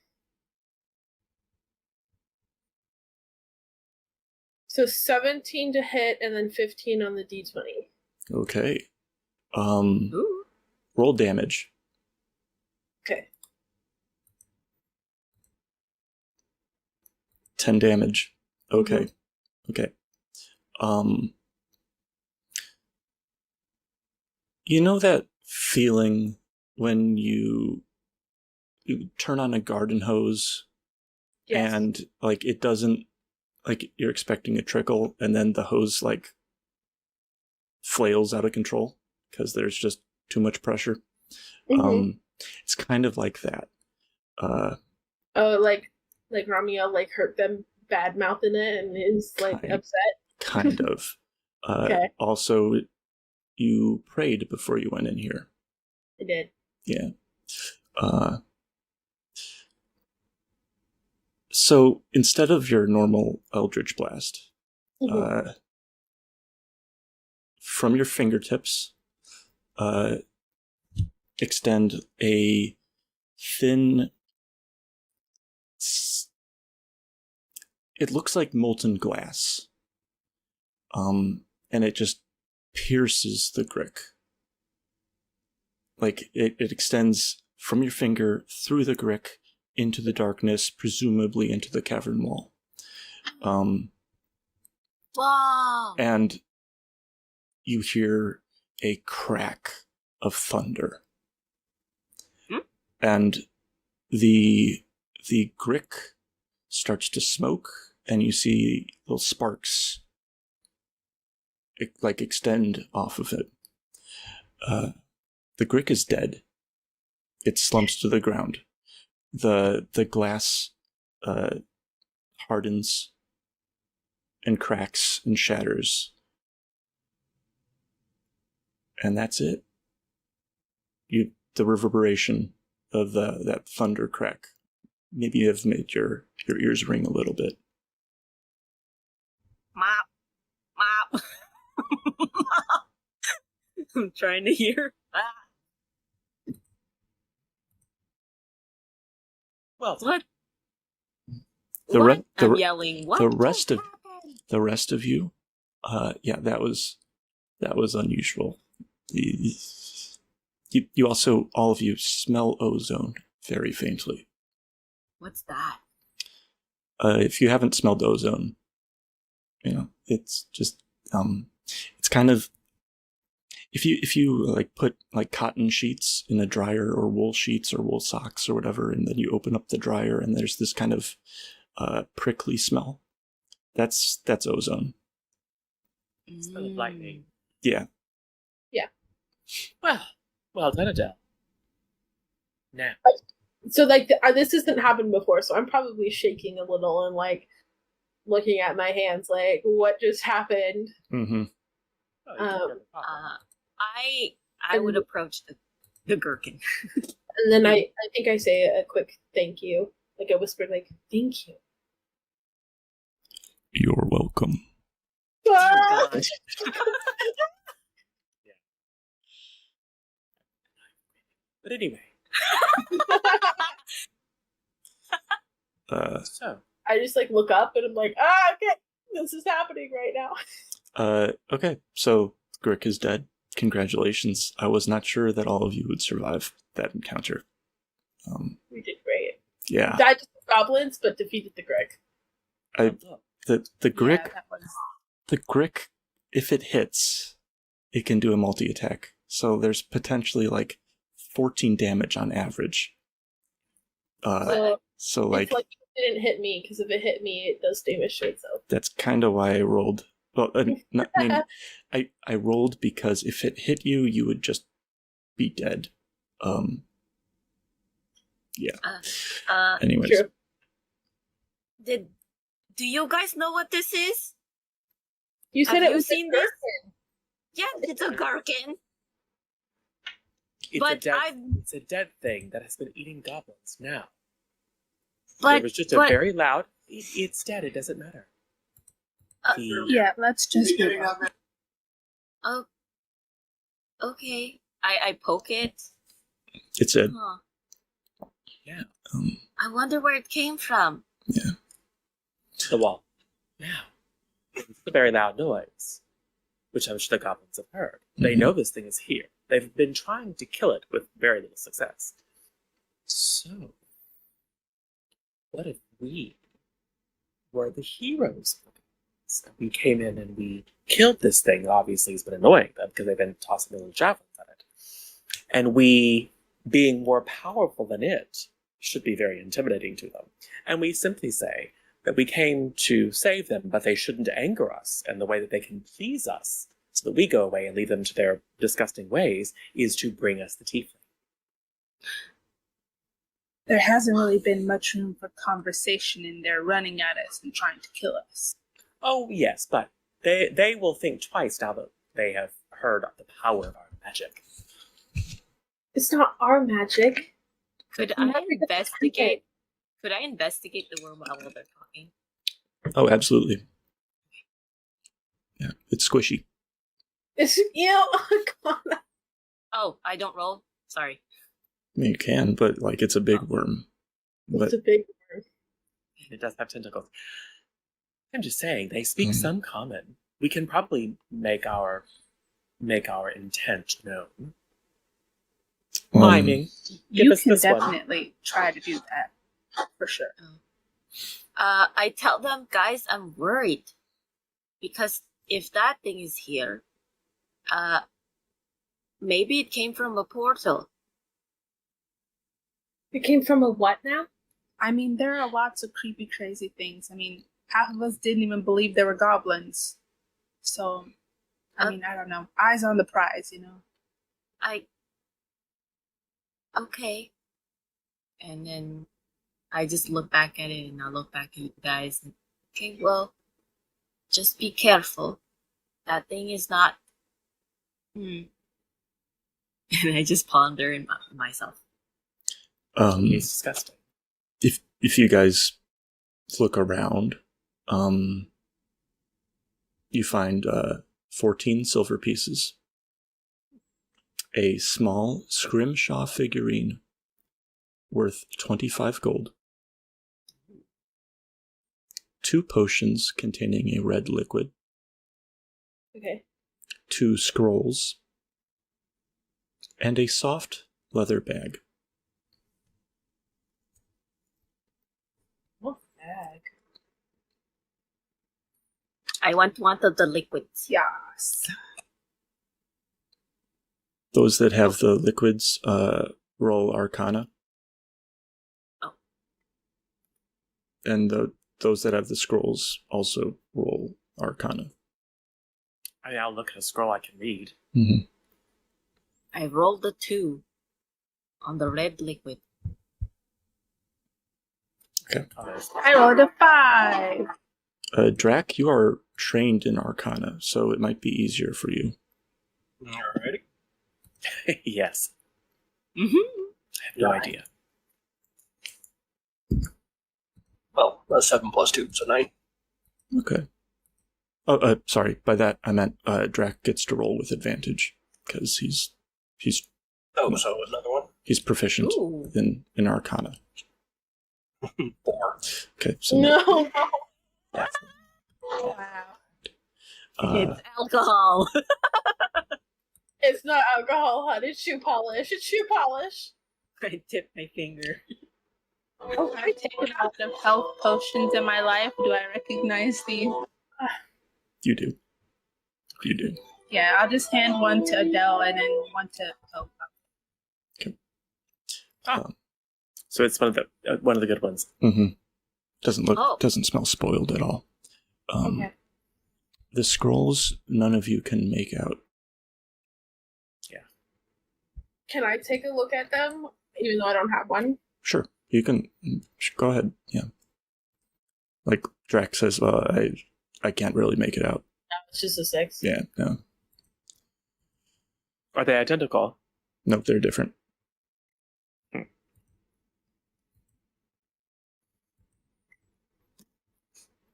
So 17 to hit and then 15 on the d20. Okay. Ooh. Roll damage. Okay. 10 damage. Okay. Okay. You know that feeling when you turn on a garden hose and it doesn't, you're expecting a trickle and then the hose flails out of control because there's just too much pressure. It's kind of like that. Like Romeo like hurt them bad mouthing it and is like upset. Kind of. Okay. Also, you prayed before you went in here. I did. Yeah. So instead of your normal Eldritch Blast, from your fingertips, extend a thin. It looks like molten glass. And it just pierces the Grick. Like it extends from your finger through the Grick into the darkness, presumably into the cavern wall. Wow! And you hear a crack of thunder. And the Grick starts to smoke, and you see little sparks extend off of it. The Grick is dead. It slumps to the ground. The glass hardens and cracks and shatters. And that's it. The reverberation of that thunder crack maybe have made your ears ring a little bit. Mop. Mop. I'm trying to hear. Well, What? I'm yelling. What? The rest of you, yeah, that was unusual. You also, all of you, smell ozone very faintly. What's that? If you haven't smelled ozone, it's just it's kind of if you like put like cotton sheets in a dryer or wool sheets or wool socks or whatever, and then you open up the dryer and there's this kind of prickly smell. That's ozone. Smell of lightning. Yeah. Yeah. Well done, Adele. Now. So like this hasn't happened before, so I'm probably shaking a little and like looking at my hands, like what just happened. Mm-hmm. I would approach the gherkin. And then I think I say a quick thank you, like a whispered like thank you. You're welcome. Oh, gosh. Yeah. But anyway. So I just like look up and I'm like, okay, this is happening right now. Okay, so Grick is dead. Congratulations. I was not sure that all of you would survive that encounter. We did great. Yeah. Died to the goblins, but defeated the Grick. The Grick, Yeah, that was... the Grick, if it hits, it can do a multi-attack. So there's potentially like 14 damage on average. So like, it's like it didn't hit me, because if it hit me, it does damage to itself. that's kind of why I rolled. Well, I rolled because if it hit you, you would just be dead. Yeah. Anyways. True. Do you guys know what this is? You said Have it you was seen this? Yeah, it's a gherkin. It's a dead thing that has been eating goblins now. But it was just a very loud. It's dead. It doesn't matter. Yeah, let's just move on. Oh, okay. I poke it. It's a Huh. Yeah. I wonder where it came from. Yeah. The wall. Now. It's a very loud noise, which I'm sure the goblins have heard. They know this thing is here. They've been trying to kill it with very little success. So, what if we were the heroes? We came in and we killed this thing. Obviously, it's been annoying them because they've been tossing little javelins at it. And we, being more powerful than it, should be very intimidating to them. And we simply say that we came to save them, but they shouldn't anger us. And the way that they can please us, so that we go away and leave them to their disgusting ways, is to bring us the tiefling. there hasn't really been much room for conversation, and they're running at us and trying to kill us. Oh, yes, but they will think twice now that they have heard the power of our magic. It's not our magic. Could I investigate? Could I investigate the worm while they're talking? Oh, absolutely. Yeah, it's squishy. It's God. Oh, I don't roll. Sorry. I mean, you can, but like it's a big worm. But It's a big word. It does have tentacles. I'm just saying, they speak some common. We can probably make our intent known. Miming. Give You us can this one. definitely try to do that, for sure. I tell them, guys, I'm worried. Because if that thing is here, maybe it came from a portal. It came from a what now? I mean, there are lots of creepy, crazy things. I mean, half of us didn't even believe there were goblins. So, I mean, I don't know. Eyes on the prize, you know? Okay. And then I just look back at it, and I look back at you guys. And, okay, well, just be careful. That thing is not... And I just ponder in myself. It's disgusting. If you guys look around, you find 14 silver pieces, a small scrimshaw figurine worth 25 gold, 2 potions containing a red liquid, Okay. 2 scrolls, and a soft leather bag. What bag? I want one of the liquids. Yes. Those that have the liquids roll Arcana. Oh. And those that have the scrolls also roll Arcana. I'll look at a scroll I can read. Mm-hmm. I rolled a 2 on the red liquid. Okay. I rolled a 5. Drak, you are trained in Arcana, so it might be easier for you. Alrighty. Yes. Mm-hmm. I have no idea. Well, that's 7 plus 2, so 9. Okay. Oh, sorry. By that I meant Drak gets to roll with advantage because he's Oh, so another one? he's proficient Ooh. in Arcana. 4. Okay. So No. Wow. It's alcohol. It's not alcohol, hon. It's shoe polish. It's shoe polish. I tipped my finger. Oh, I've taken a lot of health potions in my life. Do I recognize these? you do. You do. Yeah, I'll just hand one to Adele and then one to So it's one of the good ones. Mm-hmm. Doesn't Oh. smell spoiled at all. Okay. The scrolls, none of you can make out. Can I take a look at them, even though I don't have one? Sure, you can go ahead. Yeah. Like Drak says, I can't really make it out. No, it's just a 6. Yeah, no, Are they identical? nope, they're different.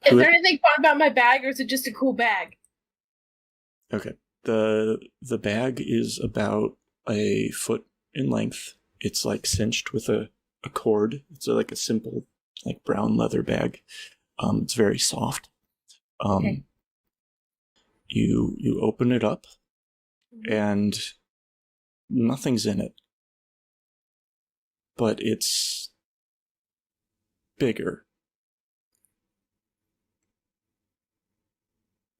Is there anything fun about my bag, or is it just a cool bag? Okay. The bag is about a foot in length. It's like cinched with a cord. It's like a simple like brown leather bag. It's very soft. Okay. You open it up and nothing's in it. But it's bigger.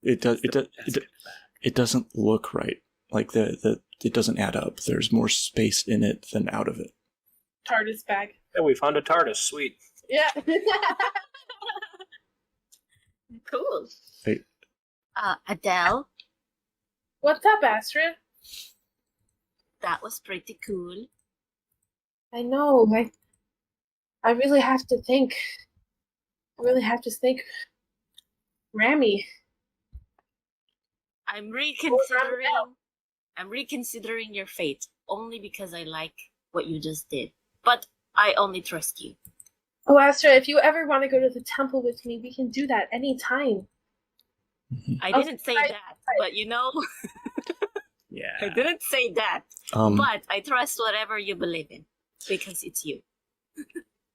It doesn't look right. Like it doesn't add up. There's more space in it than out of it. TARDIS bag. Yeah, we found a TARDIS. Sweet. Yeah. Cool. Hey. Adele, What's up, Astrid? that was pretty cool. I know. I really have to think. Rami. I'm reconsidering your fate only because I like what you just did. But I only trust you. Oh, Astra, if you ever want to go to the temple with me, we can do that anytime. I didn't say that, but Yeah. I didn't say that. But I trust whatever you believe in because it's you.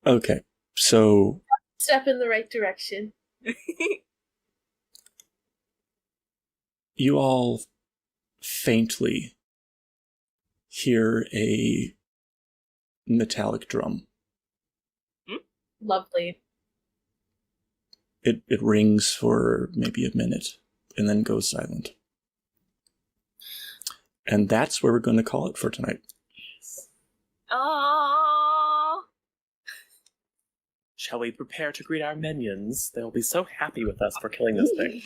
Okay, so Step in the right direction. you all faintly hear a metallic drum. Lovely. It rings for maybe a minute and then goes silent. And that's where we're going to call it for tonight. Oh. Shall we prepare to greet our minions? They'll be so happy with us for killing this thing.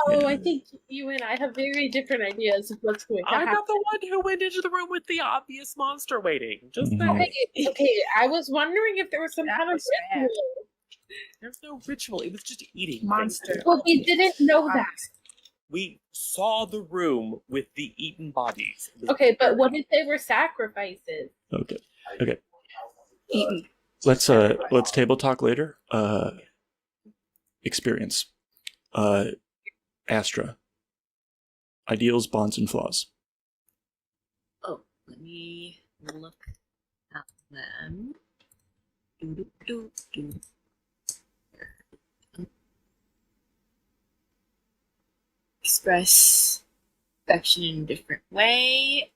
Oh, Yeah. I think you and I have very different ideas of what's going to I'm happen. not the one who went into the room with the obvious monster waiting. Just Mhm. saying. Okay, I was wondering if there was some That kind of was bad. ritual. There's no ritual. It was just eating. Monster. things. Well, we didn't know that. We saw the room with the eaten bodies. It was Okay, but very what if they were sacrifices? Okay. Eaten. Let's table talk later. Experience. Astra. Ideals, bonds, and flaws. Oh, let me look at them. Do. Express affection in a different way.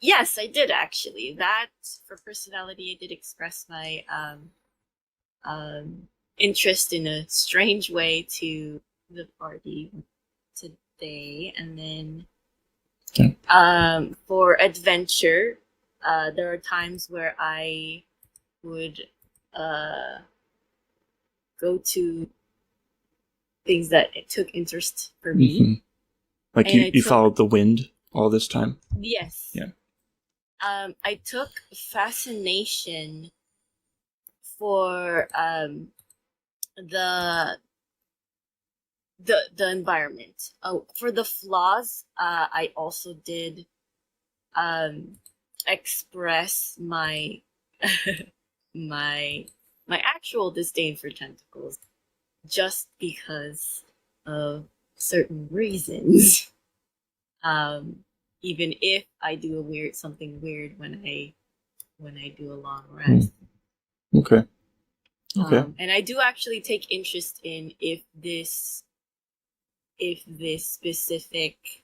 Yes, I did actually. That for personality, I did express my interest in a strange way to the party today, and then for adventure, there are times where I would go to things that it took interest for me. Mhm. Like And I you took- followed the wind all this time? Yes. Yeah. I took fascination for the environment. Oh, for the flaws, I also did express my my actual disdain for tentacles, just because of certain reasons. Even if I do something weird when I do a long rest. Okay. And I do actually take interest in if this specific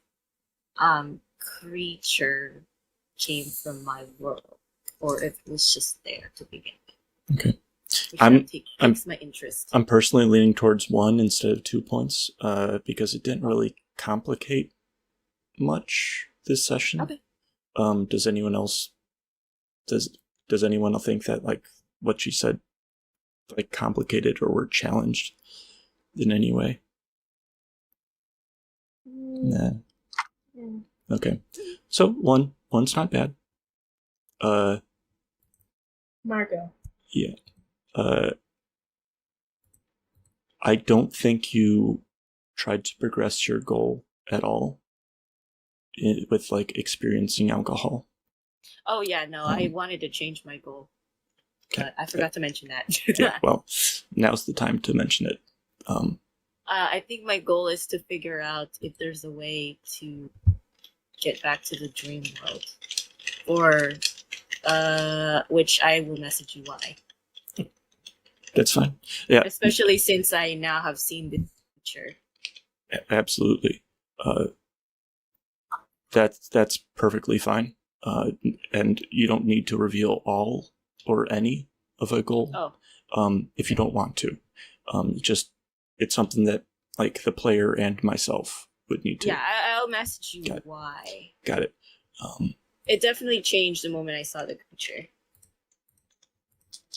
creature came from my world, or if it was just there to begin with. Okay. Which takes my interest. I'm personally leaning towards 1 instead of 2 points, because it didn't really complicate much this session. Okay. Does anyone else think that like what she said like complicated or were challenged in any way? Nah. Okay. So one's not bad. Margot. Yeah. I don't think you tried to progress your goal at all with like experiencing alcohol. Oh yeah, no, I wanted to change my goal. Okay. But I forgot to mention that. Yeah, well, now's the time to mention it. I think my goal is to figure out if there's a way to get back to the dream world, or which I will message you why. That's fine. Yeah, Especially since I now have seen the picture. absolutely. That's perfectly fine. And you don't need to reveal all or any of a goal. If you don't want to. It's something that like the player and myself would need to. Yeah, I'll message you why. Got it. It definitely changed the moment I saw the picture.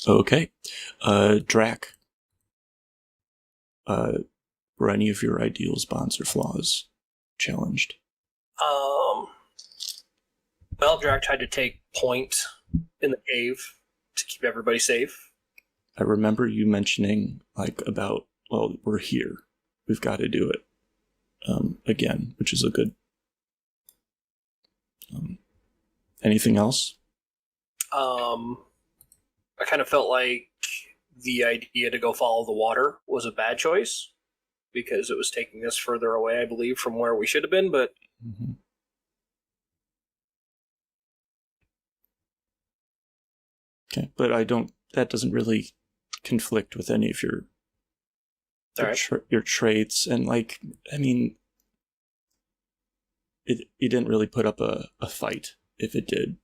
Okay. Drak. Were any of your ideals, bonds, or flaws challenged? Well, Drak tried to take point in the cave to keep everybody safe. I remember you mentioning, about, well, we're here. We've got to do it again, which is a good... anything else? I kind of felt like the idea to go follow the water was a bad choice because it was taking us further away, I believe, from where we should have been, but... Mm-hmm. Okay, but that doesn't really conflict with any of your traits, and you didn't really put up a fight if it did.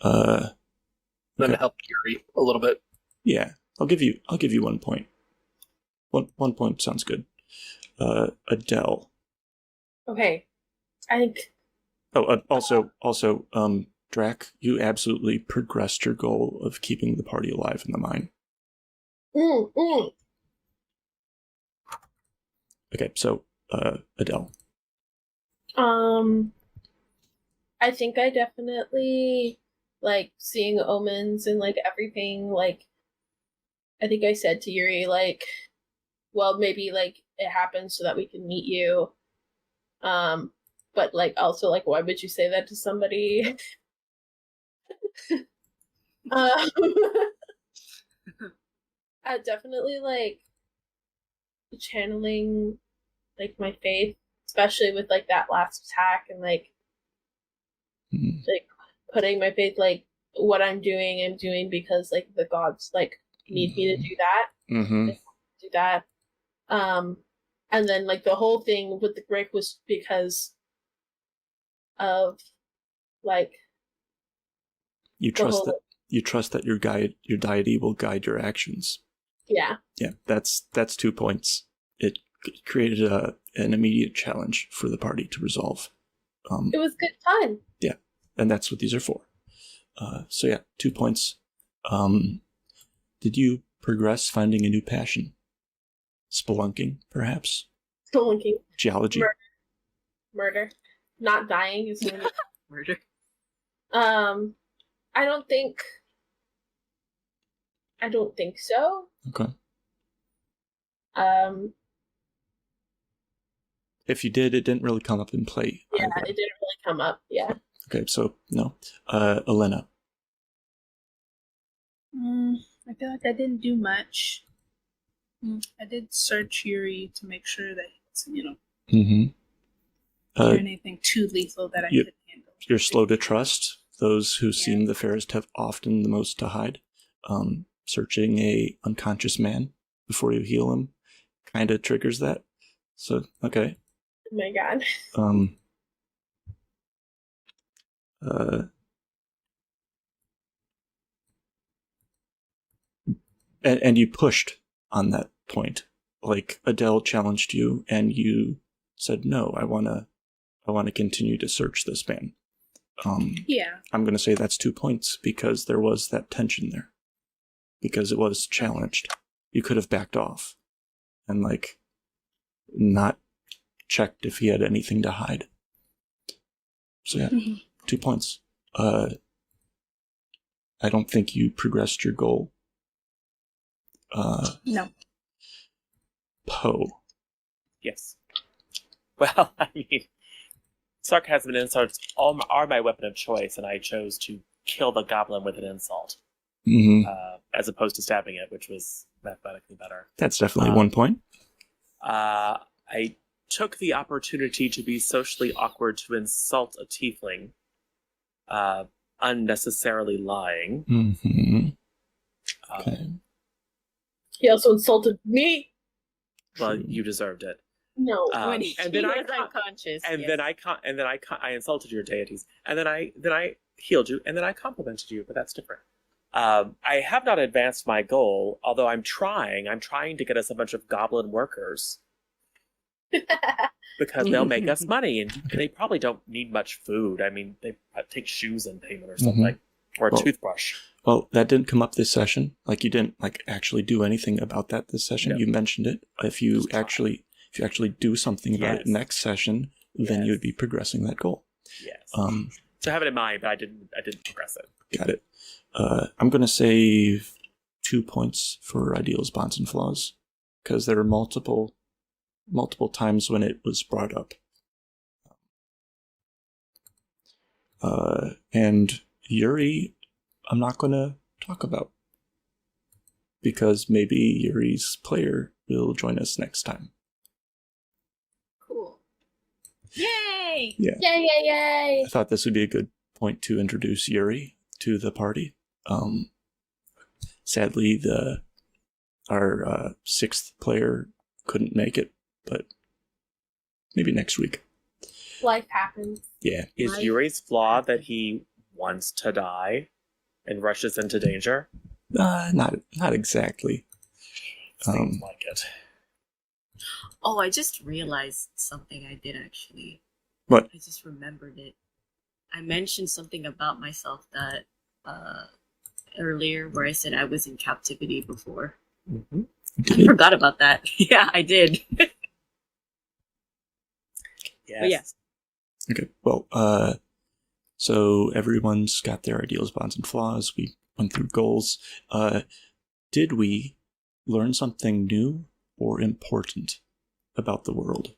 Then help Yuri a little bit. Yeah, I'll give you 1 point. One point sounds good. Adelle. Okay. I think... Oh, also, Drak, you absolutely progressed your goal of keeping the party alive in the mine. Okay, so, Adelle. I think I definitely seeing omens and everything. I think I said to Yuri well, maybe it happens so that we can meet you. But also why would you say that to somebody? Definitely channeling my faith, especially with that last attack, and putting my faith what I'm doing because the gods need me to do that. Mm-hmm. Do that. And then the whole thing with the break was because of you trust that your deity will guide your actions. Yeah. Yeah, that's 2 points. It created an immediate challenge for the party to resolve. It was good fun. Yeah, and that's what these are for. So yeah, 2 points. Did you progress finding a new passion? Spelunking, perhaps? Spelunking. Geology? Murder. Not dying is Murder. I don't think so. Okay. If you did, it didn't really come up in play. Yeah, either. it didn't really come up. Yeah. Okay, so no. Elena. I feel like I didn't do much. I did search Yuri to make sure that Mm-hmm. anything too lethal that I could handle. You're slow to trust. Those who seem the fairest have often the most to hide. Searching a unconscious man before you heal him kind of triggers that. So, okay. Oh my god. And you pushed on that point. Adelle challenged you, and you said, "No, I want to continue to search this man." Yeah. I'm going to say that's 2 points because there was that tension there. Because it was challenged. You could have backed off and not checked if he had anything to hide. So yeah, 2 points. I don't think you progressed your goal. No. Poe. Yes. Well, I mean, sarcasm and insults are my weapon of choice, and I chose to kill the goblin with an insult, as opposed to stabbing it, which was mathematically better. That's definitely 1 point. I took the opportunity to be socially awkward to insult a tiefling, unnecessarily lying. Mm-hmm. Okay. He also insulted me. Well, you deserved it. No. And then I unconscious. and then I insulted your deities, and then I healed you, and then I complimented you, but that's different. I have not advanced my goal, although I'm trying to get us a bunch of goblin workers. Because they'll make us money, and they probably don't need much food. I mean, they take shoes and payment or something, or a toothbrush. Well, that didn't come up this session. You didn't actually do anything about that this session. Yep. You mentioned it. If you actually do something about it next session, then you would be progressing that goal. Yes. So I have it in mind, but I didn't progress it. Got it. I'm going to save 2 points for ideals, bonds, and flaws, because there are multiple times when it was brought up. And Yuri, I'm not going to talk about, because maybe Yuri's player will join us next time. Cool. Yay! Yeah. Yay, yay, yay! I thought this would be a good point to introduce Yuri to the party. Sadly, our 6th player couldn't make it, but maybe next week. Life happens. Yeah. Is Life Yuri's flaw that he wants to die and rushes into danger? Not exactly. Seems like it. Oh, I just realized something I did actually. What? I just remembered it. I mentioned something about myself that earlier where I said I was in captivity before. Mm-hmm. I forgot about that. Yeah, I did. Yes. But yes. Okay. Well, so everyone's got their ideals, bonds, and flaws. We went through goals. Did we learn something new or important about the world?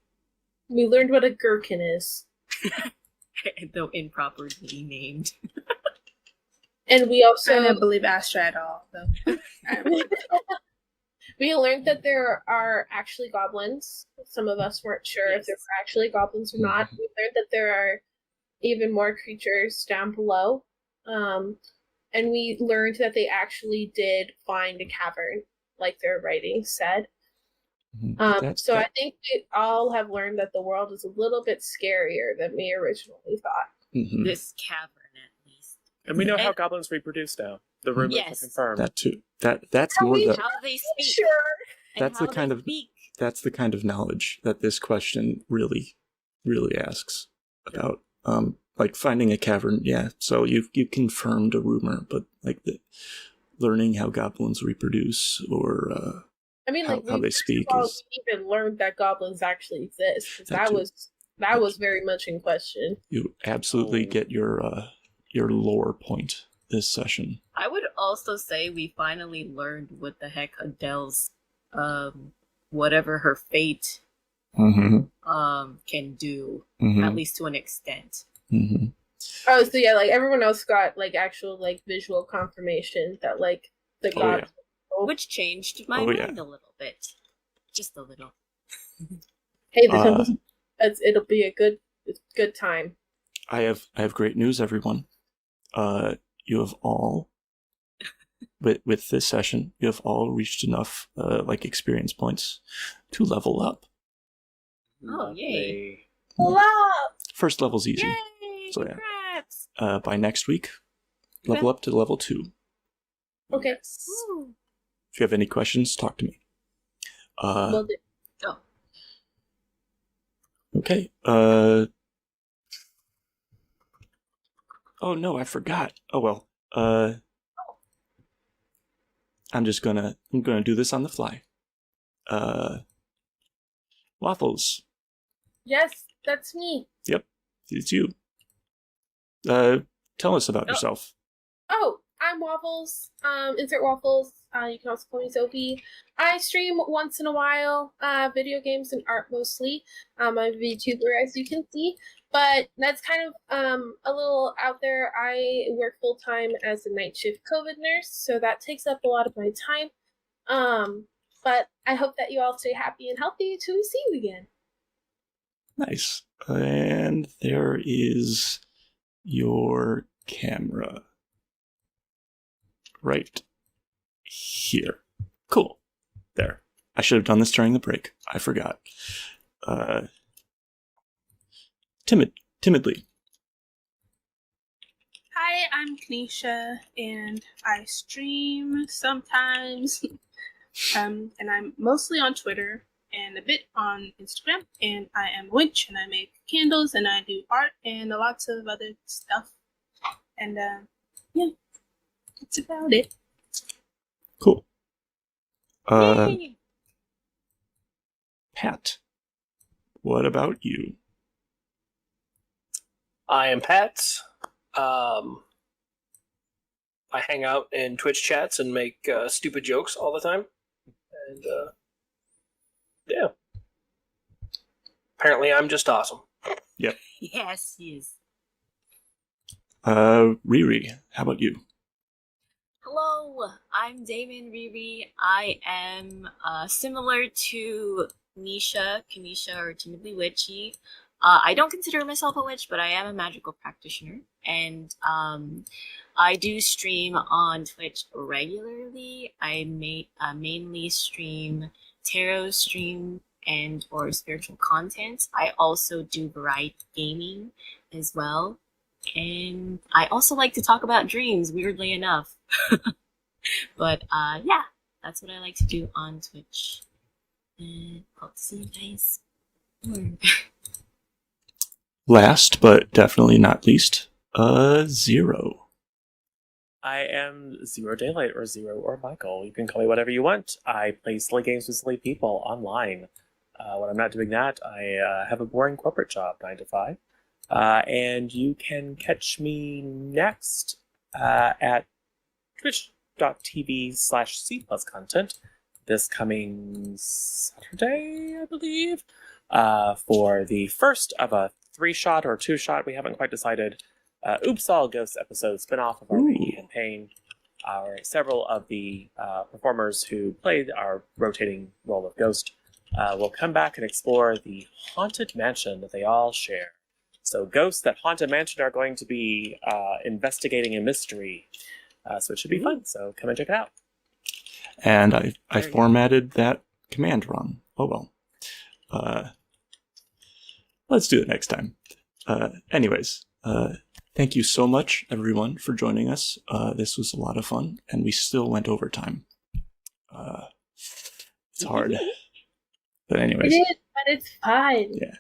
We learned what a gherkin is. Though improperly named. And we I also don't believe Astra at all, though. we learned that there are actually goblins. Some of us weren't sure if there were actually goblins or not. We learned that there are even more creatures down below. And we learned that they actually did find a cavern, like their writing said. So I think we all have learned that the world is a little bit scarier than we originally thought. Mhm. This cavern, at least. And we know how goblins reproduce now. The rumors Yes. are confirmed. That too. That's Are more we the How they speak. Sure. And That's the how kind they of- speak. that's the kind of knowledge that this question really asks about. Like finding a cavern, yeah. So you confirmed a rumor, but like learning how goblins reproduce or I mean, how, like how we they first speak of all, is we even learned that goblins actually exist. 'Cause That that too. was was very much in question. you absolutely Oh. get your lore point this session. I would also say we finally learned what the heck Adele's whatever her fate Mm-hmm. can do, Mm-hmm. at least to an extent. Mm-hmm. Oh, so yeah, like everyone else got like actual like visual confirmation that like the Oh, gods. Which changed my Oh, mind yeah. a little bit. Just a little. Hey, the Uh, temple's it'll be a good time. I have great news, everyone. You have all with this session, you have all reached enough like experience points to level up. Oh, yay. Hello. First level's easy. Yay! So, yeah. Congrats! By next week, level up to level 2. Okay. Yes. Woo. If you have any questions, talk to me. Will do. Oh, Okay. Oh no, I forgot. Oh well. I'm gonna do this on the fly. Waffles, Yes, that's me. it's you. Tell us about Oh. yourself. Oh, I'm Waffles. Insert Waffles. You can also call me Sophie. I stream once in a while, video games and art mostly. I'm a VTuber, as you can see. But that's kind of a little out there. I work full time as a night shift COVID nurse, so that takes up a lot of my time. But I hope that you all stay happy and healthy till we see you again. Nice. And there is your camera. Right here. Cool. There. I should have done this during the break. I forgot. Timidly. Hi, I'm Kanisha, and I stream sometimes. And I'm mostly on Twitter and a bit on Instagram. And I am a witch, and I make candles, and I do art, and lots of other stuff. And yeah, that's about it. Cool. yay! Pat. What about you? I am Pat. I hang out in Twitch chats and make stupid jokes all the time. And yeah. Apparently I'm just awesome. Yes, he is. Riri, how about you? Hello, I'm Damon Riri. I am similar to Kanisha, or Timidly Witchy. I don't consider myself a witch, but I am a magical practitioner. And I do stream on Twitch regularly. I mainly stream tarot stream and or spiritual content. I also do variety gaming as well. And I also like to talk about dreams, weirdly enough. But yeah, that's what I like to do on Twitch. And hope to see you guys more. Last, but definitely not least, Zero. I am Zero Daylight, or Zero, or Michael. You can call me whatever you want. I play silly games with silly people online. When I'm not doing that, I have a boring corporate job, 9 to 5. And you can catch me next at twitch.tv/C+ content this coming Saturday, I believe, for the first of a 3-shot or 2-shot, we haven't quite decided, Oops All Ghosts episode spin-off of our main campaign. Several of the performers who played our rotating role of Ghost will come back and explore the haunted mansion that they all share. So ghosts at Haunted Mansion are going to be investigating a mystery. So it should be fun. So come and check it out. And I formatted that command wrong. Oh well. Let's do it next time. Anyways, thank you so much, everyone, for joining us. This was a lot of fun, and we still went over time. It's hard. But anyways. It is, but it's fine. Yeah.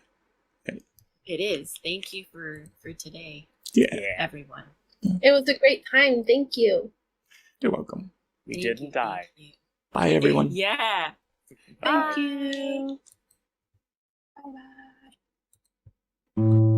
It is. Thank you for today, Yeah. everyone. It was a great time. Thank you. You're welcome. We Thank didn't you, die. thank you. Bye, everyone. Yeah. Thank you. Bye bye.